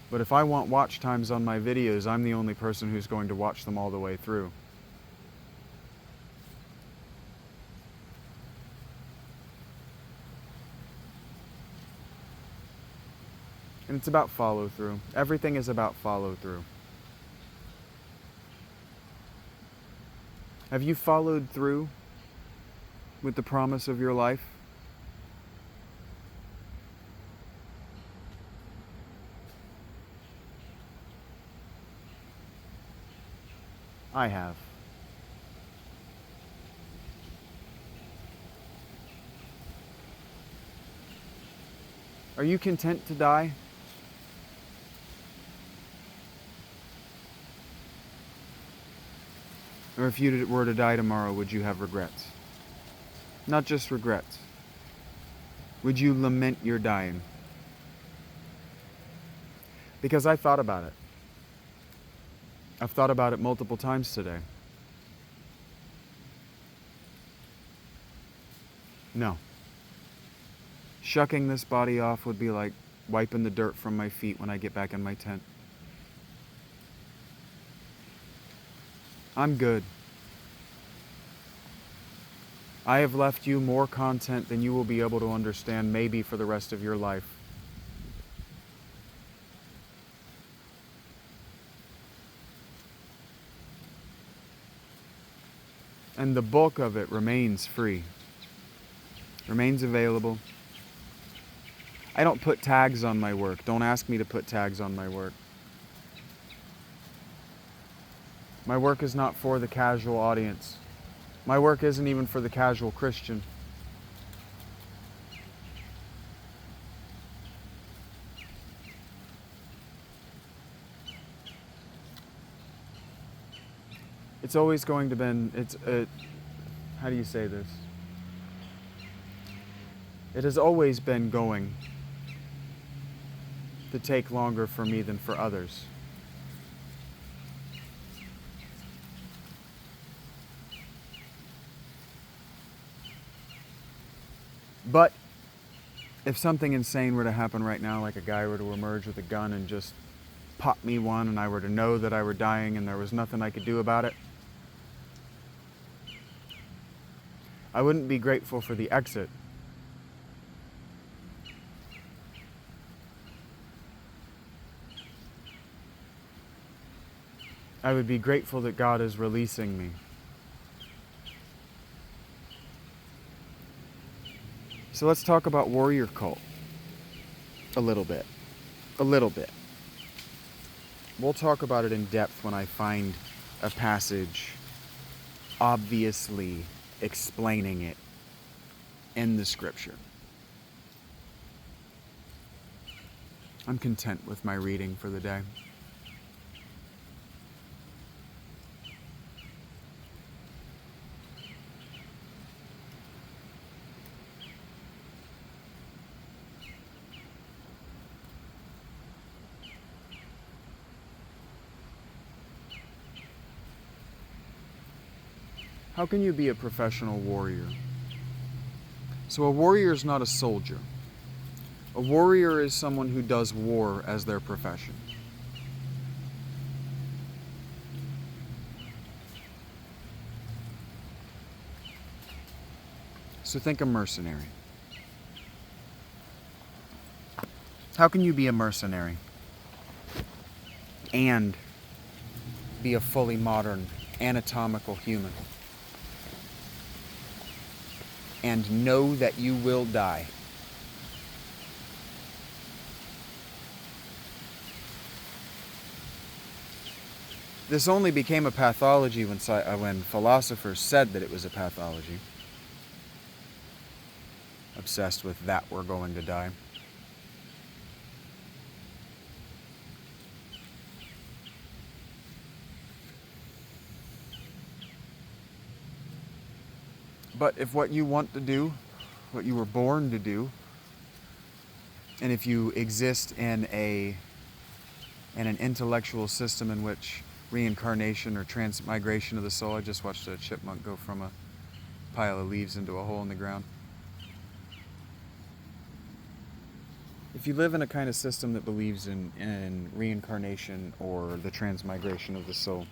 But if I want watch times on my videos, I'm the only person who's going to watch them all the way through. And it's about follow through. Everything is about follow through. Have you followed through with the promise of your life? I have. Are you content to die? Or if you were to die tomorrow, would you have regrets? Not just regrets. Would you lament your dying? Because I thought about it. I've thought about it multiple times today. No. Shucking this body off would be like wiping the dirt from my feet when I get back in my tent. I'm good. I have left you more content than you will be able to understand maybe for the rest of your life. And the bulk of it remains free, remains available. I don't put tags on my work. Don't ask me to put tags on my work. My work is not for the casual audience. My work isn't even for the casual Christian. It's always going to be, how do you say this? It has always been going to take longer for me than for others. But if something insane were to happen right now, like a guy were to emerge with a gun and just pop me one, and I were to know that I were dying and there was nothing I could do about it, I wouldn't be grateful for the exit. I would be grateful that God is releasing me. So let's talk about warrior cult a little bit. A little bit. We'll talk about it in depth when I find a passage obviously explaining it in the scripture. I'm content with my reading for the day. How can you be a professional warrior? So a warrior is not a soldier. A warrior is someone who does war as their profession. So think a mercenary. How can you be a mercenary and be a fully modern, anatomical human? And know that you will die. This only became a pathology when philosophers said that it was a pathology. Obsessed with that we're going to die. But if what you want to do, what you were born to do, and if you exist in an intellectual system in which reincarnation or transmigration of the soul, I just watched a chipmunk go from a pile of leaves into a hole in the ground. If you live in a kind of system that believes in reincarnation or the transmigration of the soul,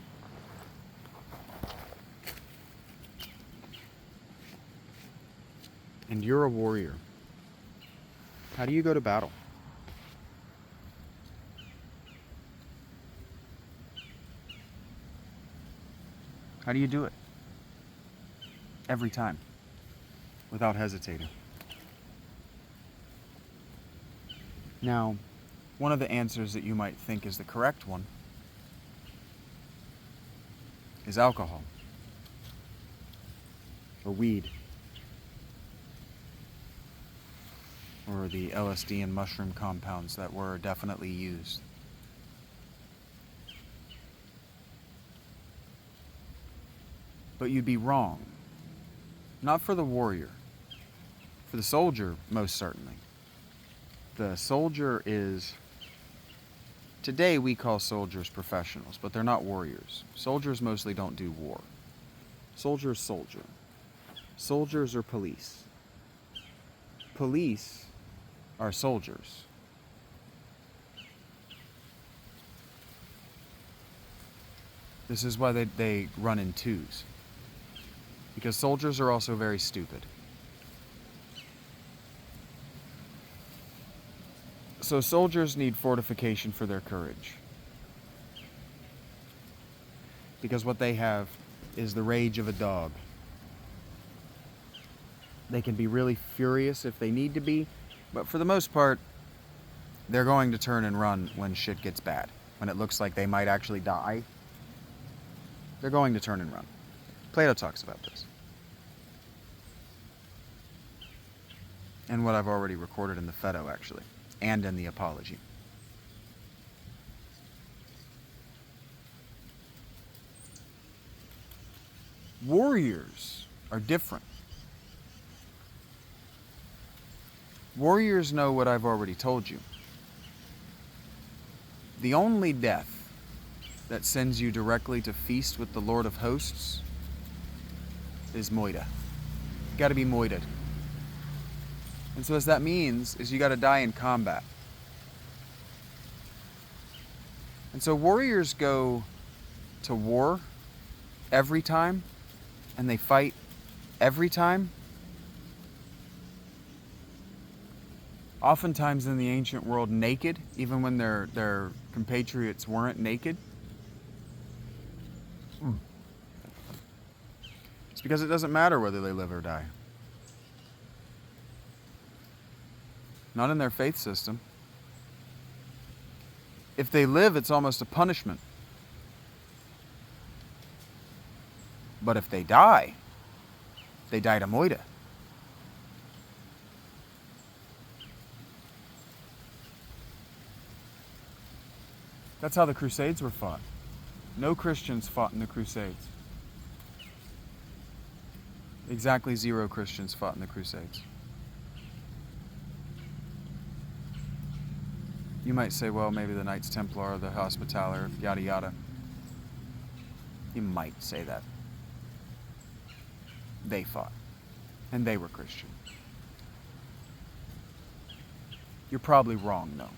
and you're a warrior, how do you go to battle? How do you do it? Every time, without hesitating. Now, one of the answers that you might think is the correct one is alcohol or weed or the LSD and mushroom compounds that were definitely used. But you'd be wrong. Not for the warrior. For the soldier, most certainly. The soldier is... Today we call soldiers professionals, but they're not warriors. Soldiers mostly don't do war. Soldiers soldier. Soldiers are police. Police are soldiers. This is why they run in twos. Because soldiers are also very stupid. So soldiers need fortification for their courage. Because what they have is the rage of a dog. They can be really furious if they need to be, but for the most part, they're going to turn and run when shit gets bad. When it looks like they might actually die, they're going to turn and run. Plato talks about this. And what I've already recorded in the Phaedo, actually, and in the Apology. Warriors are different. Warriors know what I've already told you. The only death that sends you directly to feast with the Lord of Hosts is moida. You gotta be moided. And so as that means is you gotta die in combat. And so warriors go to war every time, and they fight every time. Oftentimes in the ancient world naked, even when their compatriots weren't naked. It's because it doesn't matter whether they live or die. Not in their faith system. If they live, it's almost a punishment. But if they die to moida. That's how the Crusades were fought. No Christians fought in the Crusades. Exactly 0 Christians fought in the Crusades. You might say, well, maybe the Knights Templar, the Hospitaller, yada yada. You might say that. They fought. And they were Christian. You're probably wrong, though.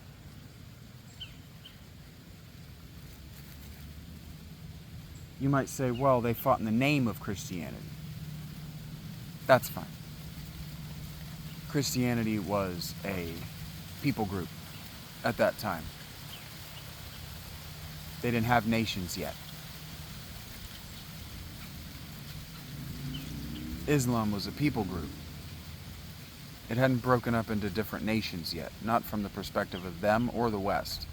You might say, well, they fought in the name of Christianity. That's fine. Christianity was a people group at that time. They didn't have nations yet. Islam was a people group. It hadn't broken up into different nations yet, not from the perspective of them or the West.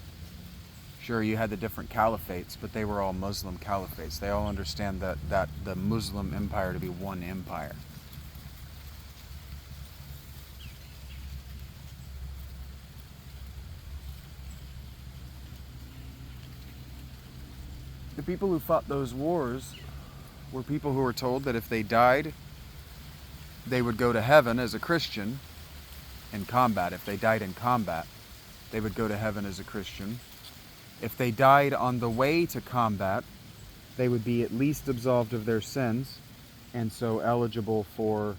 Sure, you had the different caliphates, but they were all Muslim caliphates. They all understand that the Muslim empire to be one empire. The people who fought those wars were people who were told that if they died, they would go to heaven as a Christian in combat. If they died in combat, they would go to heaven as a Christian. If they died on the way to combat, they would be at least absolved of their sins, and so eligible for...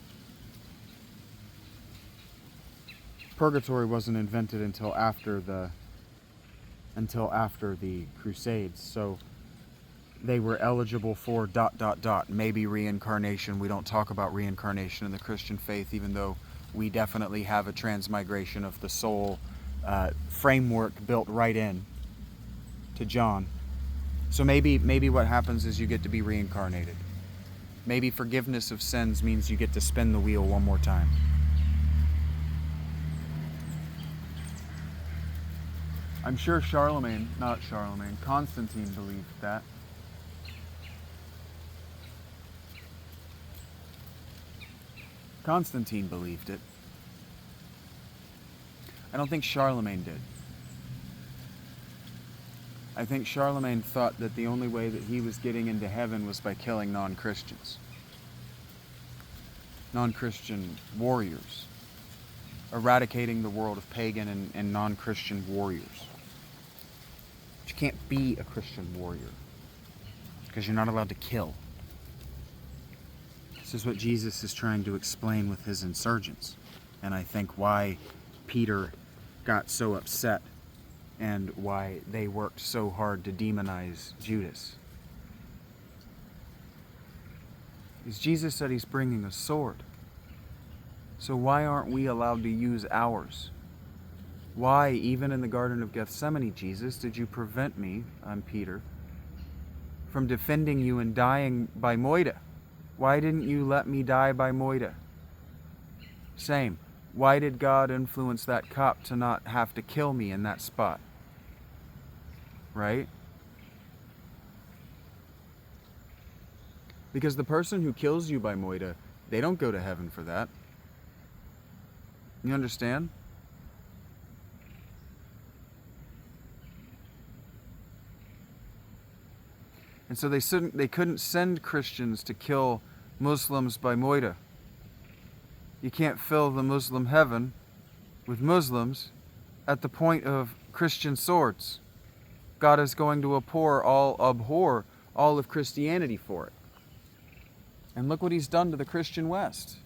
Purgatory wasn't invented until after the Crusades, so they were eligible for ... maybe reincarnation. We don't talk about reincarnation in the Christian faith, even though we definitely have a transmigration of the soul framework built right in to John. So maybe what happens is you get to be reincarnated. Maybe forgiveness of sins means you get to spin the wheel one more time. I'm sure Constantine believed that. Constantine believed it. I don't think Charlemagne did. I think Charlemagne thought that the only way that he was getting into heaven was by killing non-Christians. Non-Christian warriors. Eradicating the world of pagan and non-Christian warriors. But you can't be a Christian warrior because you're not allowed to kill. This is what Jesus is trying to explain with his insurgents. And I think why Peter got so upset and why they worked so hard to demonize Judas. Because Jesus said he's bringing a sword. So why aren't we allowed to use ours? Why, even in the Garden of Gethsemane, Jesus, did you prevent me, I'm Peter, from defending you and dying by moida? Why didn't you let me die by moida? Same. Why did God influence that cop to not have to kill me in that spot? Right? Because the person who kills you by moida, they don't go to heaven for that. You understand? And so they couldn't send Christians to kill Muslims by moida. You can't fill the Muslim heaven with Muslims at the point of Christian swords. God is going to abhor all of Christianity for it. And look what he's done to the Christian West,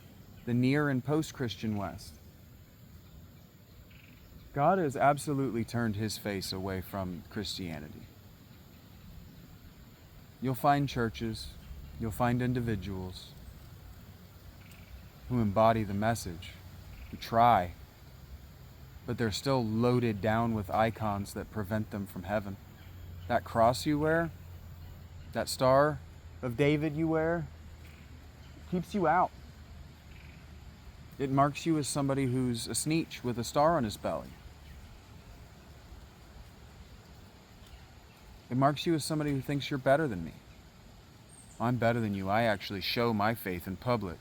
the near and post-Christian West. God has absolutely turned his face away from Christianity. You'll find churches, you'll find individuals who embody the message, who try, but they're still loaded down with icons that prevent them from heaven. That cross you wear, that Star of David you wear, keeps you out. It marks you as somebody who's a sneetch with a star on his belly. It marks you as somebody who thinks you're better than me. I'm better than you. I actually show my faith in public.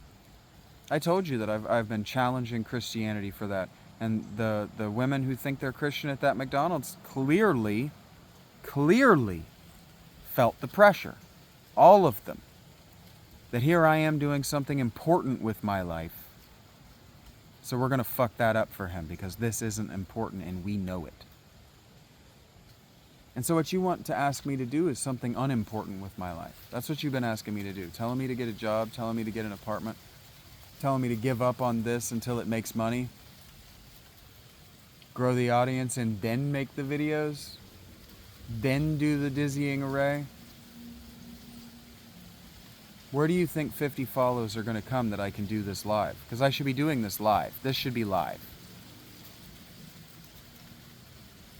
I told you that I've been challenging Christianity for that. And the women who think they're Christian at that McDonald's clearly felt the pressure. All of them. That here I am doing something important with my life. So we're going to fuck that up for him because this isn't important and we know it. And so what you want to ask me to do is something unimportant with my life. That's what you've been asking me to do. Telling me to get a job, telling me to get an apartment, telling me to give up on this until it makes money, grow the audience, and then make the videos, then do the dizzying array. Where do you think 50 follows are going to come that I can do this live? Because I should be doing this live. This should be live.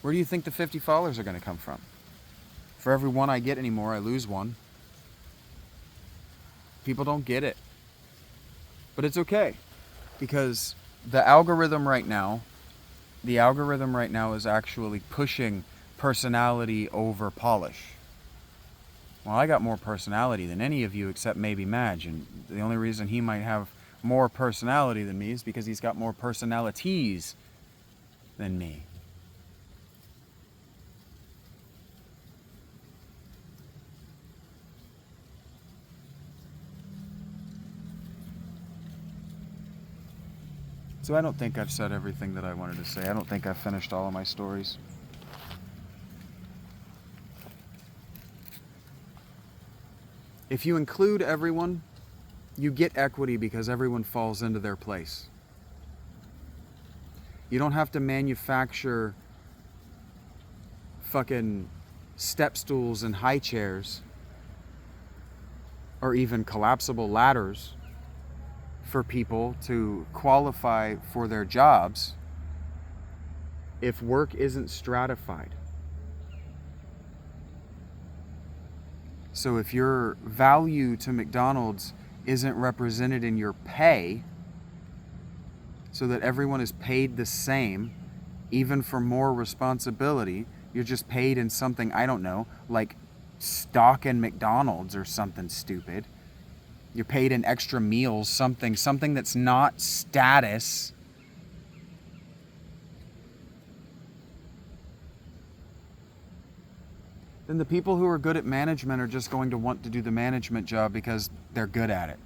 Where do you think the 50 followers are going to come from? For every one I get anymore, I lose one. People don't get it. But it's okay. Because the algorithm right now is actually pushing personality over polish. Well, I got more personality than any of you except maybe Madge. And the only reason he might have more personality than me is because he's got more personalities than me. So I don't think I've said everything that I wanted to say. I don't think I've finished all of my stories. If you include everyone, you get equity because everyone falls into their place. You don't have to manufacture fucking step stools and high chairs or even collapsible ladders for people to qualify for their jobs if work isn't stratified. So if your value to McDonald's isn't represented in your pay, so that everyone is paid the same, even for more responsibility, you're just paid in something, I don't know, like stock in McDonald's or something stupid. You're paid in extra meals, something that's not status. Then the people who are good at management are just going to want to do the management job because they're good at it.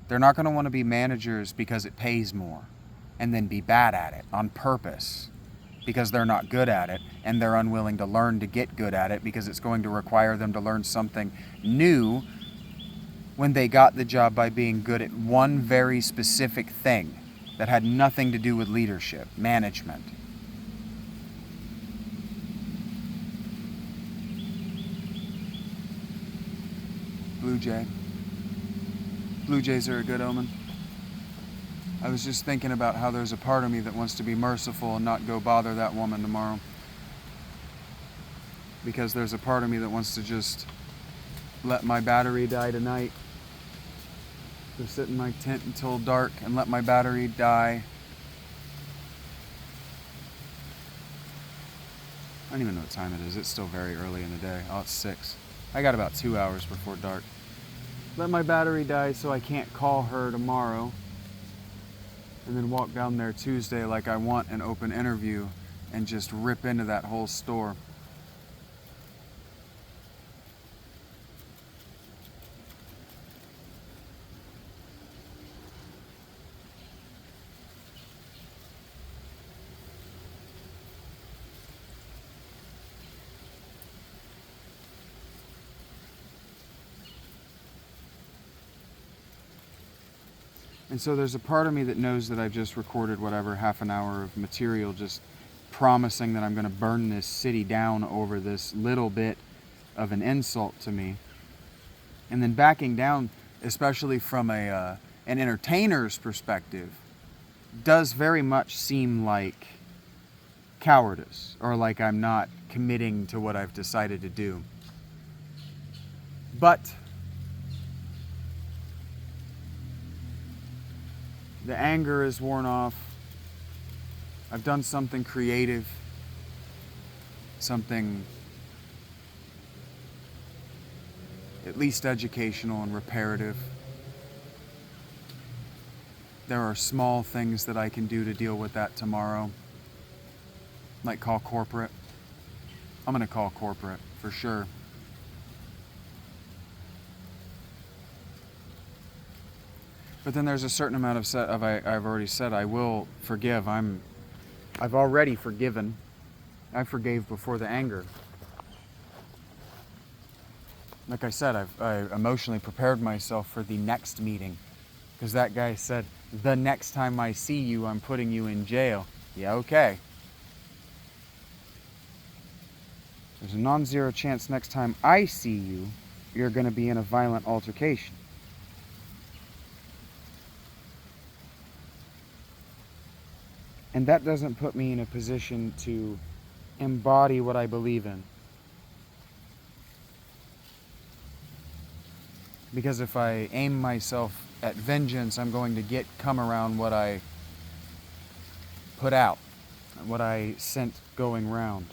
They're not going to want to be managers because it pays more and then be bad at it on purpose because they're not good at it and they're unwilling to learn to get good at it because it's going to require them to learn something new when they got the job by being good at one very specific thing that had nothing to do with leadership, management. Blue Jay. Blue Jays are a good omen. I was just thinking about how there's a part of me that wants to be merciful and not go bother that woman tomorrow. Because there's a part of me that wants to just let my battery die tonight. Go sit in my tent until dark and let my battery die I don't even know what time it is. It's still very early in the day. Oh, it's 6. I got about 2 hours before dark. Let my battery die so I can't call her tomorrow. And then walk down there Tuesday like I want an open interview and just rip into that whole store. And so there's a part of me that knows that I've just recorded whatever, half an hour of material, just promising that I'm going to burn this city down over this little bit of an insult to me. And then backing down, especially from an entertainer's perspective, does very much seem like cowardice, or like I'm not committing to what I've decided to do. But the anger is worn off. I've done something creative, something at least educational and reparative. There are small things that I can do to deal with that tomorrow, like call corporate. I'm going to call corporate for sure. But then there's a certain amount I've already said I will forgive. I've already forgiven. I forgave before the anger. Like I said, I emotionally prepared myself for the next meeting, because that guy said, the next time I see you, I'm putting you in jail. Yeah, okay. There's a non-zero chance next time I see you, you're going to be in a violent altercation. And that doesn't put me in a position to embody what I believe in. Because if I aim myself at vengeance, I'm going to come around what I put out, what I sent going round.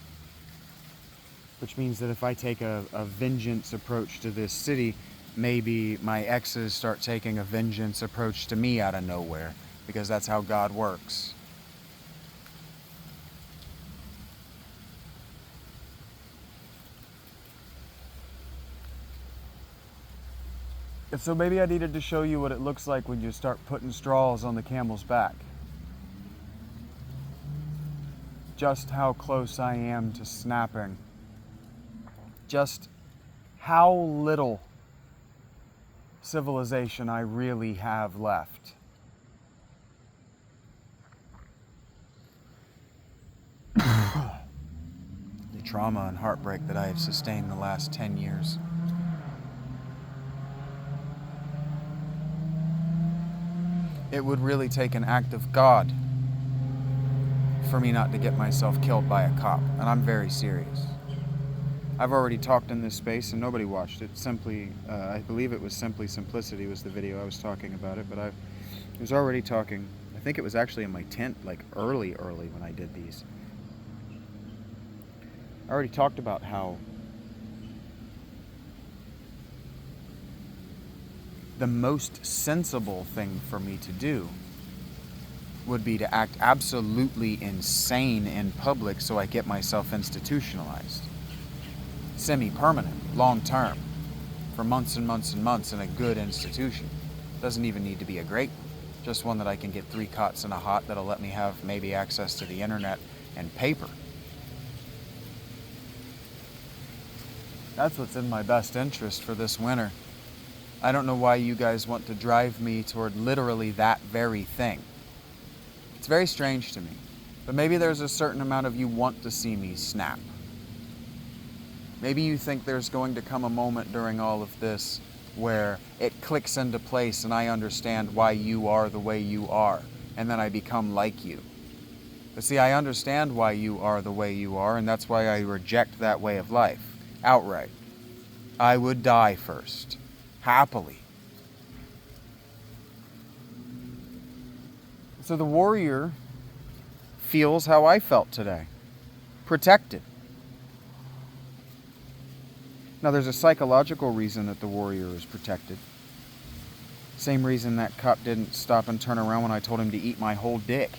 Which means that if I take a vengeance approach to this city, maybe my exes start taking a vengeance approach to me out of nowhere, because that's how God works. So maybe I needed to show you what it looks like when you start putting straws on the camel's back. Just how close I am to snapping. Just how little civilization I really have left. The trauma and heartbreak that I have sustained the last 10 years. It would really take an act of God for me not to get myself killed by a cop, and I'm very serious. I've already talked in this space and nobody watched it. I believe it was Simply Simplicity was the video I was talking about it, but I was already talking. I think it was actually in my tent, like early when I did these. I already talked about how the most sensible thing for me to do would be to act absolutely insane in public so I get myself institutionalized. Semi-permanent, long-term, for months and months and months in a good institution. Doesn't even need to be a great one, just one that I can get 3 cots and a hot that'll let me have maybe access to the internet and paper. That's what's in my best interest for this winter. I don't know why you guys want to drive me toward literally that very thing. It's very strange to me, but maybe there's a certain amount of you want to see me snap. Maybe you think there's going to come a moment during all of this where it clicks into place and I understand why you are the way you are, and then I become like you. But see, I understand why you are the way you are, and that's why I reject that way of life, outright. I would die first. Happily. So the warrior feels how I felt today. Protected. Now, there's a psychological reason that the warrior is protected. Same reason that cop didn't stop and turn around when I told him to eat my whole dick.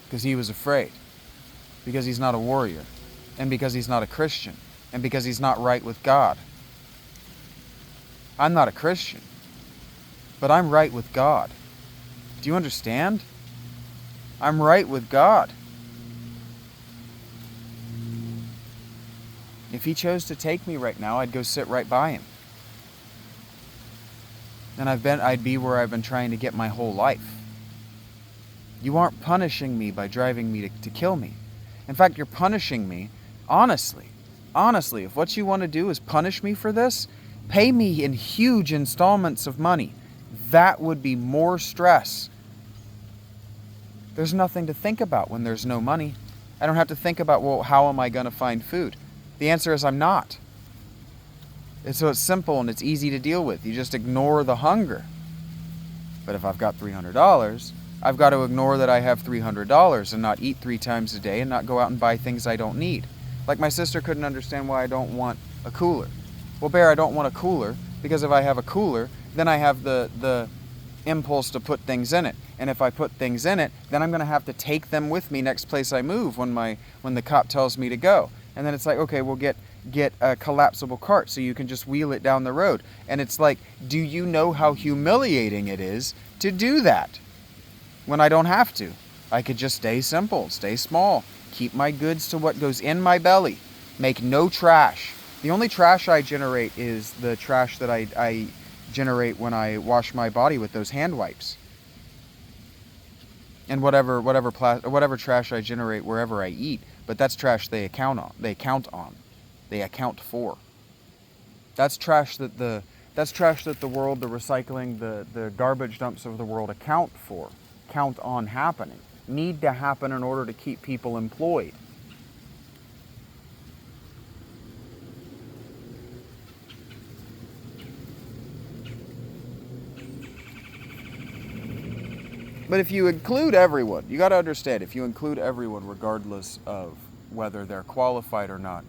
Because he was afraid. Because he's not a warrior. And because he's not a Christian. And because he's not right with God. I'm not a Christian. But I'm right with God. Do you understand? I'm right with God. If he chose to take me right now, I'd go sit right by him. And I'd be where I've been trying to get my whole life. You aren't punishing me by driving me to kill me. In fact, you're punishing me, honestly. Honestly, if what you want to do is punish me for this, pay me in huge installments of money. That would be more stress. There's nothing to think about when there's no money. I don't have to think about, well, how am I going to find food? The answer is I'm not. And so it's simple and it's easy to deal with. You just ignore the hunger. But if I've got $300, I've got to ignore that I have $300 and not eat 3 times a day and not go out and buy things I don't need. Like my sister couldn't understand why I don't want a cooler. Well, Bear, I don't want a cooler because if I have a cooler, then I have the impulse to put things in it. And if I put things in it, then I'm going to have to take them with me next place I move when the cop tells me to go. And then it's like, okay, we'll get a collapsible cart so you can just wheel it down the road. And it's like, do you know how humiliating it is to do that when I don't have to? I could just stay simple, stay small, keep my goods to what goes in my belly, make no trash. The only trash I generate is the trash that I generate when I wash my body with those hand wipes. And whatever trash I generate wherever I eat, but that's trash they account for. That's trash that the world, the recycling, the garbage dumps of the world count on happening. Need to happen in order to keep people employed. But if you include everyone, you got to understand, if you include everyone regardless of whether they're qualified or not,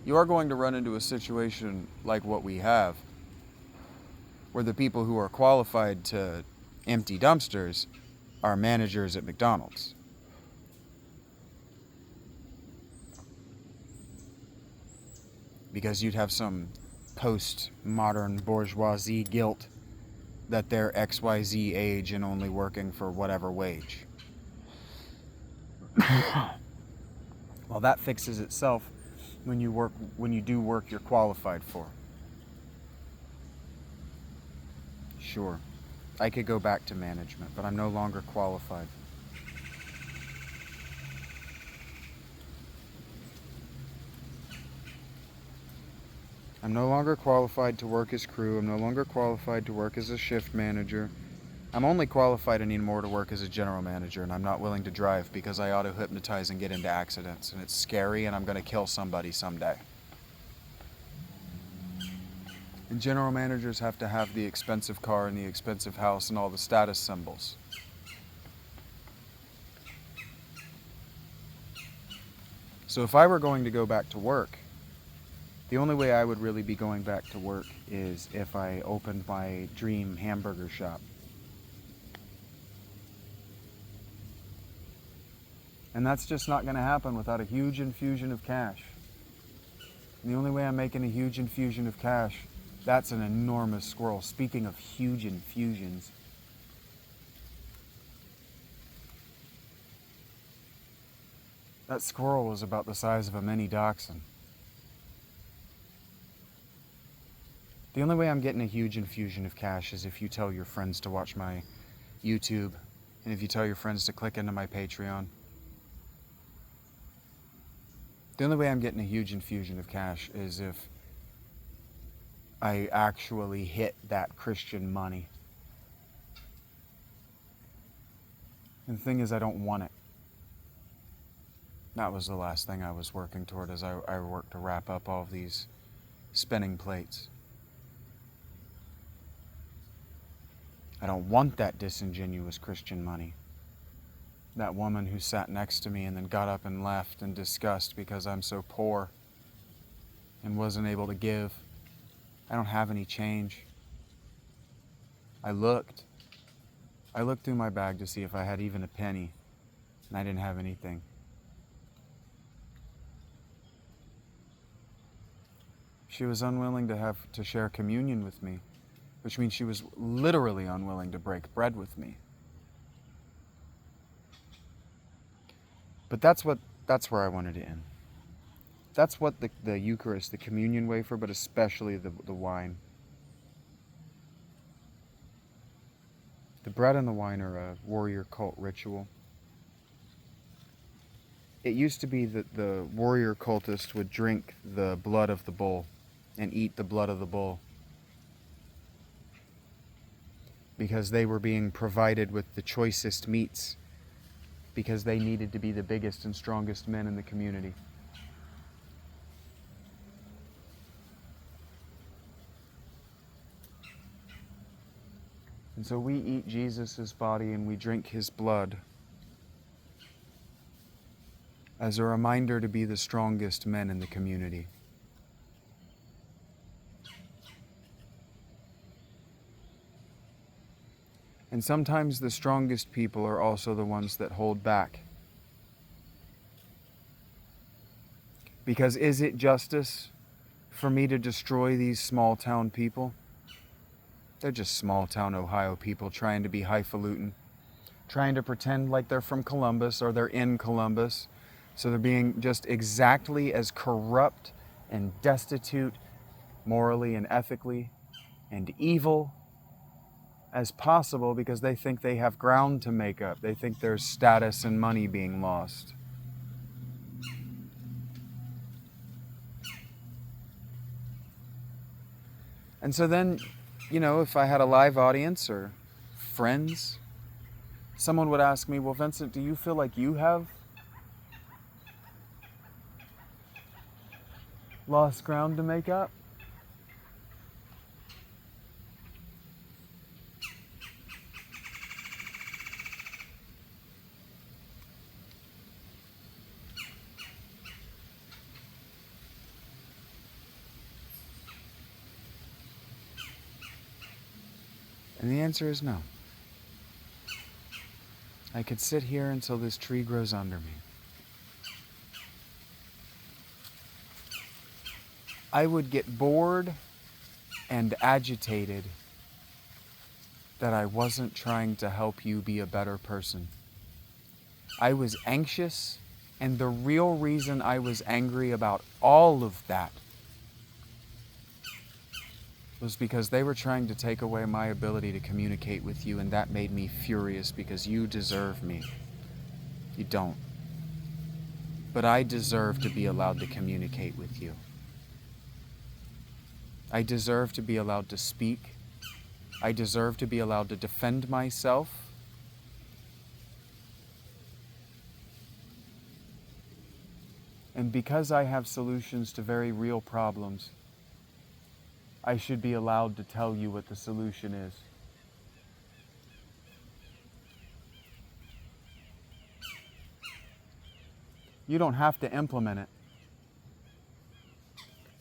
you are going to run into a situation like what we have, where the people who are qualified to empty dumpsters are managers at McDonald's. Because you'd have some post-modern bourgeoisie guilt that they're XYZ age and only working for whatever wage. Well, that fixes itself when you do work you're qualified for. Sure, I could go back to management, but I'm no longer qualified. I'm no longer qualified to work as crew. I'm no longer qualified to work as a shift manager. I'm only qualified anymore to work as a general manager, and I'm not willing to drive because I auto-hypnotize and get into accidents, and it's scary, and I'm going to kill somebody someday. And general managers have to have the expensive car and the expensive house and all the status symbols. So if I were going to go back to work, the only way I would really be going back to work is if I opened my dream hamburger shop. And that's just not going to happen without a huge infusion of cash. And the only way I'm making a huge infusion of cash, that's an enormous squirrel. Speaking of huge infusions, that squirrel was about the size of a mini dachshund. The only way I'm getting a huge infusion of cash is if you tell your friends to watch my YouTube, and if you tell your friends to click into my Patreon. The only way I'm getting a huge infusion of cash is if I actually hit that Christian money. And the thing is, I don't want it. That was the last thing I was working toward as I worked to wrap up all of these spinning plates. I don't want that disingenuous Christian money. that woman who sat next to me and then got up and left in disgust because I'm so poor and wasn't able to give. I don't have any change. I looked through my bag to see if I had even a penny, and I didn't have anything. She was unwilling to share communion with me, which means she was literally unwilling to break bread with me. But that's where I wanted to end. That's what the Eucharist, the communion wafer, but especially the wine. The bread and the wine are a warrior cult ritual. It used to be that the warrior cultist would drink the blood of the bull and eat the blood of the bull because they were being provided with the choicest meats, because they needed to be the biggest and strongest men in the community. And so we eat Jesus' body and we drink his blood as a reminder to be the strongest men in the community. And sometimes the strongest people are also the ones that hold back. Because is it justice for me to destroy these small town people? They're just small town Ohio people trying to be highfalutin, trying to pretend like they're from Columbus or they're in Columbus. So they're being just exactly as corrupt and destitute morally and ethically and evil as possible because they think they have ground to make up. They think there's status and money being lost. And so then, if I had a live audience or friends, someone would ask me, well, Vincent, do you feel like you have lost ground to make up? And the answer is no. I could sit here until this tree grows under me. I would get bored and agitated that I wasn't trying to help you be a better person. I was anxious, and the real reason I was angry about all of that was because they were trying to take away my ability to communicate with you, and that made me furious because you deserve me. You don't. But I deserve to be allowed to communicate with you. I deserve to be allowed to speak. I deserve to be allowed to defend myself. And because I have solutions to very real problems, I should be allowed to tell you what the solution is. You don't have to implement it.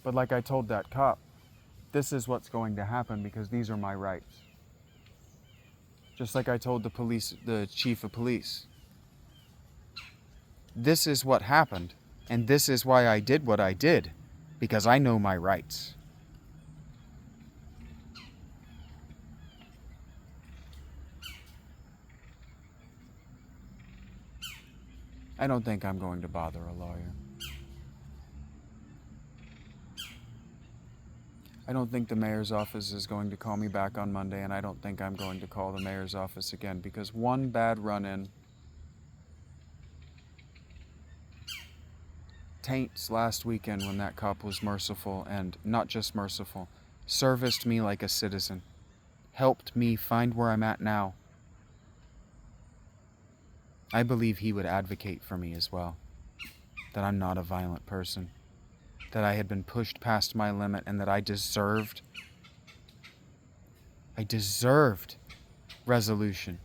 But like I told that cop, this is what's going to happen because these are my rights. Just like I told the chief of police. This is what happened, and this is why I did what I did, because I know my rights. I don't think I'm going to bother a lawyer. I don't think the mayor's office is going to call me back on Monday, and I don't think I'm going to call the mayor's office again because one bad run-in taints last weekend when that cop was merciful, and not just merciful, serviced me like a citizen, helped me find where I'm at now. I believe he would advocate for me as well, that I'm not a violent person, that I had been pushed past my limit, and that I deserved resolution.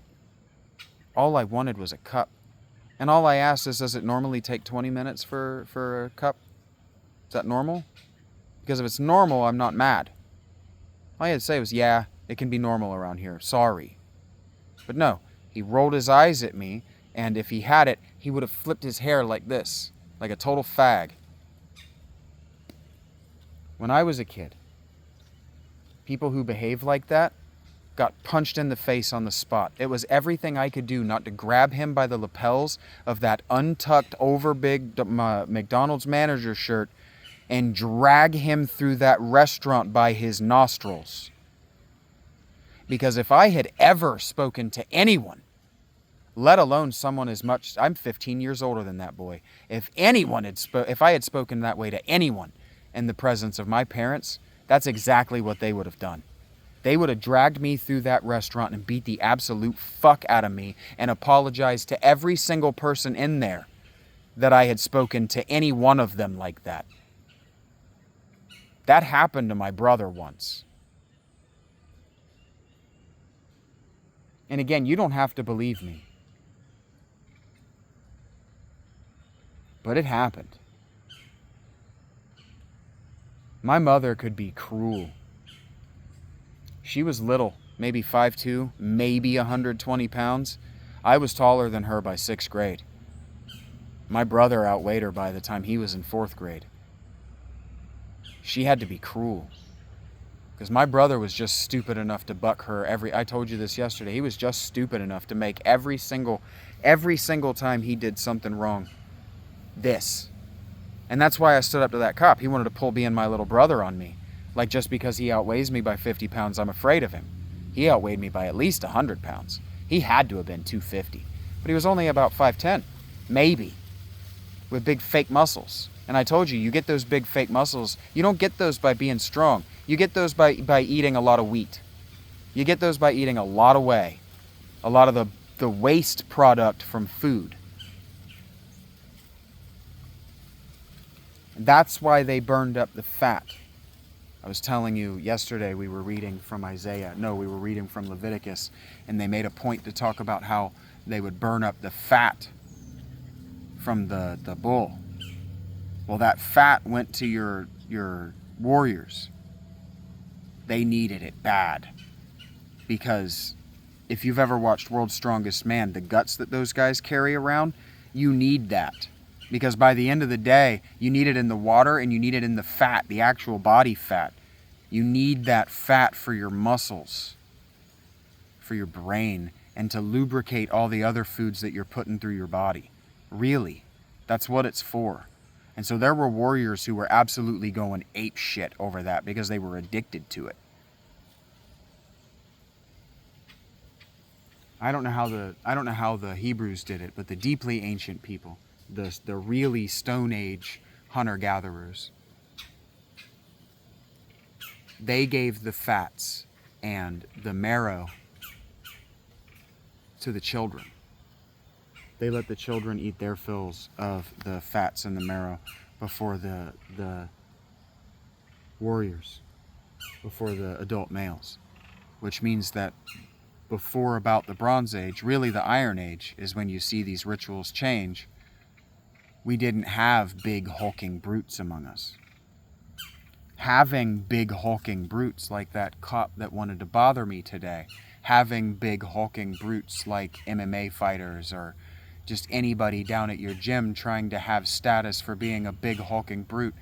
All I wanted was a cup. And all I asked is, does it normally take 20 minutes for a cup? Is that normal? Because if it's normal, I'm not mad. All he had to say was, yeah, it can be normal around here. Sorry. But no, he rolled his eyes at me, and if he had it, he would have flipped his hair like this, like a total fag. When I was a kid, people who behaved like that got punched in the face on the spot. It was everything I could do not to grab him by the lapels of that untucked, overbig McDonald's manager shirt and drag him through that restaurant by his nostrils. Because if I had ever spoken to anyone, let alone someone as much, I'm 15 years older than that boy. If I had spoken that way to anyone in the presence of my parents, that's exactly what they would have done. They would have dragged me through that restaurant and beat the absolute fuck out of me and apologized to every single person in there that I had spoken to any one of them like that. That happened to my brother once. And again, you don't have to believe me. But it happened. My mother could be cruel. She was little, maybe 5'2", maybe 120 pounds. I was taller than her by 6th grade. My brother outweighed her by the time he was in 4th grade. She had to be cruel. Because my brother was just stupid enough to buck her I told you this yesterday, he was just stupid enough to make every single time he did something wrong, this. And that's why I stood up to that cop. He wanted to pull being my little brother on me. Like just because he outweighs me by 50 pounds, I'm afraid of him. He outweighed me by at least 100 pounds. He had to have been 250. But he was only about 5'10", maybe, with big fake muscles. And I told you, you get those big fake muscles, you don't get those by being strong. You get those by eating a lot of wheat. You get those by eating a lot of whey. A lot of the waste product from food. And that's why they burned up the fat. I was telling you yesterday we were reading from we were reading from Leviticus, and they made a point to talk about how they would burn up the fat from the bull. Well, that fat went to your warriors. They needed it bad. Because if you've ever watched World's Strongest Man, the guts that those guys carry around, you need that. Because by the end of the day, you need it in the water and you need it in the fat, the actual body fat. You need that fat for your muscles, for your brain, and to lubricate all the other foods that you're putting through your body. Really, that's what it's for. And so there were warriors who were absolutely going ape shit over that because they were addicted to it. I don't know how the Hebrews did it, but the deeply ancient people, the really Stone Age hunter-gatherers, they gave the fats and the marrow to the children. They let the children eat their fills of the fats and the marrow before the warriors, before the adult males, which means that before about the Bronze Age, really the Iron Age, is when you see these rituals change. We didn't have big hulking brutes among us. Having big hulking brutes like that cop that wanted to bother me today, having big hulking brutes like MMA fighters or just anybody down at your gym trying to have status for being a big hulking brute,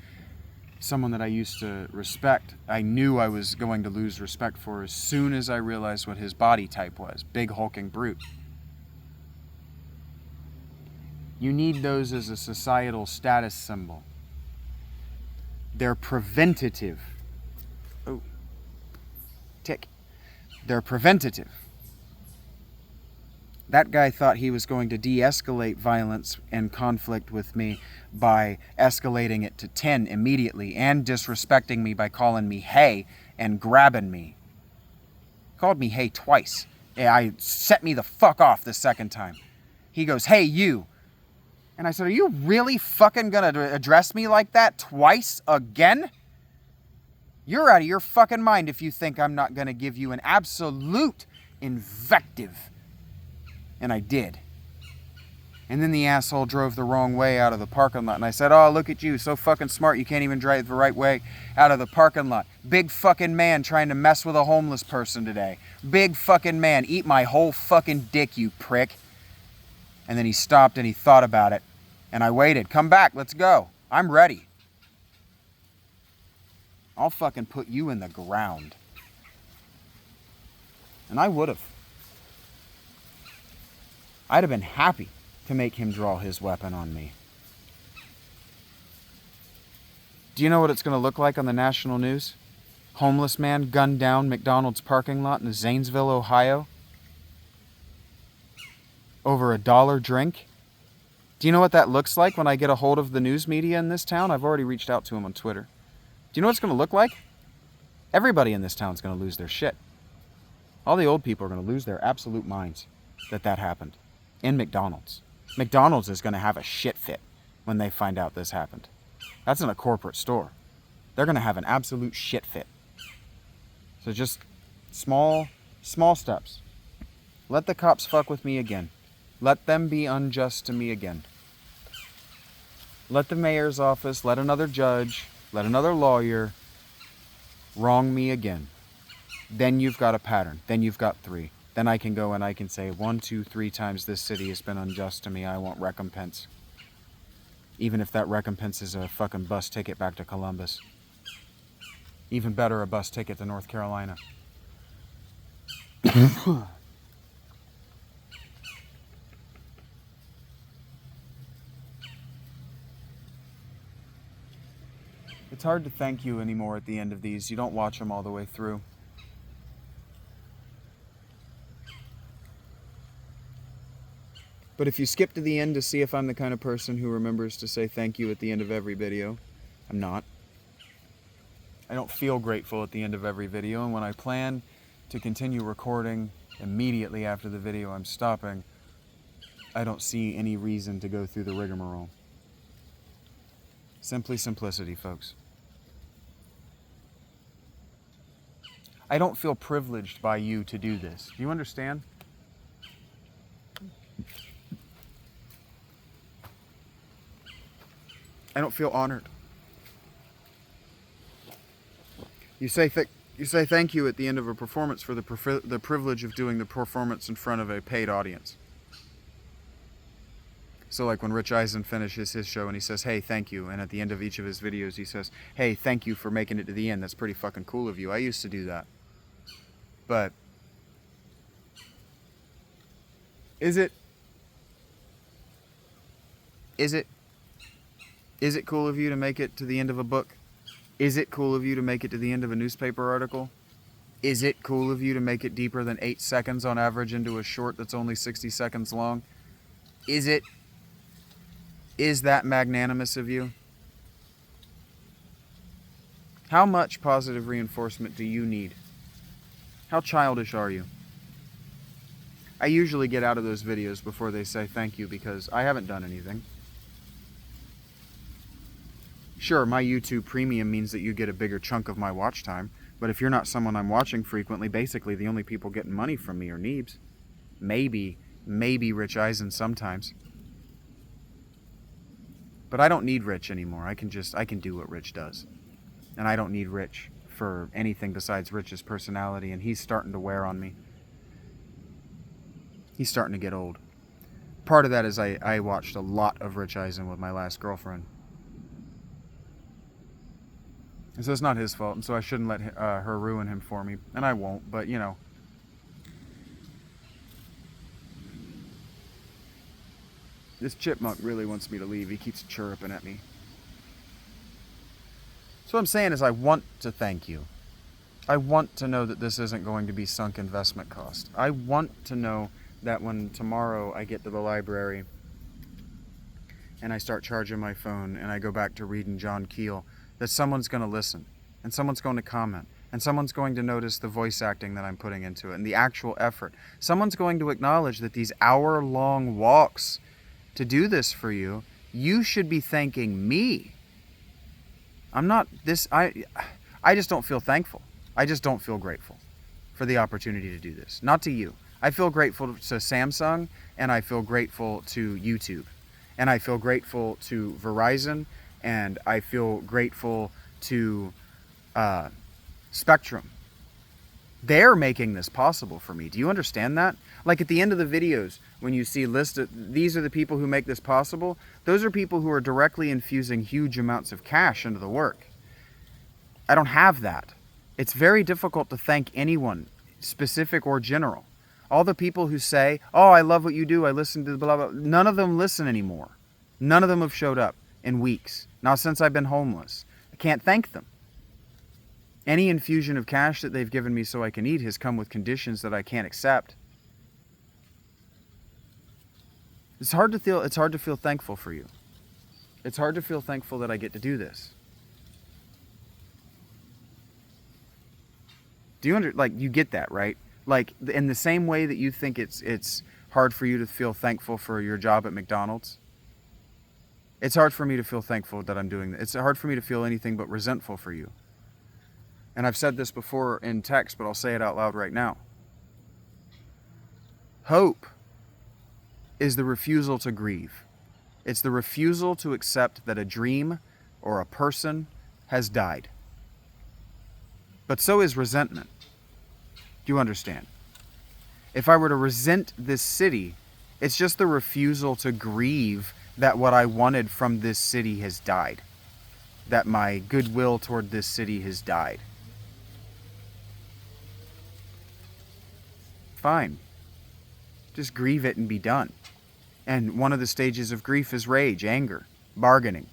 someone that I used to respect, I knew I was going to lose respect for as soon as I realized what his body type was. Big hulking brute. You need those as a societal status symbol. They're preventative. Oh, tick. They're preventative. That guy thought he was going to de-escalate violence and conflict with me by escalating it to 10 immediately and disrespecting me by calling me hey and grabbing me. Called me hey twice. I set me the fuck off the second time. He goes, hey you. And I said, are you really fucking gonna address me like that twice again? You're out of your fucking mind if you think I'm not gonna give you an absolute invective. And I did. And then the asshole drove the wrong way out of the parking lot. And I said, oh, look at you, so fucking smart, you can't even drive the right way out of the parking lot. Big fucking man trying to mess with a homeless person today. Big fucking man, eat my whole fucking dick, you prick. And then he stopped and he thought about it. And I waited. Come back, let's go. I'm ready. I'll fucking put you in the ground. And I would have. I'd have been happy to make him draw his weapon on me. Do you know what it's going to look like on the national news? Homeless man gunned down McDonald's parking lot in Zanesville, Ohio. Over $1 drink. Do you know what that looks like when I get a hold of the news media in this town? I've already reached out to him on Twitter. Do you know what it's going to look like? Everybody in this town is going to lose their shit. All the old people are going to lose their absolute minds that happened in McDonald's. McDonald's is going to have a shit fit when they find out this happened. That's in a corporate store. They're going to have an absolute shit fit. So just small steps. Let the cops fuck with me again. Let them be unjust to me again. Let the mayor's office, let another judge, let another lawyer wrong me again. Then you've got a pattern. Then you've got 3. Then I can go and I can say 1, 2, 3 times this city has been unjust to me. I want recompense. Even if that recompense is a fucking bus ticket back to Columbus. Even better, a bus ticket to North Carolina. It's hard to thank you anymore at the end of these. You don't watch them all the way through. But if you skip to the end to see if I'm the kind of person who remembers to say thank you at the end of every video, I'm not. I don't feel grateful at the end of every video, and when I plan to continue recording immediately after the video I'm stopping, I don't see any reason to go through the rigmarole. Simply simplicity, folks. I don't feel privileged by you to do this. Do you understand? I don't feel honored. You say thank you at the end of a performance for the privilege of doing the performance in front of a paid audience. So like when Rich Eisen finishes his show and he says, hey, thank you. And at the end of each of his videos, he says, hey, thank you for making it to the end. That's pretty fucking cool of you. I used to do that. But is it cool of you to make it to the end of a book? Is it cool of you to make it to the end of a newspaper article? Is it cool of you to make it deeper than 8 seconds on average into a short that's only 60 seconds long? Is that magnanimous of you? How much positive reinforcement do you need? How childish are you? I usually get out of those videos before they say thank you because I haven't done anything. Sure, my YouTube Premium means that you get a bigger chunk of my watch time, but if you're not someone I'm watching frequently, basically the only people getting money from me are Neebs. Maybe Rich Eisen sometimes. But I don't need Rich anymore. I can do what Rich does. And I don't need Rich for anything besides Rich's personality, and he's starting to wear on me. He's starting to get old. Part of that is I watched a lot of Rich Eisen with my last girlfriend. And so it's not his fault, and so I shouldn't let her ruin him for me. And I won't, but you know. This chipmunk really wants me to leave. He keeps chirping at me. So what I'm saying is I want to thank you. I want to know that this isn't going to be sunk investment cost. I want to know that when tomorrow I get to the library and I start charging my phone and I go back to reading John Keel, that someone's going to listen and someone's going to comment and someone's going to notice the voice acting that I'm putting into it and the actual effort. Someone's going to acknowledge that these hour-long walks to do this for you, you should be thanking me. I just don't feel thankful. I just don't feel grateful for the opportunity to do this. Not to you. I feel grateful to Samsung, and I feel grateful to YouTube, and I feel grateful to Verizon, and I feel grateful to Spectrum. They're making this possible for me. Do you understand that? Like at the end of the videos, when you see listed, these are the people who make this possible, those are people who are directly infusing huge amounts of cash into the work. I don't have that. It's very difficult to thank anyone, specific or general. All the people who say, oh, I love what you do, I listen to blah, blah, none of them listen anymore. None of them have showed up in weeks, not since I've been homeless. I can't thank them. Any infusion of cash that they've given me so I can eat has come with conditions that I can't accept. It's hard to feel thankful for you. It's hard to feel thankful that I get to do this. Do you you get that, right? Like in the same way that you think it's hard for you to feel thankful for your job at McDonald's. It's hard for me to feel thankful that I'm doing that. It's hard for me to feel anything but resentful for you. And I've said this before in text, but I'll say it out loud right now. Hope is the refusal to grieve. It's the refusal to accept that a dream or a person has died. But so is resentment. Do you understand? If I were to resent this city, it's just the refusal to grieve that what I wanted from this city has died. That my goodwill toward this city has died. Fine. Just grieve it and be done. And one of the stages of grief is rage, anger, bargaining.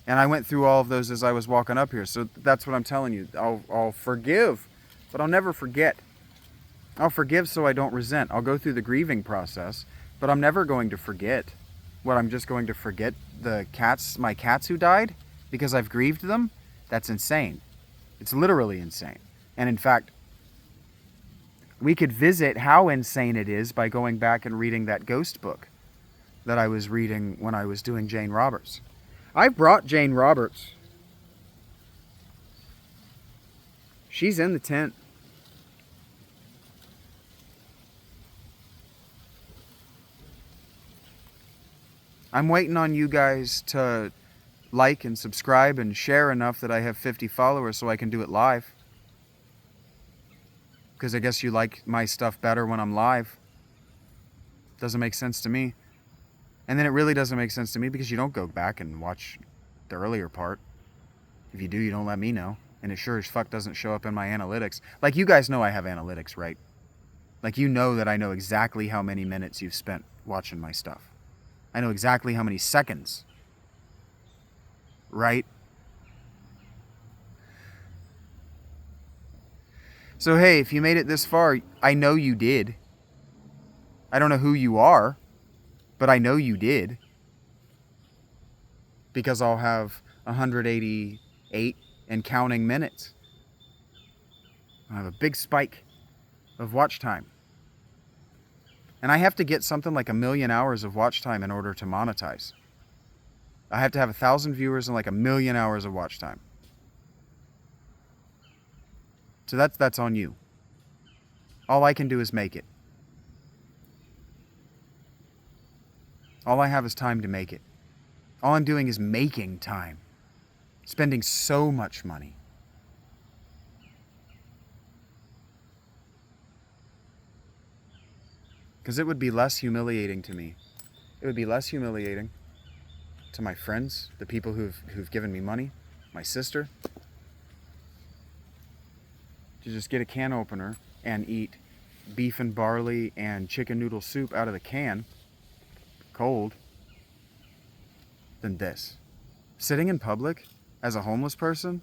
And I went through all of those as I was walking up here. So that's what I'm telling you. I'll forgive, but I'll never forget. I'll forgive so I don't resent. I'll go through the grieving process, but I'm never going to forget. What, I'm just going to forget my cats who died because I've grieved them? That's insane. It's literally insane. And in fact, we could visit how insane it is by going back and reading that ghost book that I was reading when I was doing Jane Roberts. I brought Jane Roberts. She's in the tent. I'm waiting on you guys to like and subscribe and share enough that I have 50 followers so I can do it live. Because I guess you like my stuff better when I'm live. Doesn't make sense to me. And then it really doesn't make sense to me because you don't go back and watch the earlier part. If you do, you don't let me know. And it sure as fuck doesn't show up in my analytics. Like, you guys know I have analytics, right? Like, you know that I know exactly how many minutes you've spent watching my stuff. I know exactly how many seconds. Right? So hey, if you made it this far, I know you did. I don't know who you are, but I know you did. Because I'll have 188 and counting minutes. I have a big spike of watch time. And I have to get something like 1 million hours of watch time in order to monetize. I have to have 1,000 viewers and like 1 million hours of watch time. So that's on you. All I can do is make it. All I have is time to make it. All I'm doing is making time. Spending so much money. Because it would be less humiliating to me. It would be less humiliating to my friends, the people who've given me money, my sister, to just get a can opener and eat beef and barley and chicken noodle soup out of the can, cold, than this. Sitting in public as a homeless person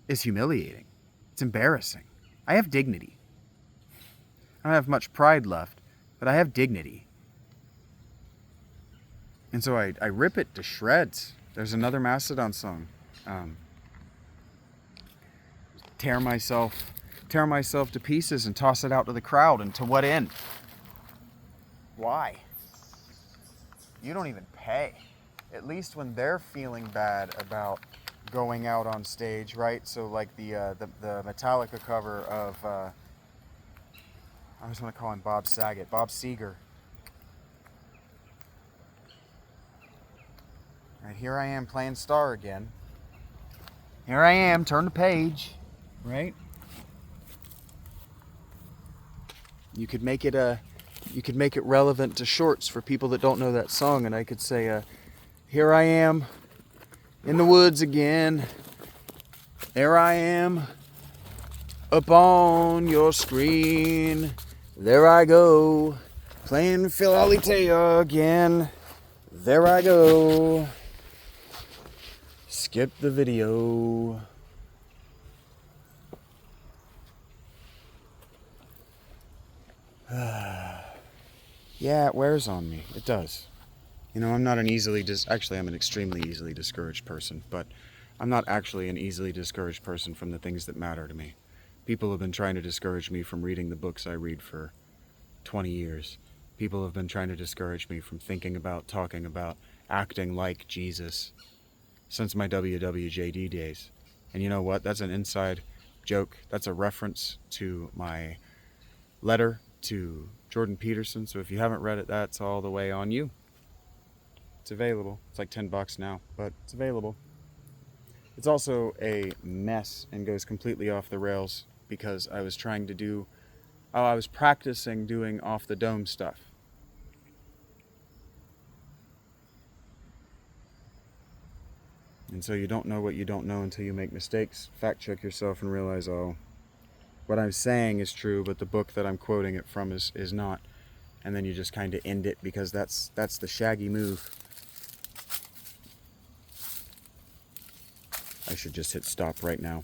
is humiliating. It's embarrassing. I have dignity. I don't have much pride left, but I have dignity. And so I rip it to shreds. There's another Mastodon song. Tear myself to pieces and toss it out to the crowd. And to what end? Why? You don't even pay. At least when they're feeling bad about going out on stage, right? So like the Metallica cover of I just want to call him Bob Saget. Bob Seger. Right, here I am playing Star again. Here I am, turn the page. Right? You could make it relevant to shorts for people that don't know that song, and I could say, here I am in the woods again. There I am up on your screen. There I go, playing Philaletha again. There I go. Skip the video. Yeah, it wears on me. It does. You know, I'm not an actually, I'm an extremely easily discouraged person, but I'm not actually an easily discouraged person from the things that matter to me. People have been trying to discourage me from reading the books I read for 20 years. People have been trying to discourage me from thinking about, talking about, acting like Jesus since my WWJD days. And you know what? That's an inside joke. That's a reference to my letter to Jordan Peterson. So if you haven't read it, that's all the way on you. It's available. It's like $10 now, but it's available. It's also a mess and goes completely off the rails because I was practicing doing off the dome stuff. And so you don't know what you don't know until you make mistakes. Fact check yourself and realize, oh, what I'm saying is true, but the book that I'm quoting it from is not. And then you just kind of end it because that's the shaggy move. I should just hit stop right now.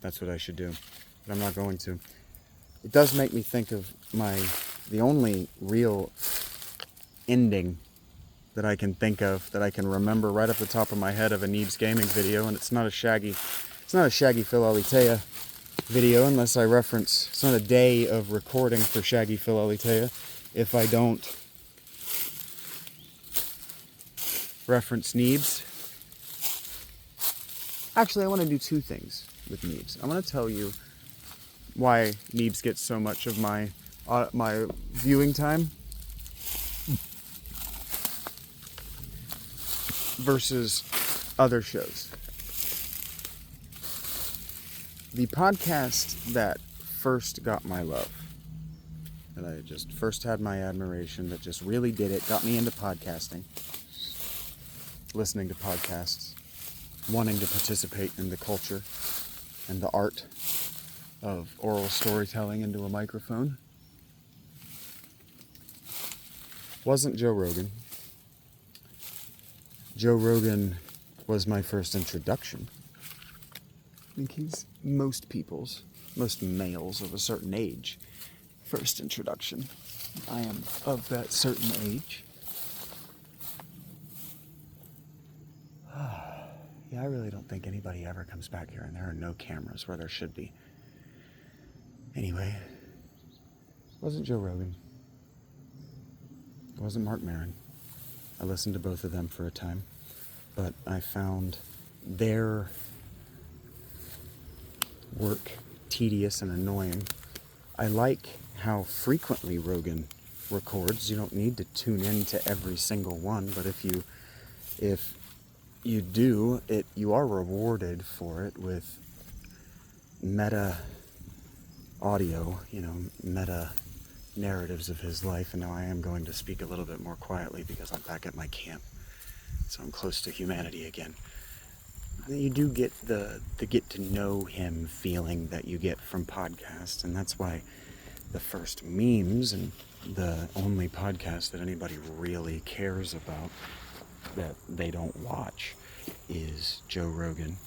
That's what I should do. But I'm not going to. It does make me think of the only real ending that I can think of, that I can remember right off the top of my head of a Neebs Gaming video, and it's not a Shaggy Philaletha video unless I reference, it's not a day of recording for Shaggy Philaletha if I don't reference Neebs. Actually, I want to do two things with Neebs. I want to tell you why Neebs gets so much of my viewing time versus other shows. The podcast that first got my love, that I just first had my admiration, that just really did it, got me into podcasting, listening to podcasts, wanting to participate in the culture and the art of oral storytelling into a microphone, wasn't Joe Rogan. Joe Rogan was my first introduction. I think he's most males of a certain age, first introduction. I am of that certain age. Yeah, I really don't think anybody ever comes back here, and there are no cameras where there should be. Anyway, it wasn't Joe Rogan. It wasn't Mark Maron. I listened to both of them for a time, but I found their work tedious and annoying. I like how frequently Rogan records. You don't need to tune in to every single one, but if you do it, you are rewarded for it with meta audio, meta narratives of his life. And now I am going to speak a little bit more quietly because I'm back at my camp, so I'm close to humanity again. You do get the get to know him feeling that you get from podcasts, and that's why the first memes and the only podcast that anybody really cares about that they don't watch is Joe Rogan.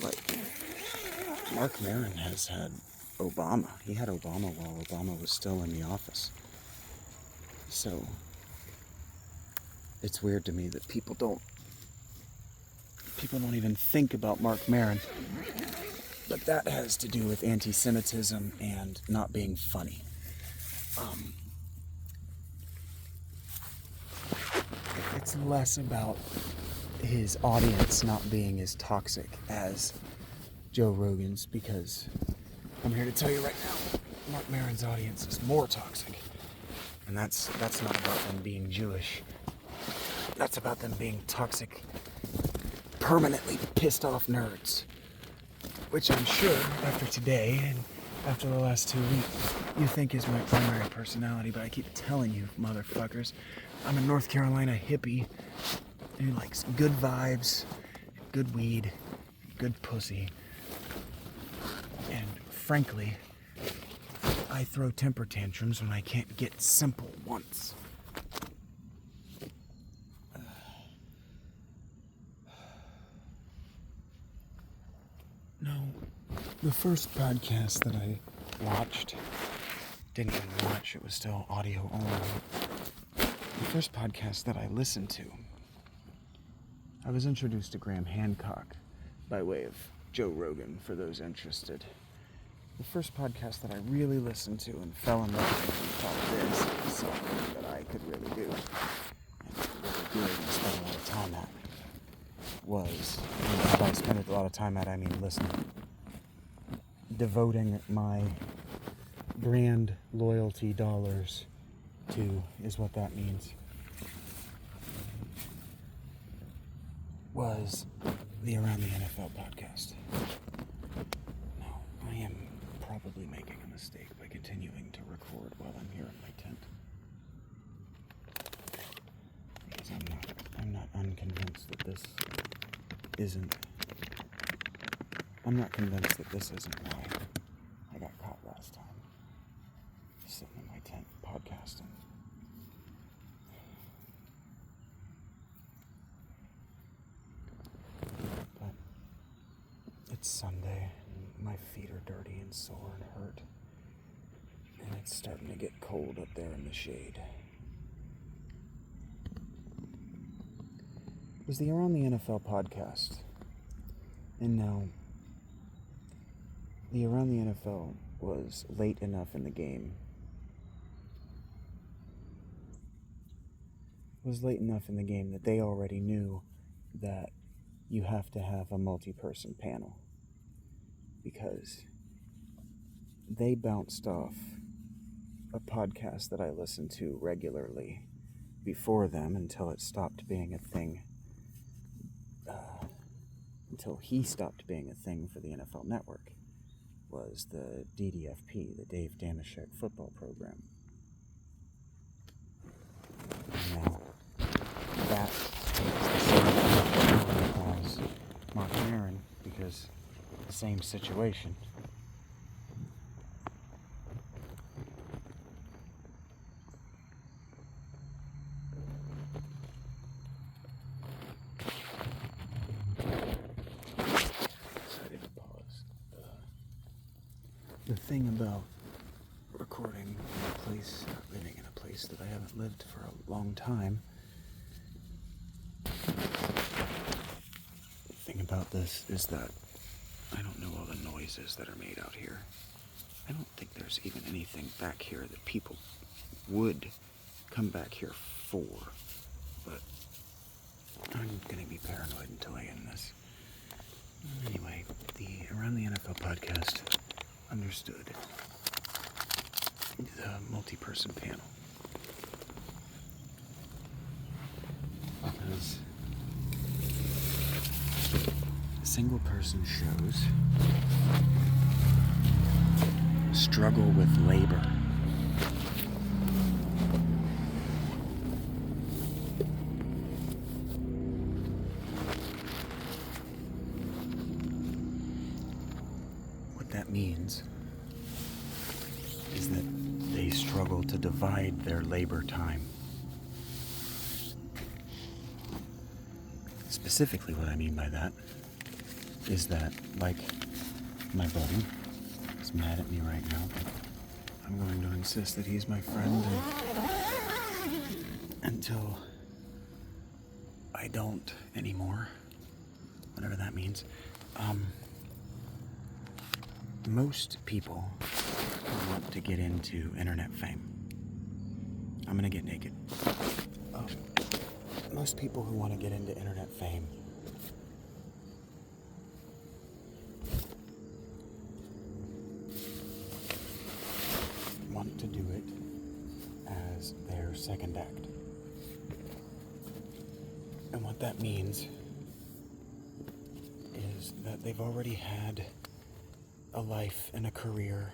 Like, Mark Maron has had Obama. He had Obama while Obama was still in the office. So it's weird to me that people don't even think about Mark Maron. But that has to do with anti-Semitism and not being funny. It's less about his audience not being as toxic as Joe Rogan's, because I'm here to tell you right now, Mark Maron's audience is more toxic. And that's not about them being Jewish. That's about them being toxic, permanently pissed off nerds. Which I'm sure, after today and after the last 2 weeks, you think is my primary personality, but I keep telling you, motherfuckers, I'm a North Carolina hippie who likes good vibes, good weed, good pussy, and frankly, I throw temper tantrums when I can't get simple once. No, the first podcast that I watched, didn't even watch, it was still audio only. The first podcast that I listened to, I was introduced to Graham Hancock by way of Joe Rogan, for those interested. The first podcast that I really listened to and fell in love with and thought this is something that I could really do, and really good and spend a lot of time at, was, and by spend a lot of time at, I mean listening, devoting my brand loyalty dollars to, is what that means, was the Around the NFL podcast. Now, I am probably making a mistake by continuing to record while I'm here in my tent, because I'm not unconvinced that this isn't, I'm not convinced that this isn't why I got caught last time, sitting in my tent podcasting. But it's Sunday, and my feet are dirty and sore and hurt, and it's starting to get cold up there in the shade. It was the Around the NFL podcast, and now the Around the NFL was late enough in the game. It was late enough in the game that they already knew that you have to have a multi-person panel, because they bounced off a podcast that I listened to regularly before them until it stopped being a thing, until he stopped being a thing for the NFL Network, was the DDFP, the Dave Damashek football program. And now, that is the same thing as Mark Maron, because the same situation. The thing about recording in a place, living in a place that I haven't lived for a long time, the thing about this is that I don't know all the noises that are made out here. I don't think there's even anything back here that people would come back here for, but I'm gonna be paranoid until I end this. Anyway, the Around the NFL podcast understood the multi-person panel, because single person shows struggle with labor. What that means is that they struggle to divide their labor time. Specifically, what I mean by that is that, like my buddy is mad at me right now, I'm going to insist that he's my friend until I don't anymore, whatever that means. Most people want to get into internet fame. I'm gonna get naked. Most people who want to get into internet fame And what that means is that they've already had a life and a career.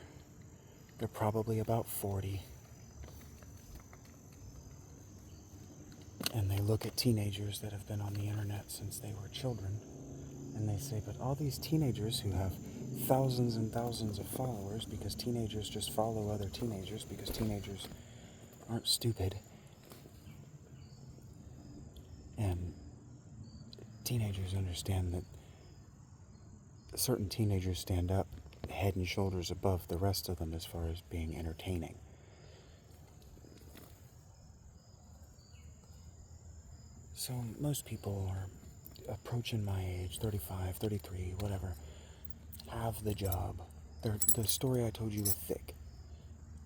They're probably about 40. And they look at teenagers that have been on the internet since they were children, and they say, but all these teenagers who have thousands and thousands of followers, because teenagers just follow other teenagers, because teenagers aren't stupid, and teenagers understand that certain teenagers stand up head and shoulders above the rest of them as far as being entertaining. So most people are approaching my age, 35, 33, whatever, have the job. The story I told you was thick.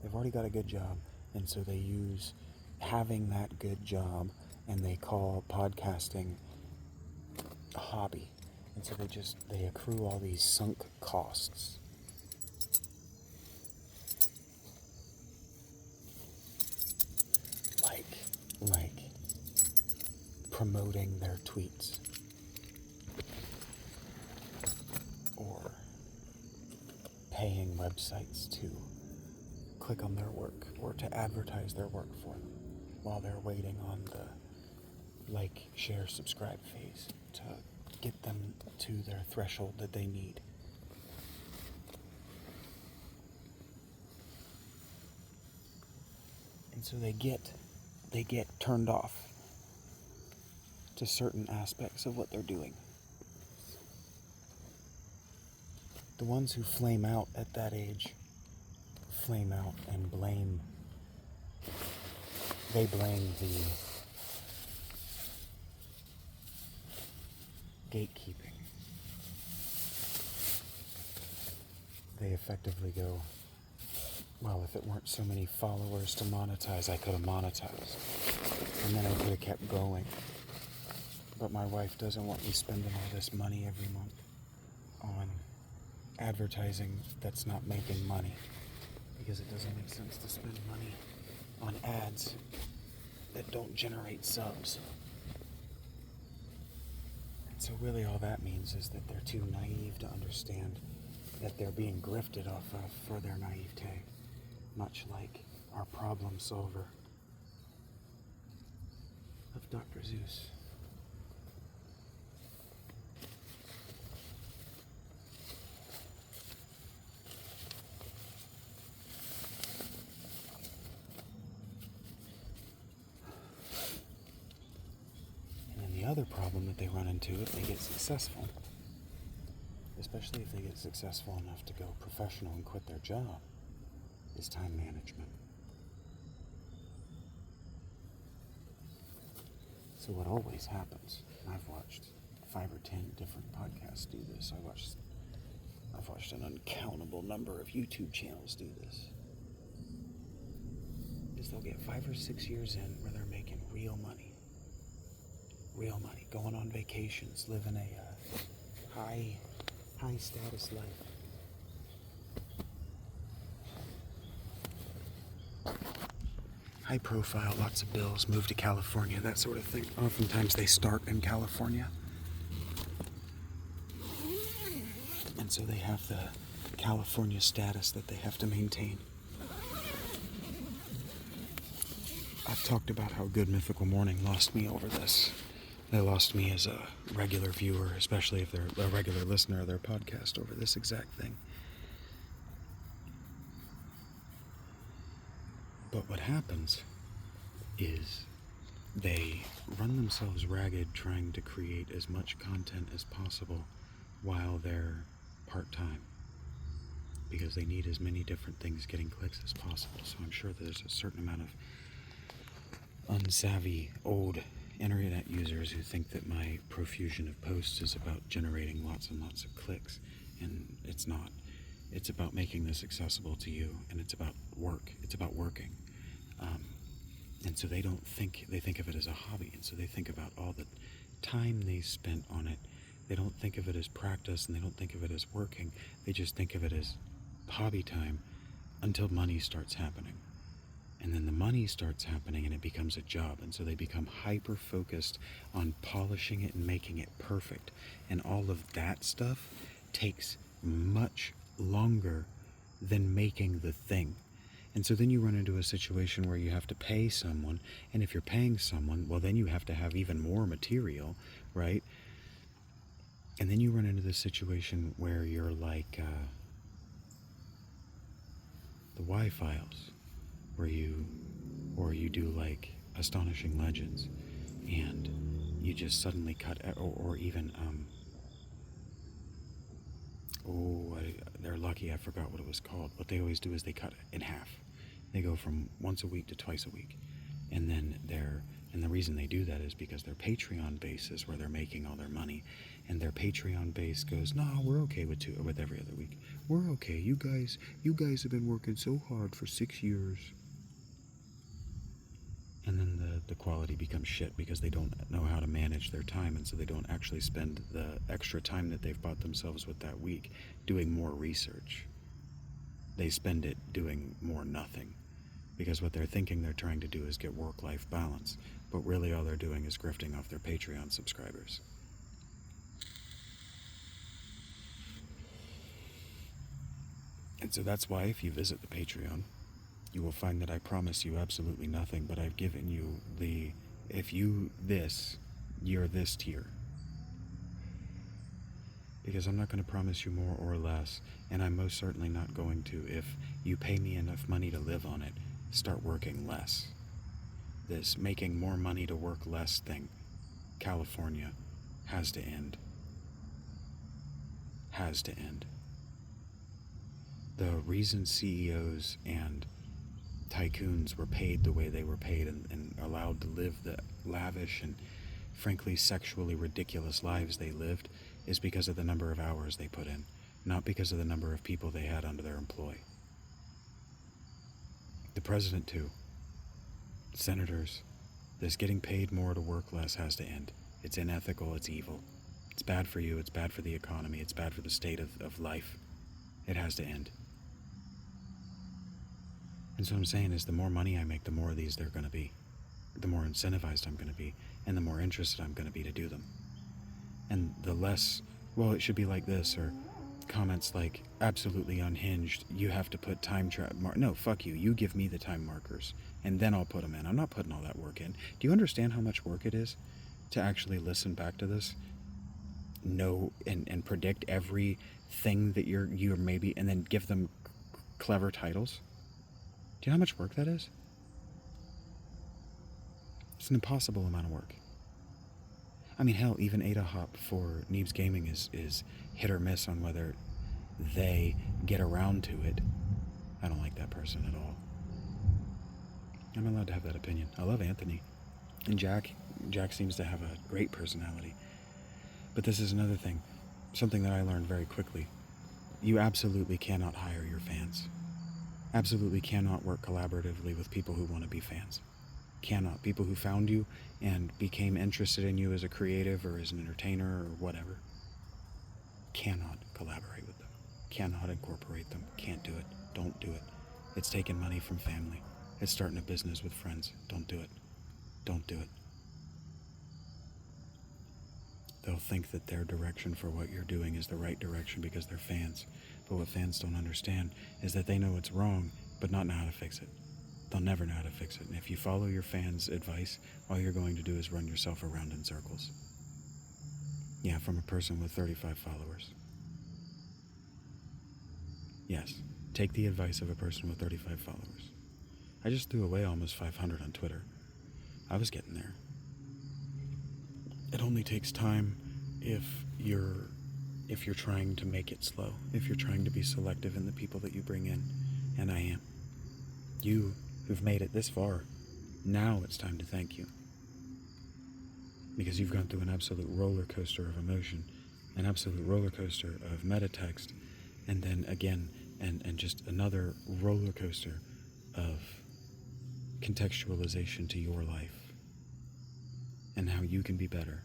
They've already got a good job, and so they use having that good job, and they call podcasting a hobby. And so they accrue all these sunk costs. Like promoting their tweets, or paying websites to click on their work, or to advertise their work for them while they're waiting on the like, share, subscribe phase to get them to their threshold that they need. And so they get turned off to certain aspects of what they're doing. The ones who flame out at that age flame out and blame the gatekeeping. They effectively go, well, if it weren't so many followers to monetize, I could have monetized. And then I could have kept going. But my wife doesn't want me spending all this money every month on advertising that's not making money, because it doesn't make sense to spend money on ads that don't generate subs. And so really all that means is that they're too naive to understand that they're being grifted off of for their naivete, much like our problem solver of Dr. Zeus. The other problem that they run into if they get successful, especially if they get successful enough to go professional and quit their job, is time management. So what always happens, and I've watched 5 or 10 different podcasts do this, I've watched an uncountable number of YouTube channels do this, is they'll get 5 or 6 years in where they're making real money, going on vacations, living a high status life. High profile, lots of bills, move to California, that sort of thing. Oftentimes they start in California. And so they have the California status that they have to maintain. I've talked about how Good Mythical Morning lost me over this. They lost me as a regular viewer, especially if they're a regular listener of their podcast, over this exact thing. But what happens is they run themselves ragged trying to create as much content as possible while they're part-time, because they need as many different things getting clicks as possible. So I'm sure there's a certain amount of unsavvy old internet users who think that my profusion of posts is about generating lots and lots of clicks, and it's not. It's about making this accessible to you, and it's about work. It's about working. And so they think of it as a hobby, and so they think about all the time they spent on it. They don't think of it as practice, and they don't think of it as working. They just think of it as hobby time until money starts happening. And then the money starts happening and it becomes a job. And so they become hyper focused on polishing it and making it perfect. And all of that stuff takes much longer than making the thing. And so then you run into a situation where you have to pay someone. And if you're paying someone, well, then you have to have even more material, right? And then you run into the situation where you're like the Y-Files, where you do like Astonishing Legends, and you just suddenly cut, or even they're lucky I forgot what it was called. What they always do is they cut it in half. They go from once a week to twice a week, and then and the reason they do that is because their Patreon base is where they're making all their money, and their Patreon base goes, "No, we're okay with every other week. We're okay. You guys have been working so hard for 6 years." And then the quality becomes shit because they don't know how to manage their time, and so they don't actually spend the extra time that they've bought themselves with that week doing more research. They spend it doing more nothing, because what they're thinking they're trying to do is get work-life balance, but really all they're doing is grifting off their Patreon subscribers. And so that's why if you visit the Patreon, you will find that I promise you absolutely nothing, but I've given you you're this tier. Because I'm not going to promise you more or less, and I'm most certainly not going to, if you pay me enough money to live on it, start working less. This making more money to work less thing, California, has to end. Has to end. The reason CEOs and tycoons were paid the way they were paid and allowed to live the lavish and frankly sexually ridiculous lives they lived is because of the number of hours they put in, not because of the number of people they had under their employ. The president too. Senators. This getting paid more to work less has to end. It's unethical, it's evil. It's bad for you, it's bad for the economy, it's bad for the state of life. It has to end. And so what I'm saying is the more money I make, the more of these there are going to be. The more incentivized I'm going to be, and the more interested I'm going to be to do them. And the less, well, it should be like this, or comments like, absolutely unhinged, you have to put no, fuck you, you give me the time markers, and then I'll put them in. I'm not putting all that work in. Do you understand how much work it is to actually listen back to this? Know and predict everything that you're maybe, and then give them clever titles? Do you know how much work that is? It's an impossible amount of work. I mean, hell, even Ada Hop for Neebs Gaming is hit or miss on whether they get around to it. I don't like that person at all. I'm allowed to have that opinion. I love Anthony. And Jack seems to have a great personality. But this is another thing, something that I learned very quickly. You absolutely cannot hire your fans. Absolutely cannot work collaboratively with people who want to be fans. Cannot. People who found you and became interested in you as a creative or as an entertainer or whatever. Cannot collaborate with them. Cannot incorporate them. Can't do it. Don't do it. It's taking money from family. It's starting a business with friends. Don't do it. Don't do it. They'll think that their direction for what you're doing is the right direction because they're fans. But what fans don't understand is that they know it's wrong, but not know how to fix it. They'll never know how to fix it. And if you follow your fans' advice, all you're going to do is run yourself around in circles. Yeah, from a person with 35 followers. Yes, take the advice of a person with 35 followers. I just threw away almost 500 on Twitter. I was getting there. It only takes time if you're trying to make it slow, if you're trying to be selective in the people that you bring in, and I am. You who've made it this far, now it's time to thank you. Because you've gone through an absolute roller coaster of emotion, an absolute roller coaster of metatext, and then again, and just another roller coaster of contextualization to your life and how you can be better.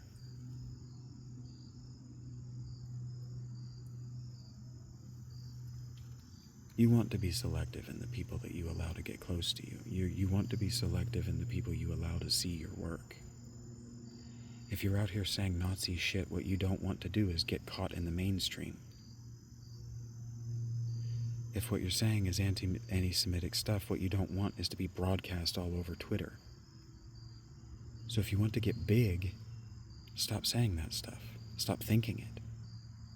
You want to be selective in the people that you allow to get close to you. You want to be selective in the people you allow to see your work. If you're out here saying Nazi shit, what you don't want to do is get caught in the mainstream. If what you're saying is anti-Semitic stuff, what you don't want is to be broadcast all over Twitter. So if you want to get big, stop saying that stuff. Stop thinking it.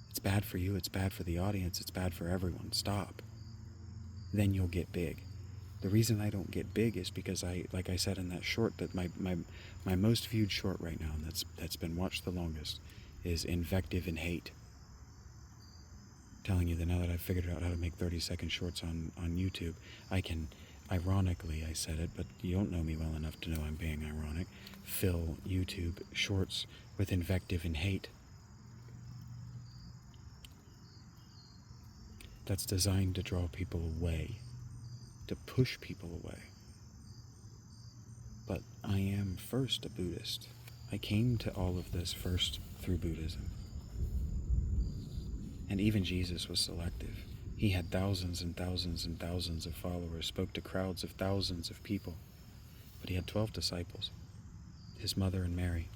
It's bad for you, it's bad for the audience, it's bad for everyone. Stop. Then you'll get big. The reason I don't get big is because like I said in that short, that my most viewed short right now, and that's been watched the longest, is invective and hate. Telling you that now that I've figured out how to make 30-second shorts on YouTube, I can, ironically I said it, but you don't know me well enough to know I'm being ironic, fill YouTube shorts with invective and hate. That's designed to draw people away, to push people away. But I am first a Buddhist. I came to all of this first through Buddhism. And even Jesus was selective. He had thousands and thousands and thousands of followers, spoke to crowds of thousands of people. But he had 12 disciples, his mother and Mary.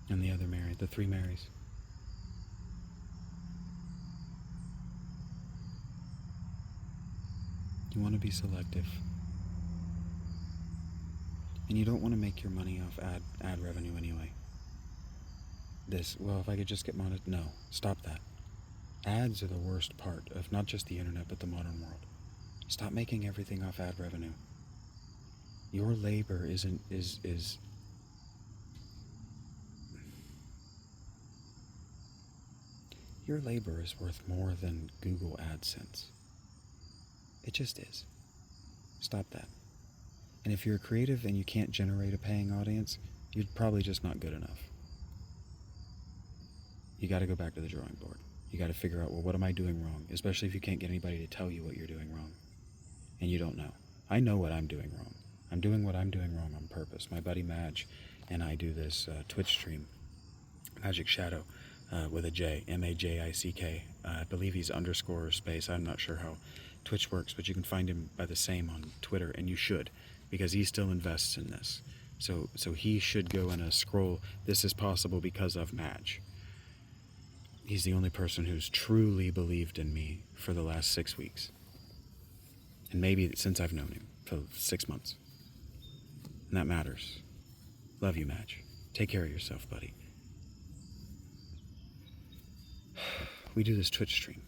And the other Mary, the three Marys. You want to be selective. And you don't want to make your money off ad revenue anyway. Well, if I could just get monetized. No, stop that. Ads are the worst part of not just the internet, but the modern world. Stop making everything off ad revenue. Your labor is your labor is worth more than Google AdSense. It just is. Stop that. And if you're creative and you can't generate a paying audience, you're probably just not good enough. You got to go back to the drawing board. You got to figure out, well, what am I doing wrong? Especially if you can't get anybody to tell you what you're doing wrong. And you don't know. I know what I'm doing wrong. I'm doing what I'm doing wrong on purpose. My buddy Madge and I do this Twitch stream, Magic Shadow, with a J, M-A-J-I-C-K. I believe he's _ space. I'm not sure how Twitch works, but you can find him by the same on Twitter, and you should, because he still invests in this. So he should go in a scroll, this is possible because of Madge. He's the only person who's truly believed in me for the last 6 weeks. And maybe since I've known him, for 6 months. And that matters. Love you, Madge. Take care of yourself, buddy. We do this Twitch stream.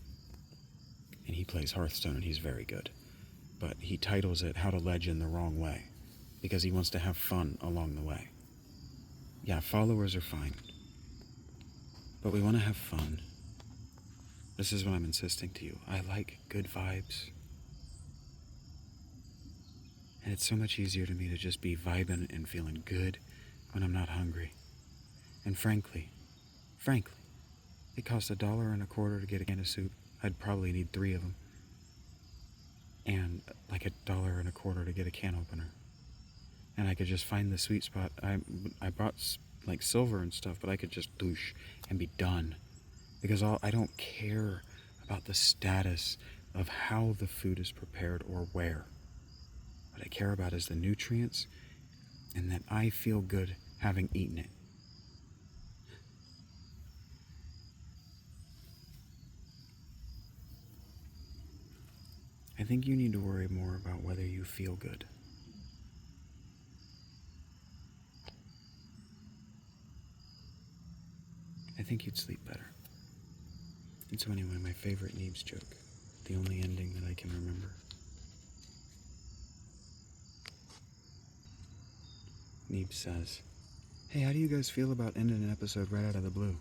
And he plays Hearthstone, and he's very good. But he titles it How to Legend the Wrong Way, because he wants to have fun along the way. Yeah, followers are fine. But we want to have fun. This is what I'm insisting to you. I like good vibes. And it's so much easier to me to just be vibing and feeling good when I'm not hungry. And frankly, it costs $1.25 to get a can of soup. I'd probably need 3 of them. And like $1.25 to get a can opener. And I could just find the sweet spot. I bought like silver and stuff, but I could just douche and be done. Because I don't care about the status of how the food is prepared or where. What I care about is the nutrients and that I feel good having eaten it. I think you need to worry more about whether you feel good. I think you'd sleep better. And so anyway, my favorite Neebs joke, the only ending that I can remember. Neebs says, "Hey, how do you guys feel about ending an episode right out of the blue?"